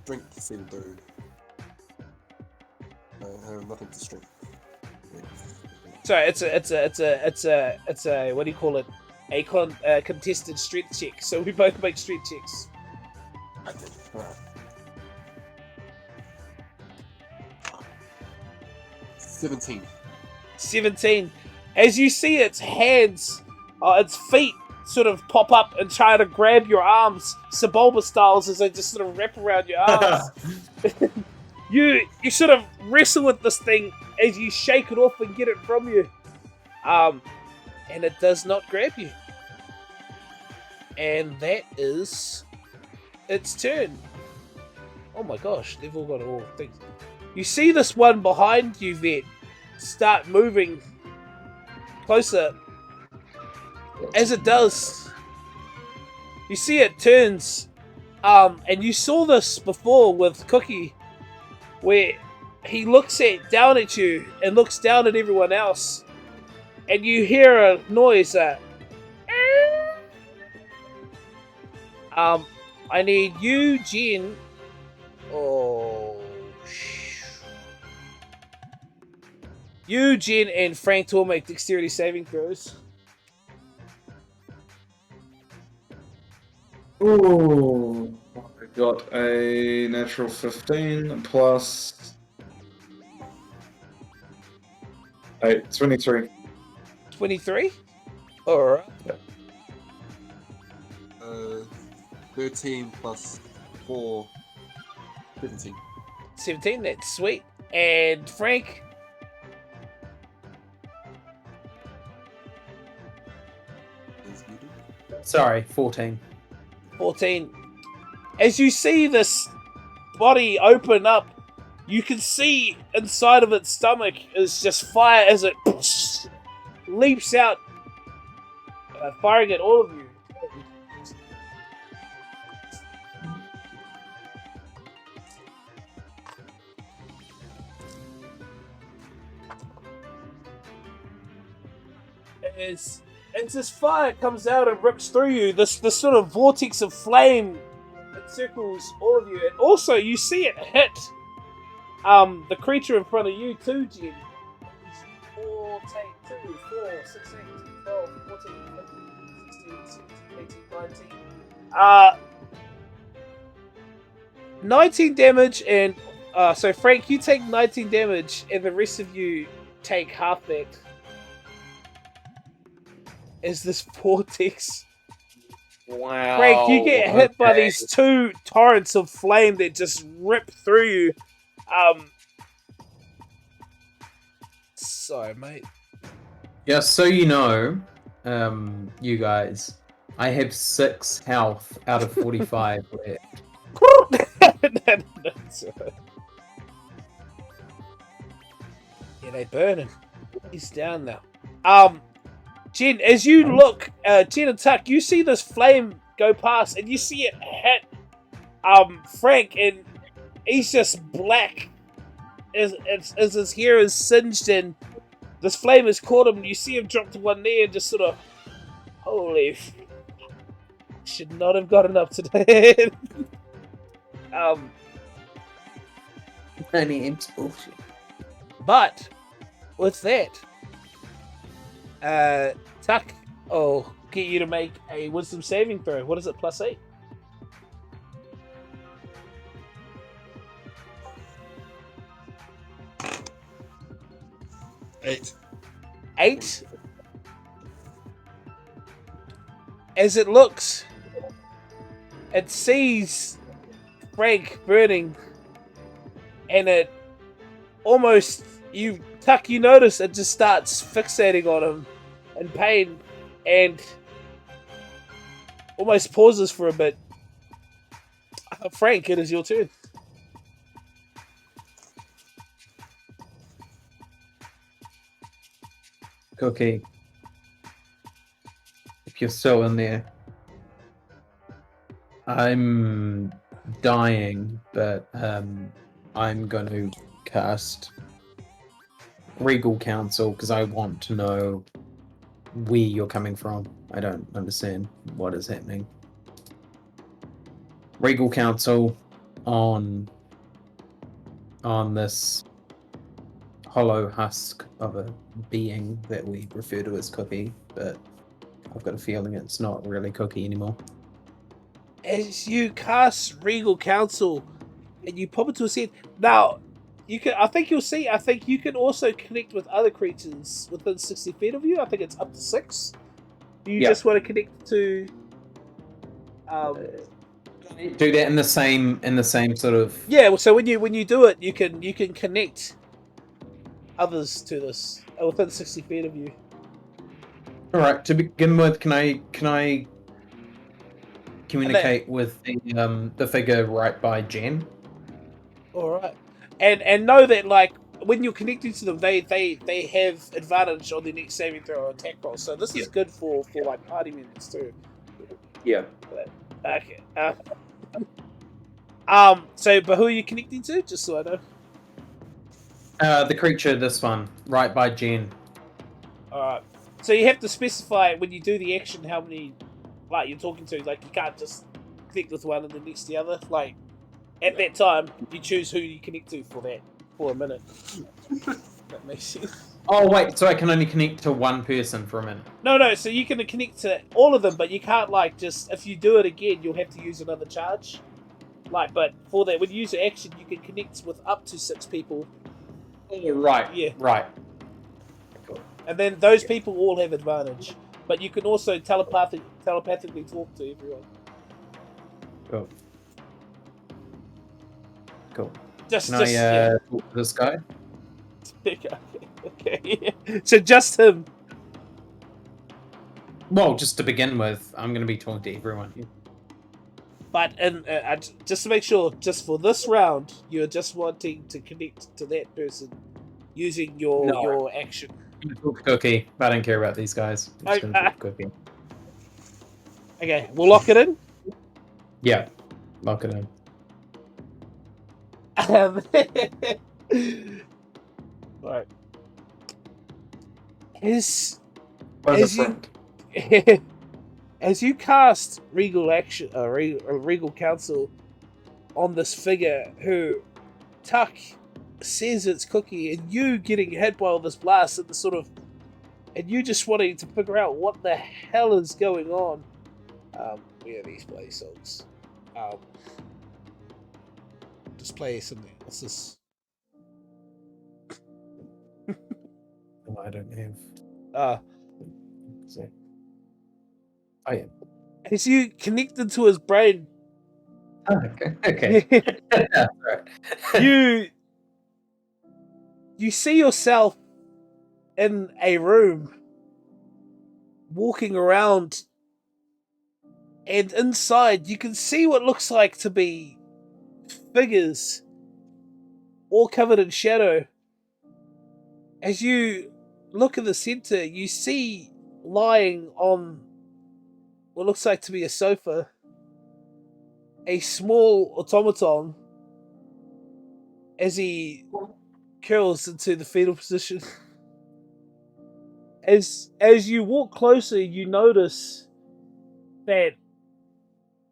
Strength saving throw. I have nothing to strength. Sorry, it's a what do you call it? A contested strength check. So we both make strength checks. Okay. Alright. 17. As you see its hands, its feet sort of pop up and try to grab your arms, Sebulba styles, as they just sort of wrap around your arms. You sort of wrestle with this thing as you shake it off and get it from you. And it does not grab you. And that is its turn. Oh my gosh, they've all got all things. You see this one behind you, Vet, start moving closer. As it does, you see it turns, and you saw this before with Cookie, where he looks down at you and looks down at everyone else, and you hear a noise. I need you, Jen. You, Jen, and Frank to all make dexterity saving throws. Ooh, I got a natural 15 plus 8, 23. 23? Alright. 13 plus 4, 17. 17, that's sweet. And Frank? Sorry, 14. 14. As you see this body open up, you can see inside of its stomach is just fire as it leaps out, firing at all of you. As this fire comes out and rips through you, this sort of vortex of flame encircles all of you, and also you see it hit the creature in front of you too, Jen. 4, 2, 4, 6, 8, 12, 14, 15, 16, 17, 18, 19. 19 damage, and so Frank, you take 19 damage, and the rest of you take half that. As this vortex. Wow. Frank, you get hit by these two torrents of flame that just rip through you. Sorry, mate. Yeah, so you know, you guys, I have 6 health out of 45 left. That's right. Yeah, they burning. He's down now. Jen, as you look, Jen and Tuck, you see this flame go past, and you see it hit Frank, and he's just black as his hair is singed, and this flame has caught him. You see him drop to one knee and just sort of, holy, should not have gotten up today. It's bullshit. But with that, Tuck, I'll get you to make a wisdom saving throw. What is it, +8? 8. 8? As it looks, it sees Frank burning, and it almost, Tuck, you notice it just starts fixating on him in pain, and almost pauses for a bit. Frank, it is your turn. Cookie, if you're still in there, I'm dying, but I'm going to cast Regal Council because I want to know where you're coming from. I don't understand what is happening. Regal Council on this hollow husk of a being that we refer to as Cookie, but I've got a feeling it's not really Cookie anymore. As you cast Regal Council and you pop into a scene, now you can. I think you can also connect with other creatures within 60 feet of you. I think it's up to 6. Do you just want to connect to? Do that in the same sort of. Yeah. So when you do it, you can connect others to this within 60 feet of you. All right. To begin with, can I communicate with the figure right by Jen? All right, and know that like when you're connecting to them, they have advantage on the next saving throw or attack roll. So this is good for like party members too. Yeah. Okay. So, but who are you connecting to? Just so I know. The creature, this one, right by Jen. Alright. So you have to specify when you do the action how many like you're talking to. Like you can't just connect with one and then next to the other. Like at that time, you choose who you connect to for a minute. That makes sense. Oh wait, so I can only connect to one person for a minute. No. So you can connect to all of them, but you can't like just if you do it again, you'll have to use another charge. Like, but for that, when you use your action, you can connect with up to 6 people. Oh, right. Yeah. Right. And then those people all have advantage. But you can also telepathically talk to everyone. Cool. Cool. Just Can I talk to this guy? Okay. So just him. Well, just to begin with, I'm going to be talking to everyone. But just to make sure, just for this round, you're just wanting to connect to that person using your action. I'm going to talk to Cookie. I don't care about these guys. I'm just going to talk to Cookie. Okay, we'll lock it in. Yeah, lock it in. Right. As Where's the you front? as you cast Regal Council on this figure who Tuck says it's Cookie, and you getting hit by all this blast and and you just wanting to figure out what the hell is going on. Where are these play songs? Just play something. What's this? Oh, I don't have. So. Oh yeah. As you connected to his brain, Oh, okay. Right. you see yourself in a room walking around, and inside you can see what looks like to be figures all covered in shadow. As you look at the center, you see lying on what looks like to be a sofa a small automaton as he curls into the fetal position. As you walk closer, you notice that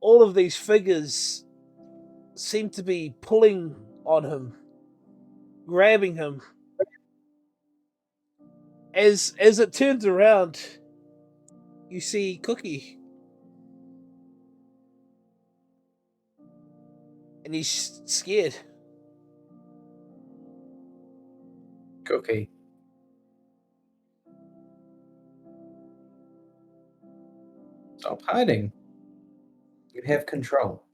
all of these figures seem to be pulling on him, grabbing him. As it turns around, you see Cookie. And he's scared. Cookie. Stop hiding. You have control.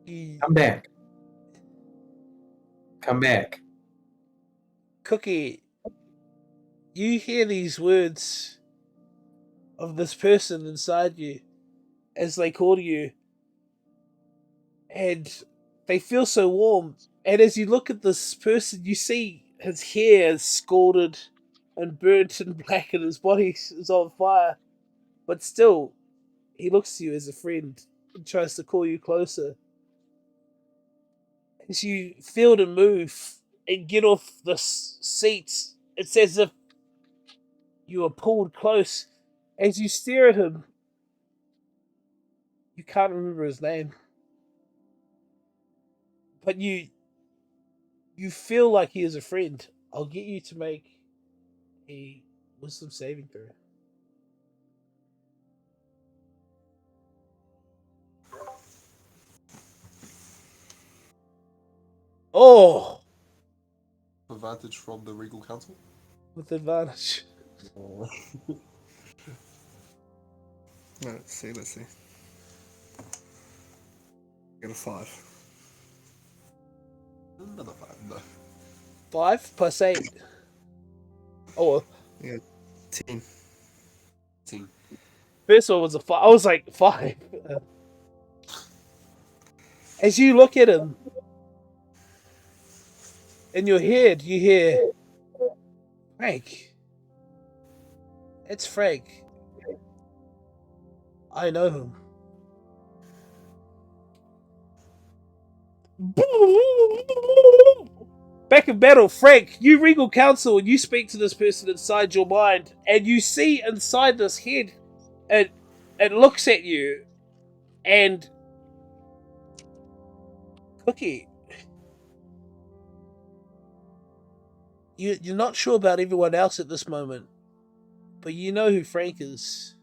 Come back. Come back. Cookie, you hear these words of this person inside you as they call to you, and they feel so warm. And as you look at this person, you see his hair is scalded and burnt and black, and his body is on fire. But still, he looks to you as a friend and tries to call you closer. As you feel to move and get off the seat, it's as if you are pulled close. As you stare at him, you can't remember his name. But you feel like he is a friend. I'll get you to make a wisdom saving throw. Oh! Advantage from the Regal Council. With advantage. Let's see. Get a 5. Another 5, no. 5 plus 8. Oh, 10. 10. first one was a 5. I was like, 5. As you look at him, in your head, you hear, Frank. It's Frank. I know him. Back in battle, Frank, you Regal Council, and you speak to this person inside your mind, and you see inside this head, it looks at you, and Cookie, you're not sure about everyone else at this moment, but you know who Frank is,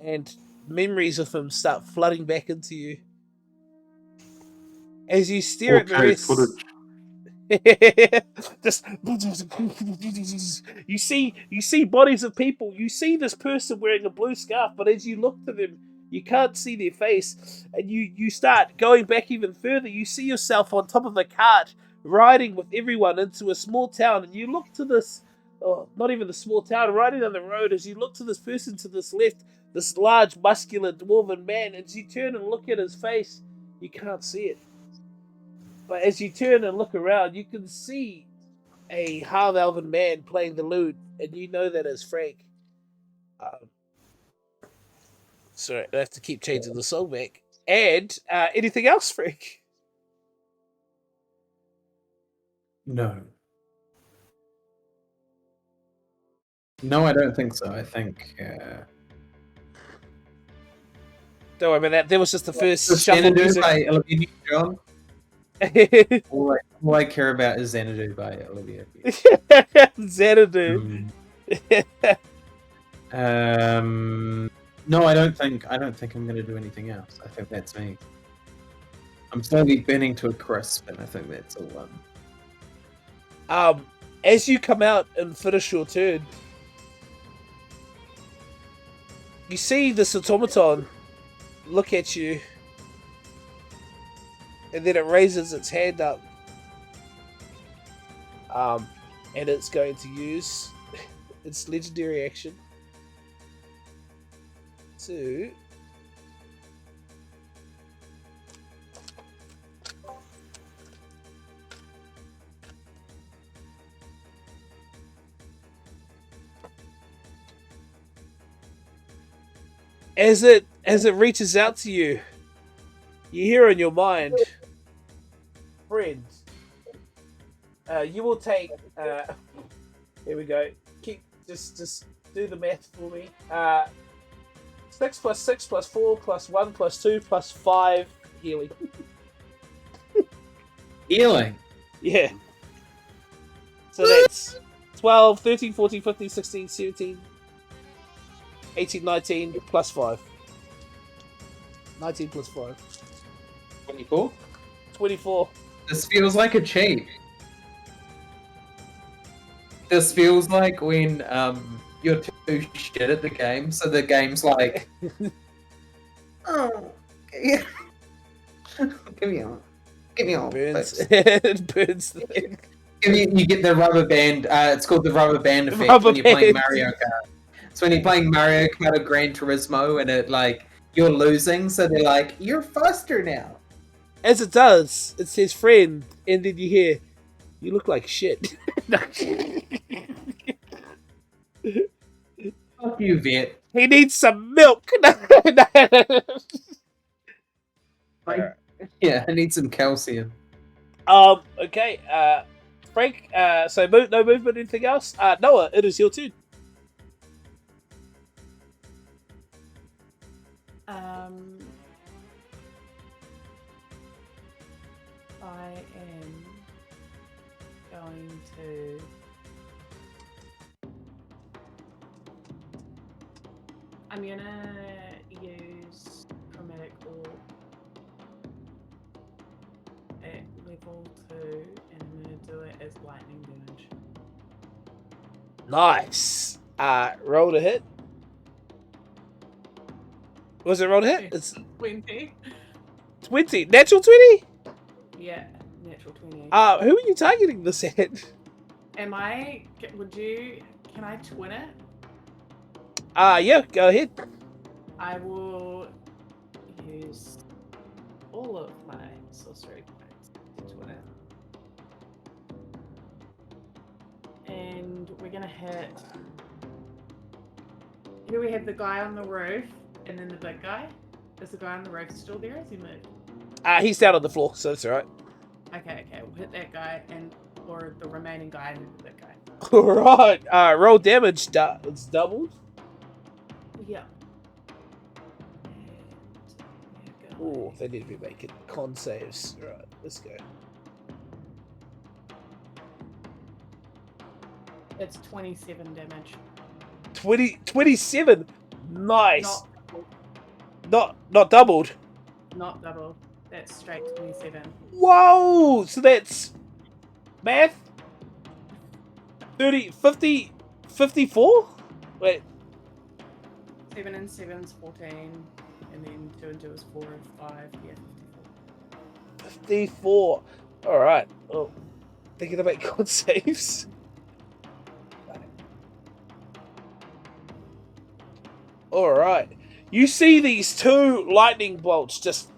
and memories of him start flooding back into you. As you stare at the rest, Footage. Just you see bodies of people. You see this person wearing a blue scarf, but as you look to them, you can't see their face, and you start going back even further. You see yourself on top of a cart, riding with everyone into a small town, and you look to this, not even the small town, riding down the road. As you look to this person to this left, this large, muscular, dwarven man, and as you turn and look at his face, you can't see it. But as you turn and look around, you can see a half-elven man playing the lute, and you know that is Frank. Sorry, I have to keep changing the song back. And anything else, Frank? No. No, I don't think so. I think. Don't worry about that. That was just the first shuffle Xanadu music. by Olivia John. All I care about is Xanadu by Olivia. Xanadu. No, I don't think I'm gonna do anything else. I think that's me. I'm slowly burning to a crisp, and I think that's all. As you come out and finish your turn, you see this automaton look at you, and then it raises its hand up, and it's going to use its legendary action to as it reaches out to you, you hear in your mind, friend, you will take here we go. Just do the math for me. 6 plus 6 plus 4 plus 1 plus 2 plus 5 healing. Healing. Yeah. So that's 12, 13, 14, 15, 16, 17, 18, 19 plus 5. 19 plus 5. 24. 24. This feels like a cheat. This feels like when you're too shit at the game, so the game's like, oh, yeah. give me on, Burns. It burns the thing. You get the rubber band. It's called the rubber band effect Rubber when you're playing band. Mario Kart. It's when you're playing Mario Kart or Gran Turismo, and it like you're losing, so they're like, you're faster now. As it does, it says friend, and then you hear, you look like shit. Fuck you, Vet. He needs some milk. Yeah, I need some calcium. Okay. Frank. So no movement. Anything else? Noah, it is your turn. I am going to. I'm gonna use chromatic orb at level 2, and I'm gonna do it as lightning damage. Nice. Roll to hit. Was it roll to hit? It's 20. 20. Natural 20? Yeah, natural 20. Who are you targeting this at? Am I? Can I twin it? Yeah, go ahead. I will use all of my sorcery points to twin it. And we're gonna hit. Here we have the guy on the roof, and then the big guy. Is the guy on the roof still there? Has he moved? He's down on the floor, so that's alright. Okay, we'll hit that guy or the remaining guy and then the big guy. Alright. Roll damage. It's doubled. Yeah. Oh, they need to be making con saves. Right, let's go. It's 27 damage. 27. Nice. Not doubled. Not double. That's straight 27. Whoa! So that's Math? 30, 50, 54? Wait, 7 and 7 is 14, and then 2 and 2 is 4 and 5. Yeah, 54. Alright. Oh, thinking about con saves. Alright. You see these two lightning bolts just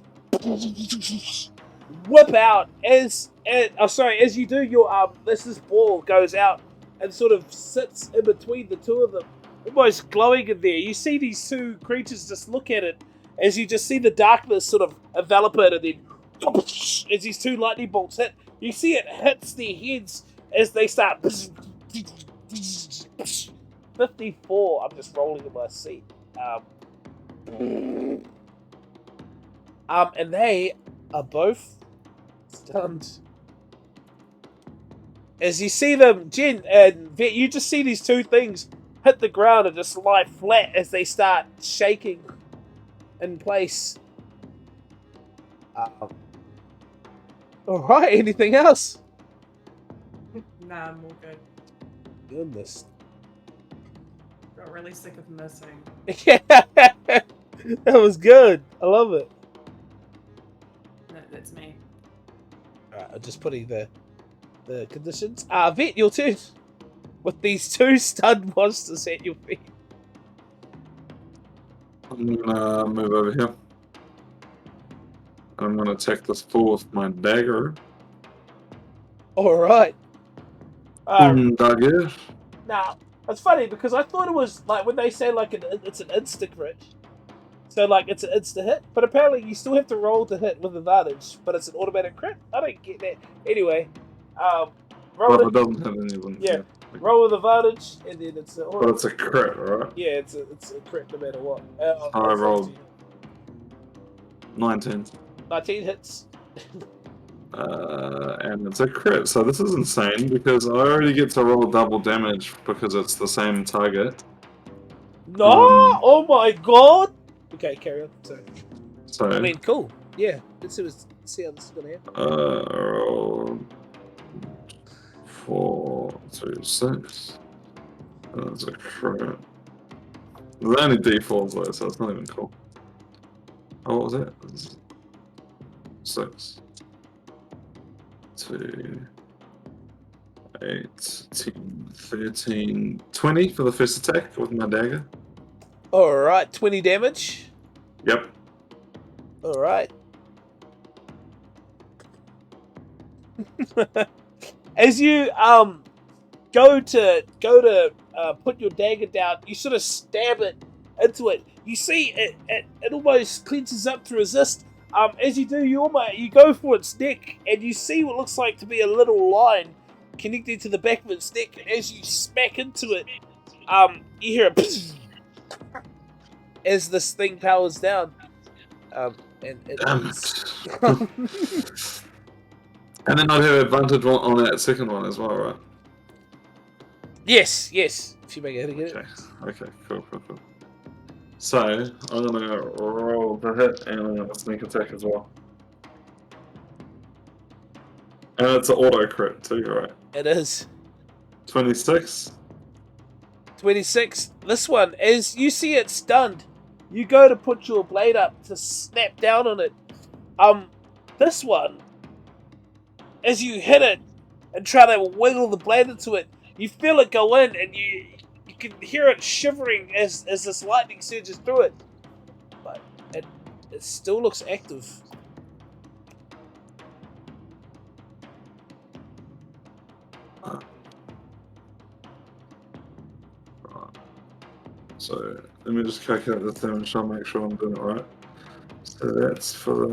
whip out as you do your this ball goes out and sort of sits in between the two of them, almost glowing in there. You see these two creatures just look at it as you just see the darkness sort of envelop it, and then as these two lightning bolts hit, you see it hits their heads as they start 54. I'm just rolling in my seat. And they are both stunned. As you see them, Jen and Vet, you just see these two things hit the ground and just lie flat as they start shaking in place. Alright, anything else? Nah, I'm all good. Goodness. Got really sick of missing. Yeah, that was good. I love it. No, that's me. Alright, I'm just putting the conditions. Vet, your turn. With these two stunned monsters at your feet. I'm gonna move over here. I'm gonna attack this fool with my dagger. Alright. Dagger. Now, it's funny because I thought it was like when they say like it's an insta crit. So like it's an insta hit, but apparently you still have to roll to hit with advantage, but it's an automatic crit. I don't get that. Anyway, roll Well, it. it doesn't have anyone. Yeah. Roll with advantage, and then it's a. But it's a crit, right? Yeah, it's a crit no matter what. I rolled 19. 19 hits. And it's a crit, so this is insane because I already get to roll double damage because it's the same target. No! Oh my god! Okay, carry on. Sorry. So I mean, cool. Yeah, let's see how this is gonna happen. roll 4, 2, 6. That's a crit. There's only D4s though, so it's not even cool. Oh, what was it? 6, 2, 8, 10, 13, 20 for the first attack with my dagger. Alright, 20 damage. Yep. Alright. As you go to put your dagger down, you sort of stab it into it. You see it almost clenches up to resist. As you do, you go for its neck, and you see what looks like to be a little line connected to the back of its neck. And as you smack into it, you hear a as this thing powers down. And it Damn is... it. And then I'd have advantage on that second one as well, right? Yes. If you make a hit again. Okay, cool. So, I'm gonna roll the hit and I'm gonna sneak attack as well. And it's an auto crit too, right? It is. 26. 26. This one, as you see it stunned, you go to put your blade up to snap down on it. This one, as you hit it and try to wiggle the blade into it, you feel it go in, and you can hear it shivering as this lightning surges through it. But it still looks active. So let me just calculate the damage and make sure I'm doing it right. So that's for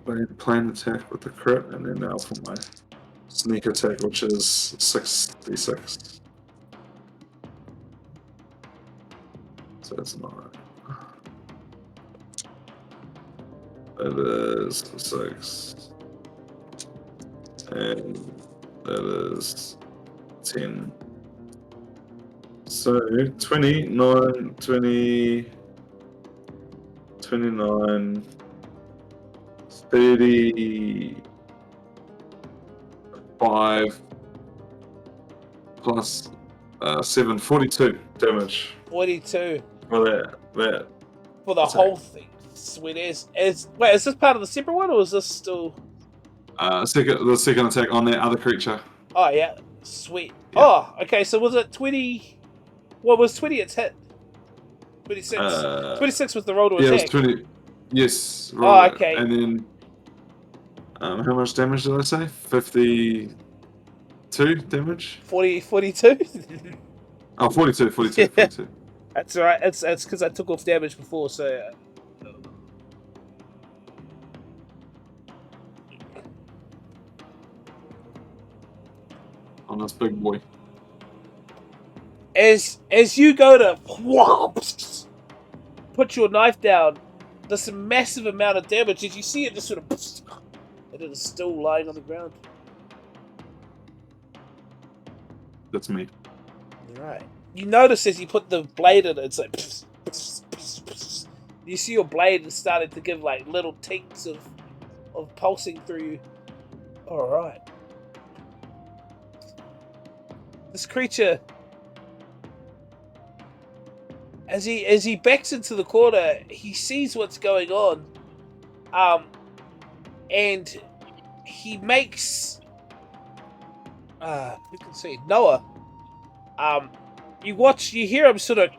the plane attack with the crit, and then now for my sneak attack, which is 66. So that's not right. That is 6. And that is 10. So 29, 20, 29, 35, plus 7, 42 damage 42 for that. for the Attack. whole thing. Sweet as. Wait, is this part of the separate one, or is this still? The second attack on that other creature. Oh yeah, sweet. Yeah. Oh, okay. So was it 20? What was 20? It's hit. 26. 26 was the roll to Yeah, it was attack. 20. Yes. Oh, Roll it. okay. And then, how much damage did I say? 52 damage. 42. Oh, 42. Yeah. 42. That's alright. It's because I took off damage before, so. On this big boy. As you go to put your knife down, there's a massive amount of damage. As you see it, just sort of, and it is still lying on the ground. That's me. Right. You notice as you put the blade in, it's like. You see your blade is starting to give like little tinks of pulsing through you. All right. This creature, as he backs into the corner, he sees what's going on, and he makes you can see Noah. You hear him sort of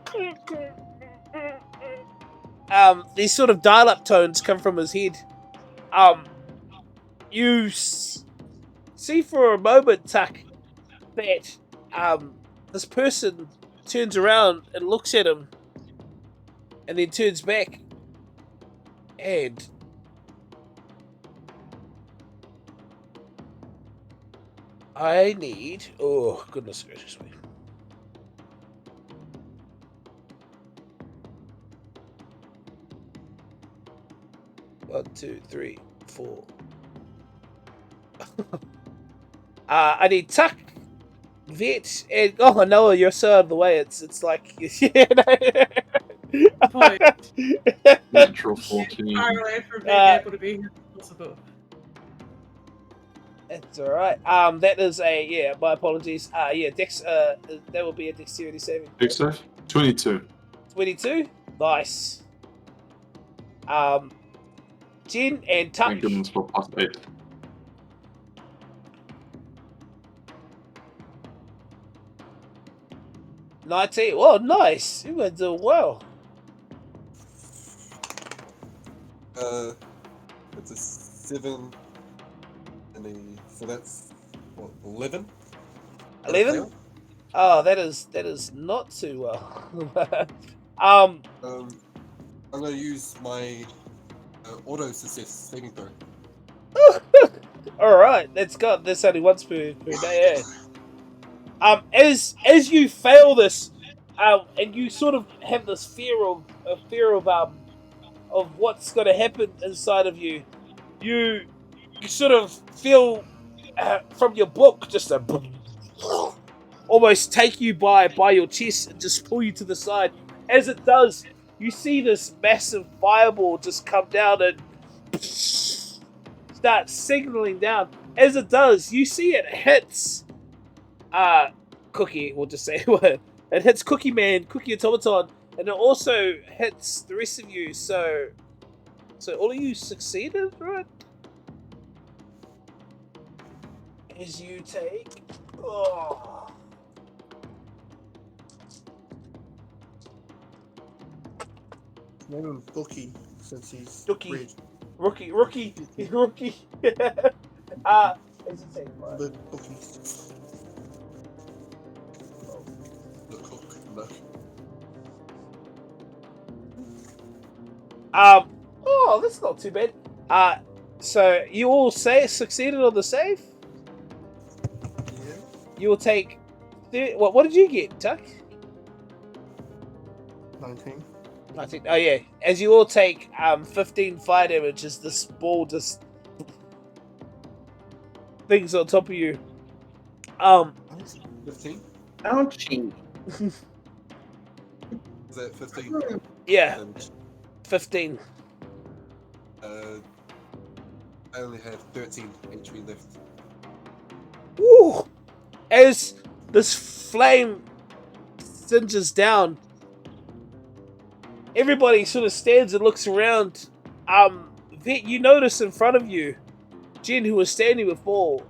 these sort of dial-up tones come from his head. You see for a moment, Tuck, that this person turns around and looks at him, and then turns back, and I need. Oh goodness gracious me! One, two, three, 4. I need Tuck, Vet, and Noah, you're so out of the way. It's like Boy, Natural 14. far away from being able to be here as possible. It's alright. That is my apologies. Dex, that will be a dexterity saving. Dex save? 22. 22? Nice. Jen and Tuck. Thank goodness for plus 8. '19. Well, nice. You were doing well. It's a 7, and so that's what, 11. 11? Oh, that is not too well. I'm gonna use my auto success saving throw. All right, that's only once per day. As you fail this, and you sort of have this fear of what's going to happen inside of you, you sort of feel from your book just a almost take you by your chest and just pull you to the side. As it does, you see this massive fireball just come down and start signaling down. As it does, you see it hits Cookie, we'll just say it hits Cookie Man, Cookie Automaton, and it also hits the rest of you, so all of you succeeded, right? As you take Name him Bookie since he's Dookie. red. Rookie. As you take right. The Bookies. The cook, no. That's not too bad. So you all succeeded on the save. Yeah. You will take. What did you get, Tuck? 19. 19. Oh yeah. As you all take 15 fire damage as this ball just things on top of you. 15? Ouchie. Is that 15? Yeah, Damage? 15. I only have 13 HP left. Woo! As this flame singes down. Everybody sort of stands and looks around. Vet, you notice in front of you, Jen, who was standing before,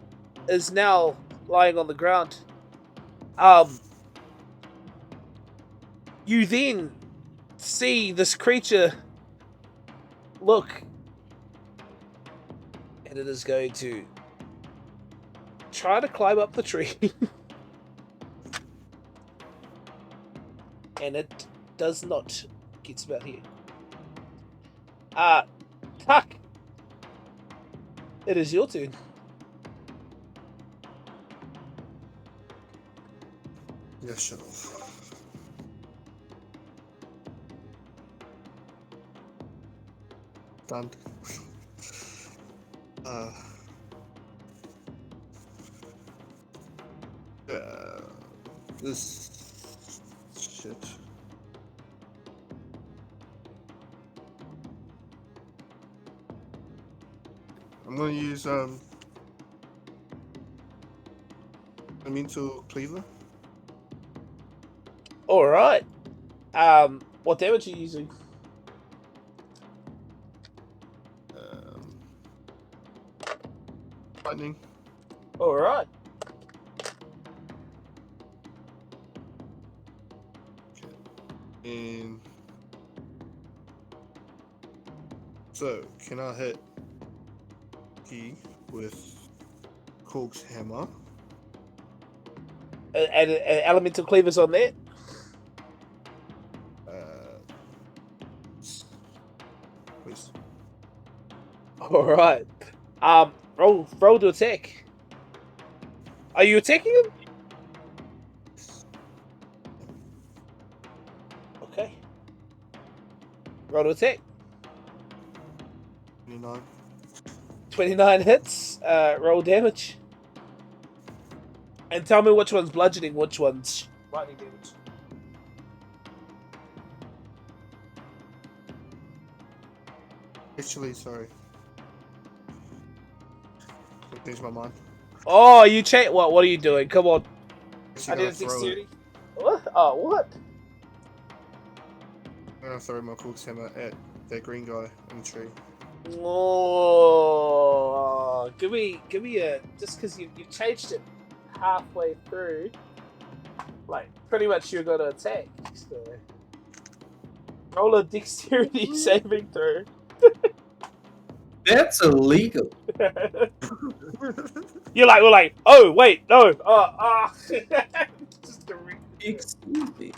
is now lying on the ground. You then see this creature look, and it is going to try to climb up the tree. And it does not. Gets about here. Tuck. It is your turn. Yeah, shut up. Done. This shit. I'm gonna use elemental cleaver. All right. What damage are you using? Lightning. All right. And so, can I hit P with Cork's hammer? And elemental cleavers on that. Please. All right. Roll to attack. Are you attacking him? Okay. Roll to attack. 29. 29 hits. Roll damage. And tell me which one's bludgeoning, which one's lightning damage. Actually, sorry. Changed my mind. Oh, you change. What are you doing? Come on. Actually, I did gonna a throw it. dexterity. What? Oh, what? I'm gonna throw my Cork's hammer at that green guy in the tree. Oh, give me a, just because you've changed it halfway through, like pretty much you're gonna attack. So roll a dexterity saving throw. That's illegal. We're like, oh wait, no, just a Excuse me.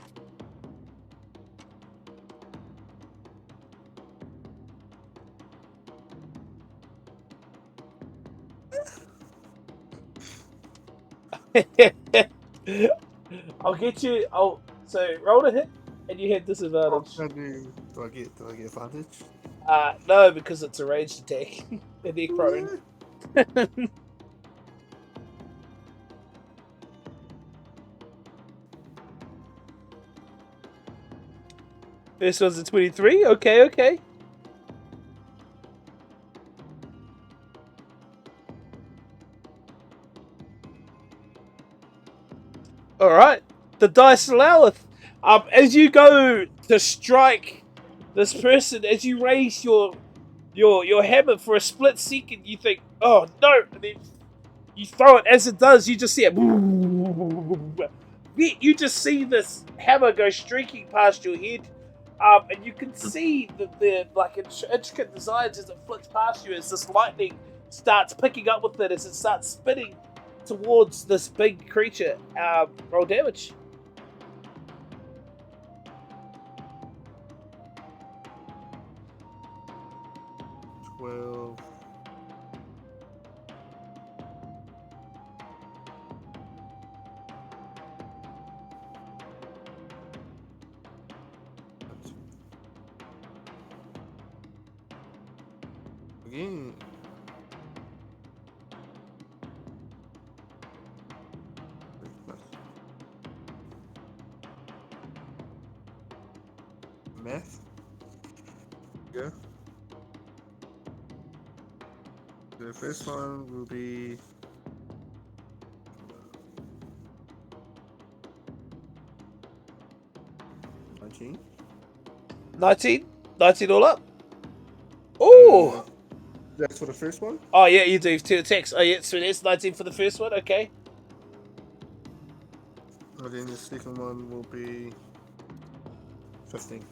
I'll get you. So roll to hit, and you have disadvantage. Do I get advantage? No, because it's a ranged attack. And they're prone. This one's a 23. Okay. All right. The dice alloweth. As you go to strike this person, as you raise your hammer for a split second, you think, "Oh no!" And then you throw it. As it does, you just see it. You just see this hammer go streaking past your head, and you can see the like intricate designs as it flicks past you. As this lightning starts picking up with it, as it starts spinning towards this big creature. Roll damage. Well, again. Math. Yeah. The first one will be 19. 19? 19 all up? Ooh! That's for the first one. Oh, yeah, you do 2 attacks. Oh, yeah, so it's 19 for the first one, okay. And then the second one will be 15.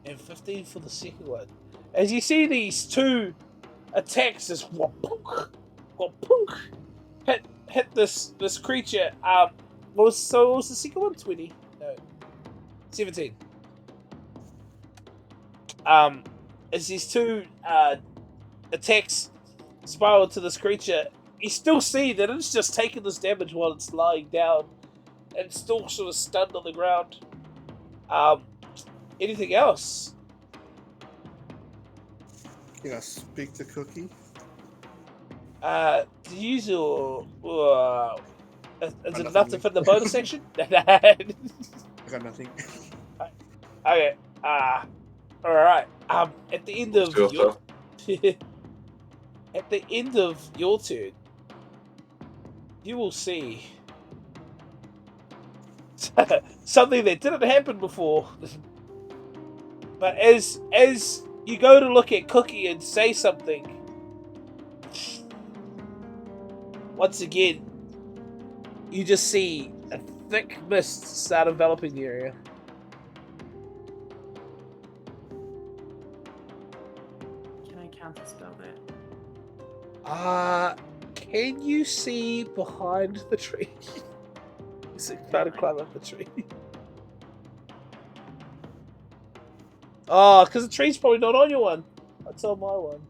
And 15 for the second one. As you see these 2 attacks, just wapunk, wapunk, hit this creature. What was the second one? 20? No. 17. As these 2 attacks spiral to this creature, you still see that it's just taking this damage while it's lying down and still sort of stunned on the ground. Anything else? Can I speak to Cookie? To use your is it Nothing. enough to fit the bonus section? I got nothing. Okay. Alright. At the end of your at the end of your turn, you will see something that didn't happen before. But as you go to look at Cookie and say something, once again, you just see a thick mist start enveloping the area. Can I counterspell that? Can you see behind the tree? Is it trying to climb up the tree? Oh, because the tree's probably not on your one. That's on my one.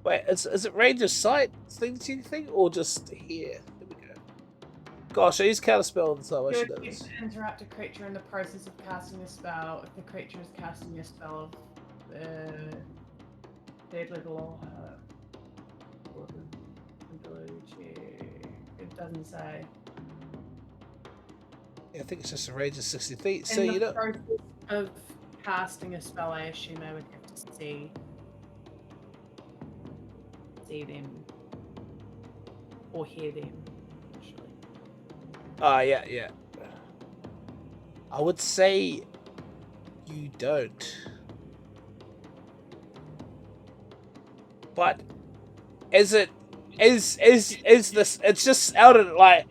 Wait, is it range of sight thing or just here? There we go. Gosh, I use counterspell all the time. I should know this. Interrupt a creature in the process of casting a spell if the creature is casting a spell of third level or ability. It doesn't say. Yeah, I think it's just a range of 60 feet. So In you the know. process of casting a spell, I assume I would have to see them or hear them. Actually. Yeah. I would say you don't. But is this, it's just out of, like,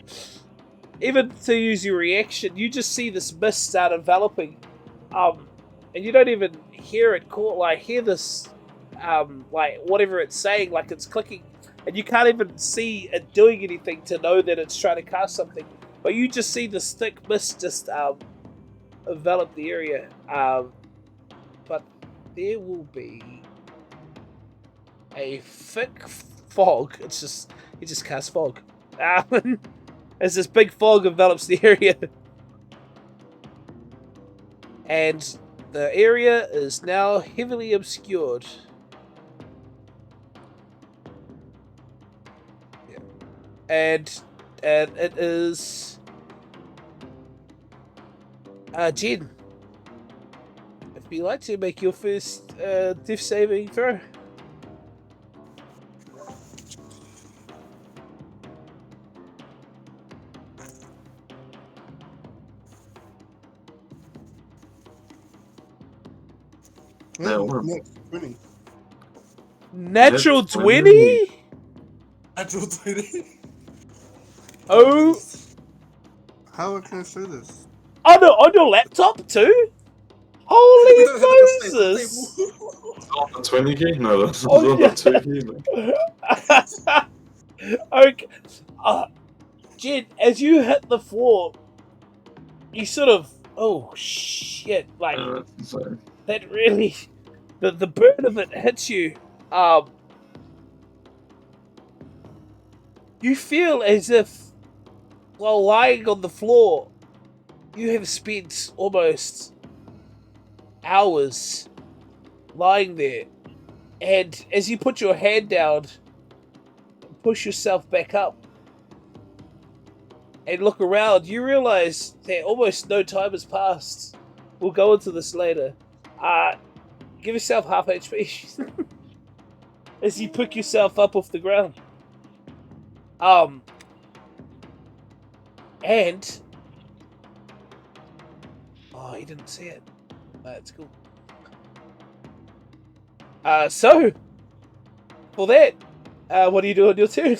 even to use your reaction, you just see this mist start enveloping, and you don't even hear it call, like, hear this, like, whatever it's saying, like it's clicking, and you can't even see it doing anything to know that it's trying to cast something, but you just see this thick mist just, envelop the area, but there will be a thick fog. It just casts fog. As this big fog envelops the area. And the area is now heavily obscured. Yeah. And it is Jen. If you'd like to make your first death saving throw. No. Next, 20. Natural That's 20? Natural 20. Oh, How can I say this? on your laptop too? We Holy don't have it the same Moses! table. Not the 20 key? No, that's Oh, not yeah. the 2 key. Okay. Jed, as you hit the floor, you sort of, oh shit, like, That's insane. that really, the burn of it hits you. You feel as if, while lying on the floor, you have spent almost hours lying there. And as you put your hand down, push yourself back up, and look around, you realize that almost no time has passed. We'll go into this later. Give yourself half HP as you pick yourself up off the ground. And oh, he didn't see it. That's cool. So for that, what do you do on your turn?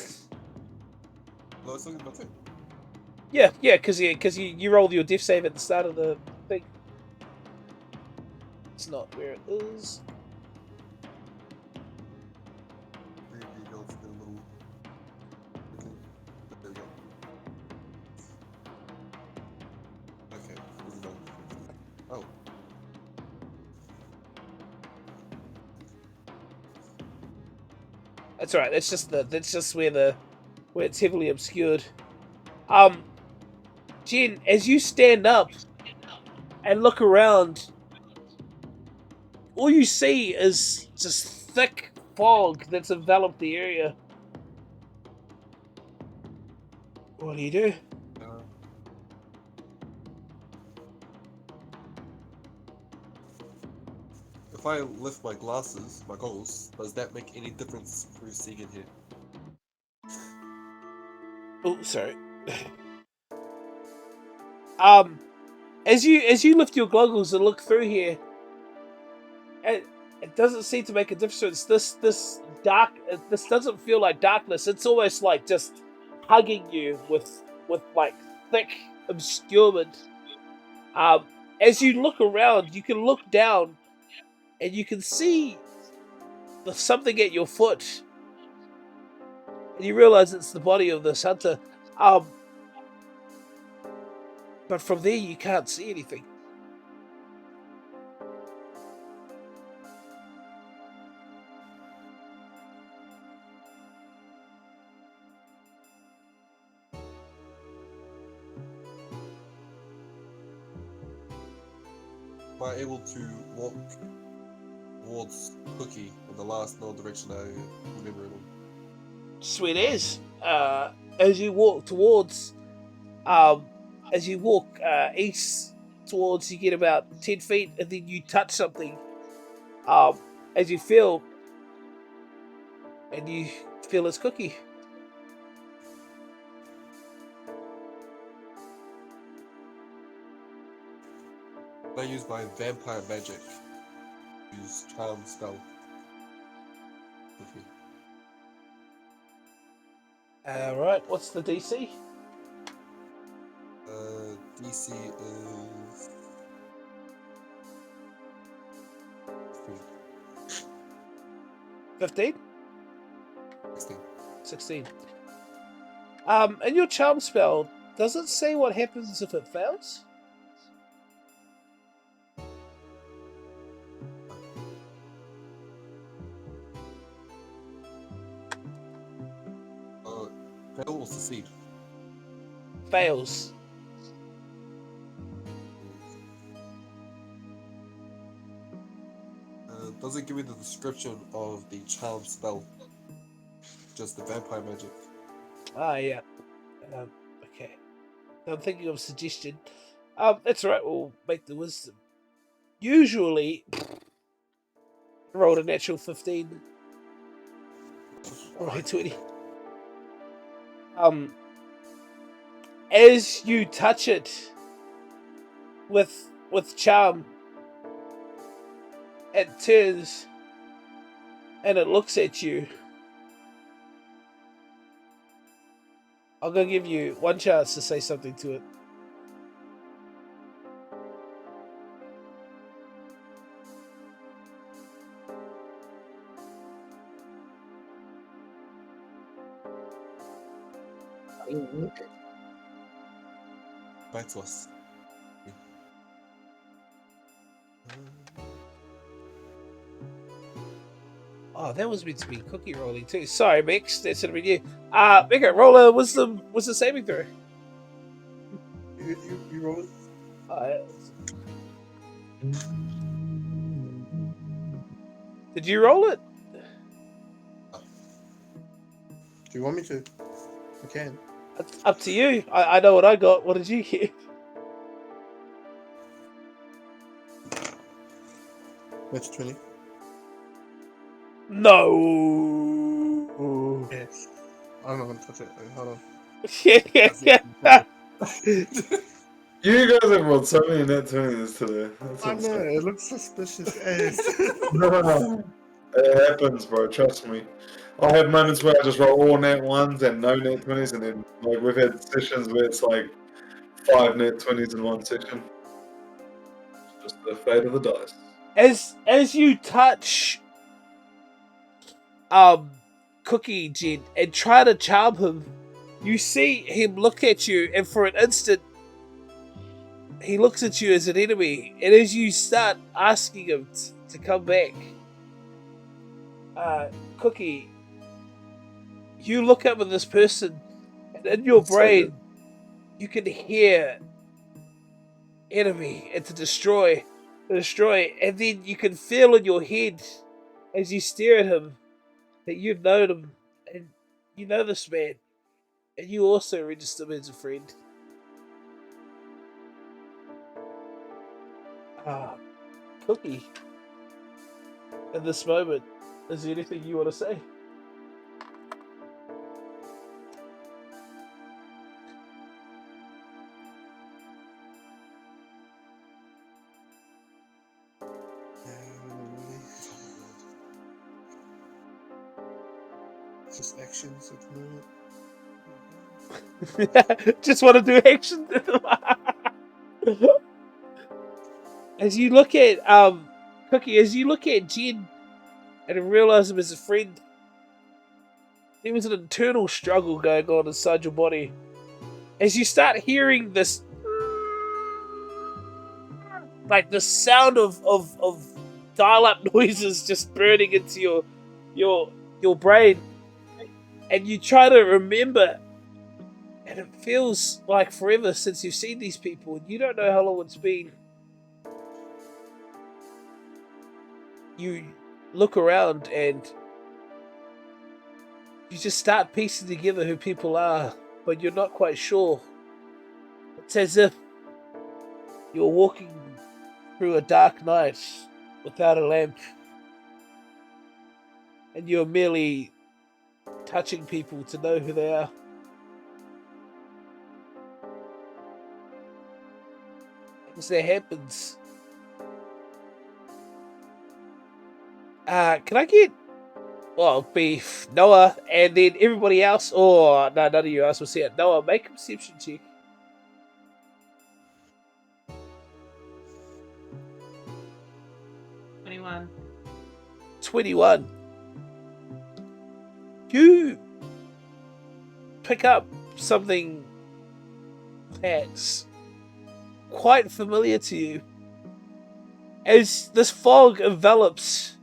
No, it's talking about it. Yeah, because you rolled your death save at the start of the thing. It's not where it is. Maybe go for the little. Okay. There we go. Okay, where's it going? Oh. That's all right. That's just where it's heavily obscured. Jen, as you stand up and look around, all you see is just thick fog that's enveloped the area. What do you do? If I lift my glasses, my goggles, does that make any difference through seeing in here? Oh, sorry. As you lift your goggles and look through here, it doesn't seem to make a difference. This doesn't feel like darkness. It's almost like just hugging you with like thick obscurement. As you look around, you can look down, and you can see something at your foot, and you realize it's the body of this hunter. But from there, you can't see anything. Am I able to walk towards Cookie in the last no direction I remember it in? Sweet as. As you walk towards, east towards, you get about 10 feet, and then you touch something. As you feel it's Cookie. Can I use my vampire magic? Use charm spell. Okay. Right, what's the DC? DC is 15? 16. 16. And your charm spell, does it say what happens if it fails? Fail or succeed? Fails. Does it give me the description of the charm spell? Just the vampire magic. Ah, yeah. Okay. I'm thinking of a suggestion. That's all right. We'll make the wisdom. Usually, rolled a natural 15. Or a 20. As you touch it with charm, it turns and it looks at you. I'm gonna give you one chance to say something to it. Back to us. Oh, that was meant to be cookie rolling too. Sorry, Mix. That should have been you. Mega, roll a wisdom saving throw. You roll it. Did you roll it? Do you want me to? I can. It's up to you. I know what I got. What did you get? That's 20. No. Yes. I'm not gonna touch it. Wait, hold on. Yeah. You guys have rolled so many net 20s today. That's I know, insane. it looks suspicious as. It happens, bro. Trust me. I have moments where I just roll all net 1s and no net 20s, and then like we've had sessions where it's like 5 net 20s in one session. It's just the fate of the dice. As you touch Cookie, Jed, and try to charm him, you see him look at you, and for an instant he looks at you as an enemy, and as you start asking him to come back, Cookie, you look up at this person, and in your brain you can hear enemy and to destroy, and then you can feel in your head as you stare at him that you've known him, and you know this man, and you also register him as a friend. Cookie, in this moment, is there anything you want to say? Just actions at the moment. Just want to do action. As you look at Cookie, as you look at Jen and realize him as a friend, there was an internal struggle going on inside your body. As you start hearing this, like the sound of dial-up noises just burning into your brain, and you try to remember, and it feels like forever since you've seen these people, and you don't know how long it's been. You look around and you just start piecing together who people are, but you're not quite sure. It's as if you're walking through a dark night without a lamp, and you're merely touching people to know who they are. As that happens, can I get, well, be Noah and then everybody else, or no, none of you else will see it. Noah, make a perception check. 21. You pick up something that's quite familiar to you. As this fog envelops,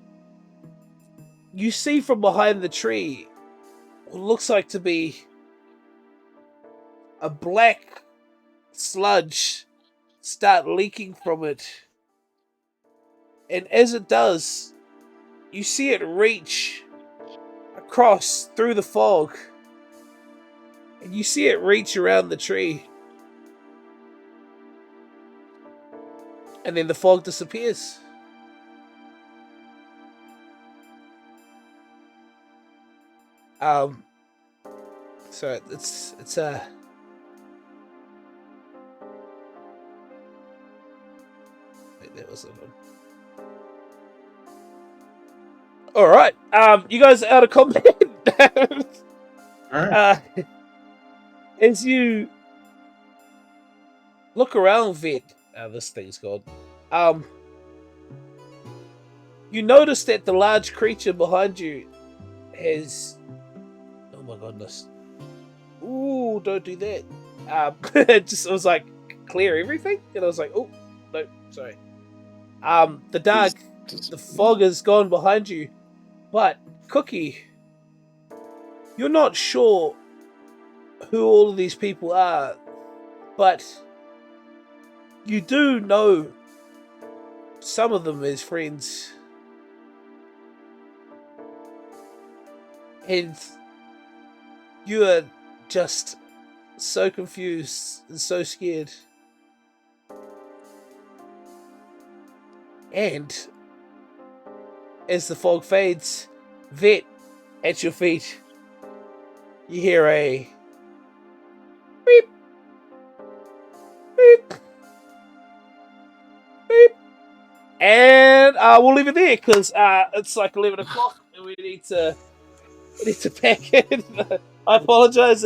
you see from behind the tree what looks like to be a black sludge start leaking from it. And as it does, you see it reach across through the fog. And you see it reach around the tree. And then the fog disappears. So it's wait, that wasn't one. All right. You guys are out of combat. As you look around, Vet, this thing's gone. You notice that the large creature behind you has. Oh my goodness! Ooh, don't do that. It was like clear everything, and I was like, oh no, sorry. The fog is gone behind you, but Cookie, you're not sure who all of these people are, but you do know some of them as friends. And you are just so confused and so scared. And as the fog fades, Vet, at your feet, you hear a beep, And we'll leave it there because it's like 11 o'clock and we need to pack in. I apologize.